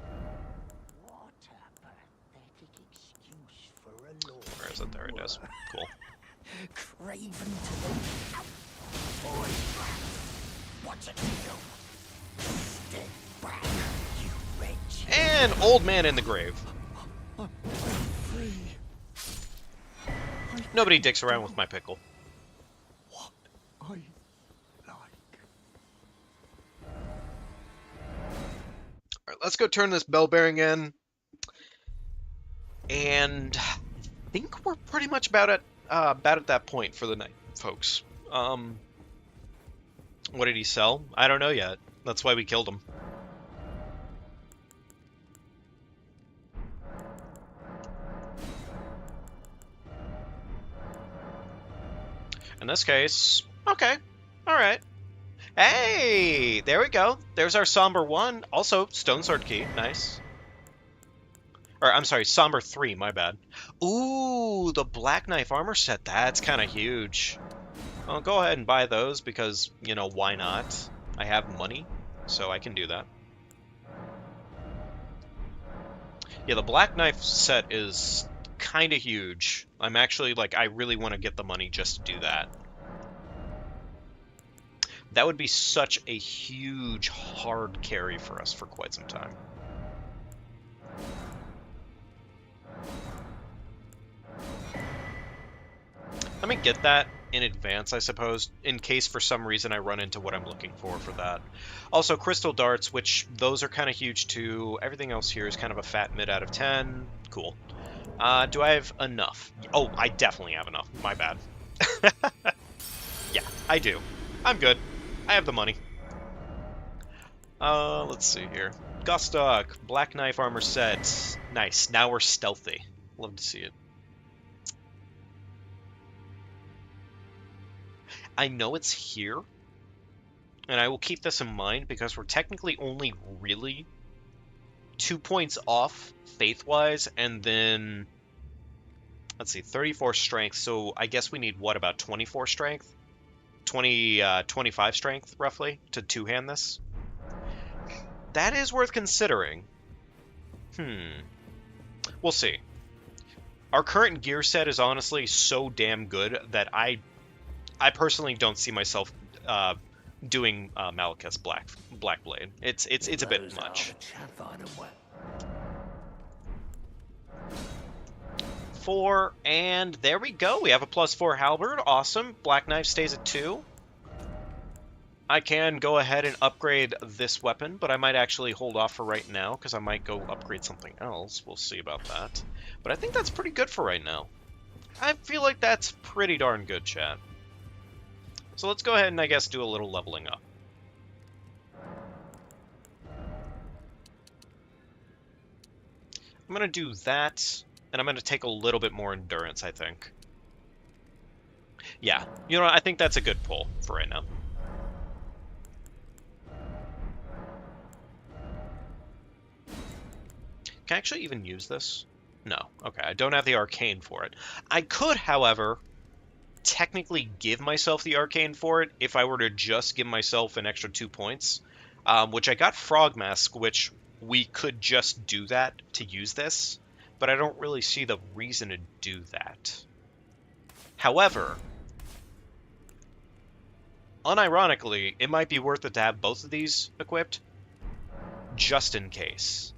What a pathetic excuse for a law. Where is it? There it is. Cool. Craven to the... Boy, what's it to you? Step back, you wretch. And old man in the grave. I'm free. Nobody dicks around with my pickle. What I like. All right, let's go turn this bell bearing in. And I think we're pretty much about at that point for the night, folks. What did he sell? I don't know yet. That's why we killed him. In this case, okay, all right. Hey, there we go. There's our Somber 1. Also, Stone Sword Key. Nice. Or, I'm sorry, Somber 3, my bad. Ooh, the Black Knife armor set. That's kind of huge. I'll go ahead and buy those because, you know, why not? I have money, so I can do that. Yeah, the Black Knife set is kind of huge. I'm actually, like, I really want to get the money just to do that. That would be such a huge hard carry for us for quite some time. Let me get that in advance, I suppose, in case for some reason I run into what I'm looking for that. Also, crystal darts, which those are kind of huge too. Everything else here is kind of a fat mid out of 10. Cool. Do I have enough? Oh, I definitely have enough. My bad. Yeah, I do. I'm good. I have the money. Let's see here. Gustok, Black Knife armor set. Nice. Now we're stealthy. Love to see it. I know it's here, and I will keep this in mind because we're technically only really 2 points off faith-wise, and then, let's see, 34 strength, so I guess we need, what, about 24 strength? 25 strength, roughly, to two-hand this? That is worth considering. We'll see. Our current gear set is honestly so damn good that I personally don't see myself doing Malekith's Black Blade. It's a bit much. 4, and there we go. We have a +4 halberd. Awesome. Black Knife stays at 2. I can go ahead and upgrade this weapon, but I might actually hold off for right now because I might go upgrade something else. We'll see about that. But I think that's pretty good for right now. I feel like that's pretty darn good, chat. So let's go ahead and, I guess, do a little leveling up. I'm going to do that, and I'm going to take a little bit more endurance, I think. Yeah, you know what? I think that's a good pull for right now. Can I actually even use this? No. Okay, I don't have the arcane for it. I could, however, technically give myself the arcane for it if I were to just give myself an extra 2 points, which I got Frog Mask, which we could just do that to use this, but I don't really see the reason to do that. However, unironically, it might be worth it to have both of these equipped, just in case.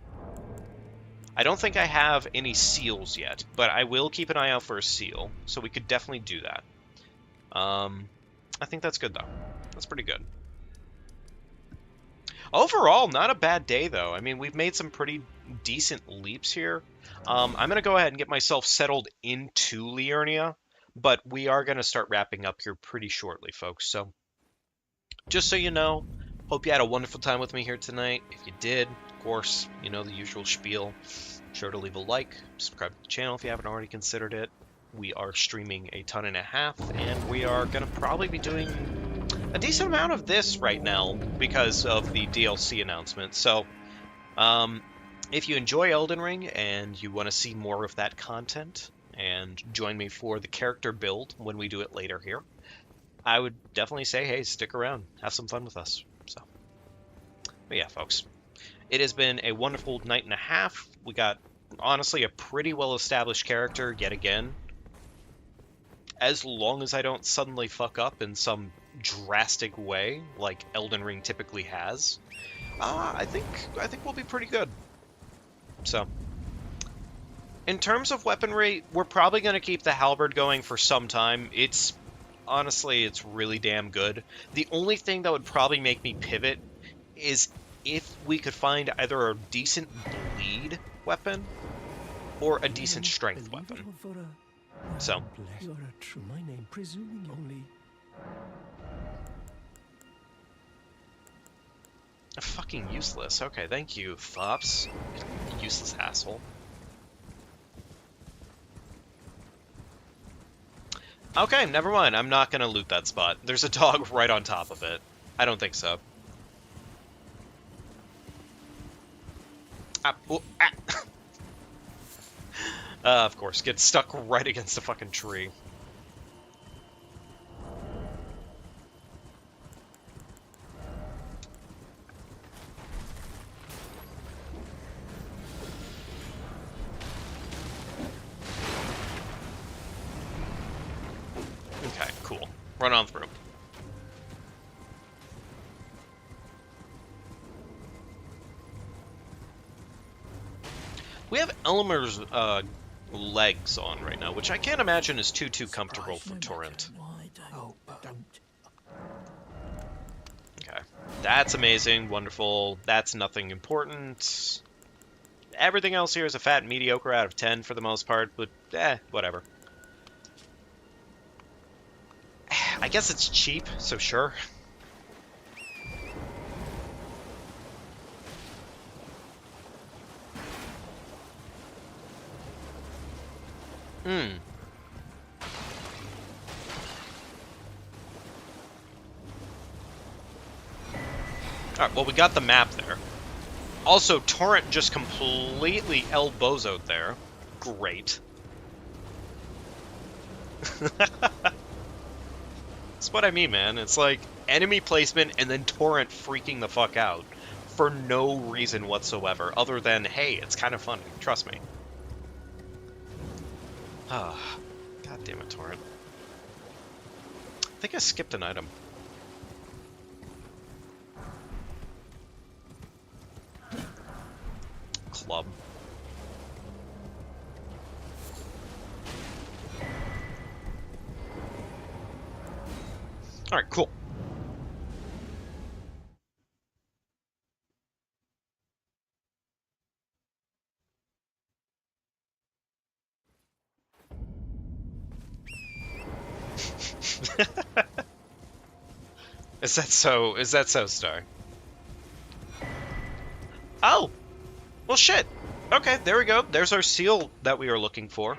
I don't think I have any seals yet, but I will keep an eye out for a seal, so we could definitely do that. I think that's good, though. That's pretty good. Overall, not a bad day, though. I mean, we've made some pretty decent leaps here. I'm going to go ahead and get myself settled into Liurnia, but we are going to start wrapping up here pretty shortly, folks. So, just so you know, hope you had a wonderful time with me here tonight. If you did, of course, you know the usual spiel. Sure to leave a like, subscribe to the channel if you haven't already considered it. We are streaming a ton and a half, and we are going to probably be doing a decent amount of this right now because of the DLC announcement. So, if you enjoy Elden Ring and you want to see more of that content and join me for the character build when we do it later here, I would definitely say, hey, stick around. Have some fun with us. So. But yeah, folks, it has been a wonderful night and a half. We got, honestly, a pretty well-established character yet again. As long as I don't suddenly fuck up in some drastic way, like Elden Ring typically has, I think we'll be pretty good. So, in terms of weaponry, we're probably going to keep the halberd going for some time. Honestly, it's really damn good. The only thing that would probably make me pivot is if we could find either a decent bleed weapon or a decent strength weapon. So, You are a true. My name, presuming only. fucking useless. Okay, thank you, Fops. Useless asshole. Okay, never mind. I'm not gonna loot that spot. There's a dog right on top of it. I don't think so. Of course, get stuck right against the fucking tree. Okay, cool. Run on through. We have Elmer's legs on right now, which I can't imagine is too comfortable for Torrent. Oh, don't. Okay. That's amazing, wonderful. That's nothing important. Everything else here is a fat mediocre out of 10 for the most part, but whatever. I guess it's cheap, so sure. Alright, well, we got the map there. Also, Torrent just completely elbozoed there. Great. That's what I mean, man. It's like enemy placement and then Torrent freaking the fuck out for no reason whatsoever, other than, hey, it's kind of funny. Trust me. Ah, God damn it, Torrent. I think I skipped an item. Club. Alright, cool. Is that so, Star? Oh! Well, shit! Okay, there we go. There's our seal that we were looking for.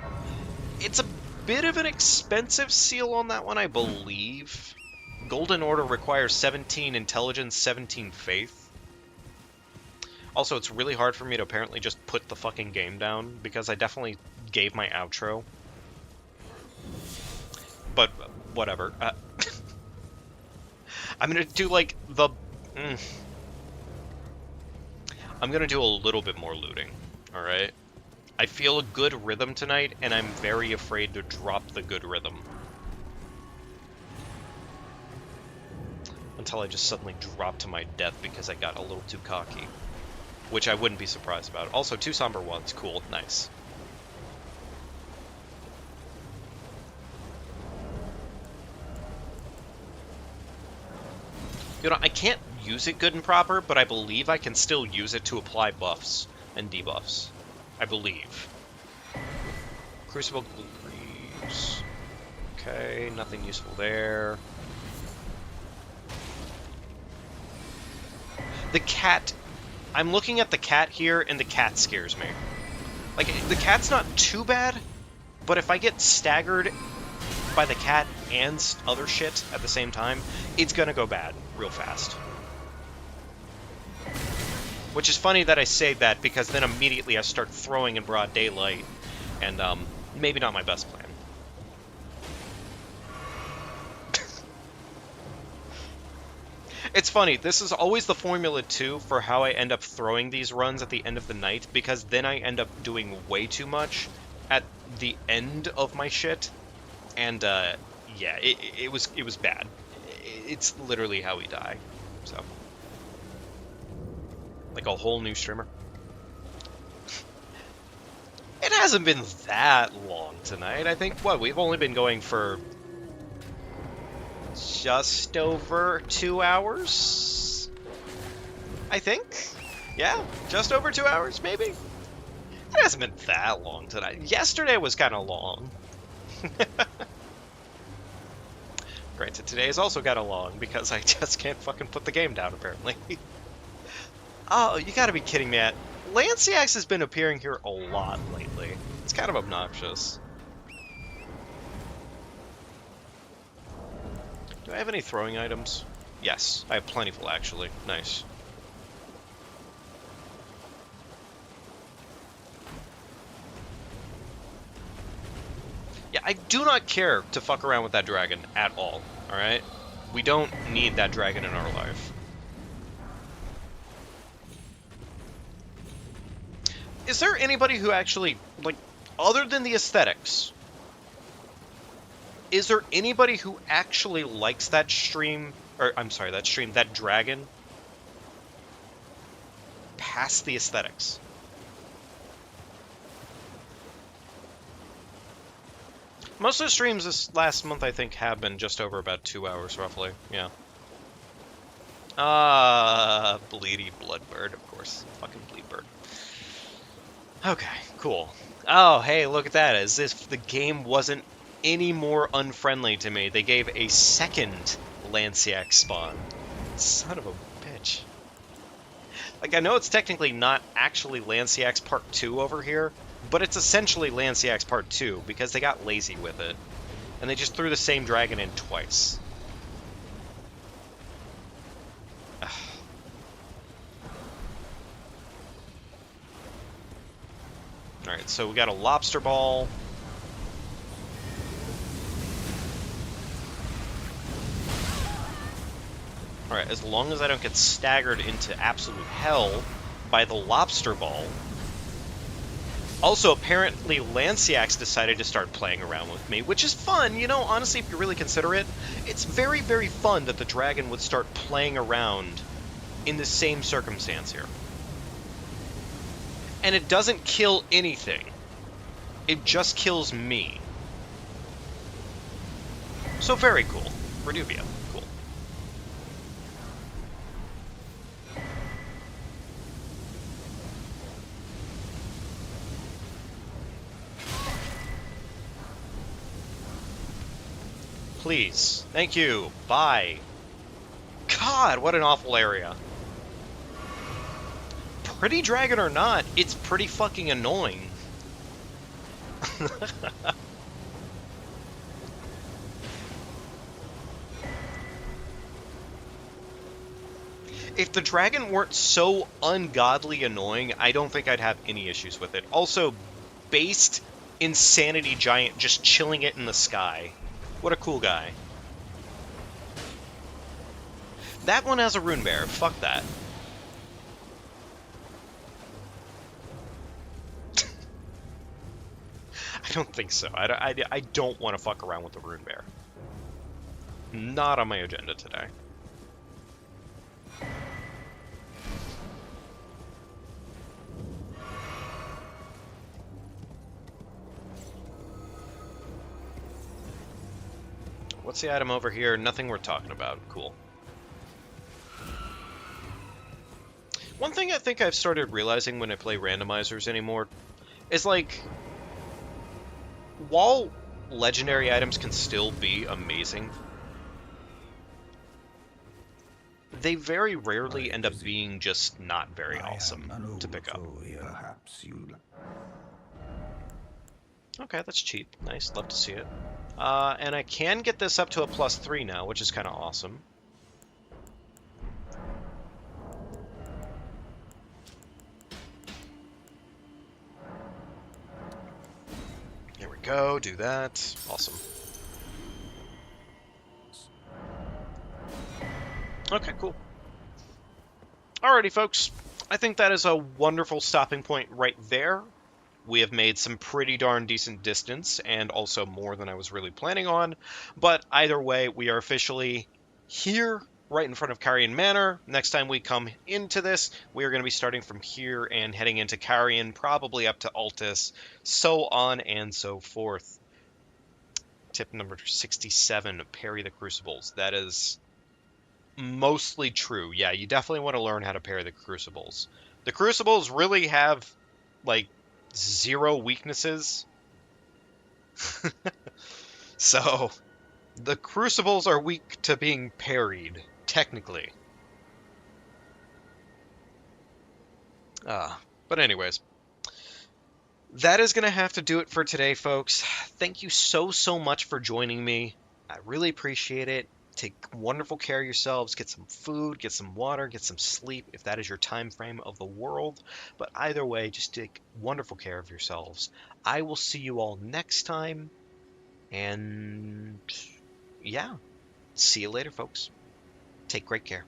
It's a bit of an expensive seal on that one, I believe. Golden Order requires 17 intelligence, 17 faith. Also, it's really hard for me to apparently just put the fucking game down, because I definitely gave my outro. But, whatever. I'm gonna do, like, the... I'm gonna do a little bit more looting, alright? I feel a good rhythm tonight, and I'm very afraid to drop the good rhythm. Until I just suddenly drop to my death because I got a little too cocky. Which I wouldn't be surprised about. Also, 2 somber ones. Cool. Nice. You know, I can't use it good and proper, but I believe I can still use it to apply buffs and debuffs. I believe. Crucible Glue Greaves. Okay, nothing useful there. The cat... I'm looking at the cat here, and the cat scares me. Like, the cat's not too bad, but if I get staggered by the cat and other shit at the same time, it's gonna go bad real fast. Which is funny that I say that, because then immediately I start throwing in broad daylight, and, maybe not my best plan. It's funny, this is always the formula, too, for how I end up throwing these runs at the end of the night, because then I end up doing way too much at the end of my shit, and, yeah, it was bad. It's literally how we die, so. Like a whole new streamer. It hasn't been that long tonight. I think, what, we've only been going for just over 2 hours? I think? Yeah, just over 2 hours, maybe? It hasn't been that long tonight. Yesterday was kind of long. Granted, today is also kind of long because I just can't fucking put the game down, apparently. Oh, you gotta be kidding me. Lanciax has been appearing here a lot lately. It's kind of obnoxious. Do I have any throwing items? Yes, I have plentiful, actually. Nice. Yeah, I do not care to fuck around with that dragon at all, alright? We don't need that dragon in our life. Is there anybody who actually, like, other than the aesthetics, is there anybody who actually likes that stream, or, I'm sorry, that dragon, past the aesthetics? Most of the streams this last month, I think, have been just over about 2 hours, roughly, yeah. Bleedy Bloodbird, of course. Fucking Bleedbird. Okay, cool. Oh, hey, look at that. As if the game wasn't any more unfriendly to me, they gave a second Lanciax spawn. Son of a bitch. Like, I know it's technically not actually Lanciax Part 2 over here, but it's essentially Lanciax Part 2 because they got lazy with it. And they just threw the same dragon in twice. Alright, so we got a lobster ball. Alright, as long as I don't get staggered into absolute hell by the lobster ball. Also, apparently Lanciax decided to start playing around with me, which is fun, you know, honestly, if you really consider it. It's very, very fun that the dragon would start playing around in the same circumstance here. And it doesn't kill anything. It just kills me. So very cool. Reduvia. Cool. Please. Thank you. Bye. God, what an awful area. Pretty dragon or not, it's pretty fucking annoying. If the dragon weren't so ungodly annoying, I don't think I'd have any issues with it. Also, based insanity giant just chilling it in the sky. What a cool guy. That one has a rune bear. Fuck that. I don't think so. I don't want to fuck around with the rune bear. Not on my agenda today. What's the item over here? Nothing worth talking about. Cool. One thing I think I've started realizing when I play randomizers anymore is, like, while legendary items can still be amazing, they very rarely end up being just not very awesome to pick up. Okay, that's cheap. Nice, love to see it. And I can get this up to a +3 now, which is kind of awesome. Here we go, do that. Awesome. Okay, cool. Alrighty, folks. I think that is a wonderful stopping point right there. We have made some pretty darn decent distance, and also more than I was really planning on. But either way, we are officially here, right in front of Carrion Manor. Next time we come into this, we are going to be starting from here and heading into Carrion, probably up to Altus, so on and so forth. Tip number 67, parry the crucibles. That is mostly true. Yeah, you definitely want to learn how to parry the crucibles. The crucibles really have, like, zero weaknesses. So, the crucibles are weak to being parried, technically. But anyways, that is going to have to do it for today, folks. Thank you so much for joining me. I really appreciate it. Take wonderful care of yourselves. Get some food, get some water, get some sleep if that is your time frame of the world. But either way, just take wonderful care of yourselves. I will see you all next time. And yeah, see you later, folks. Take great care.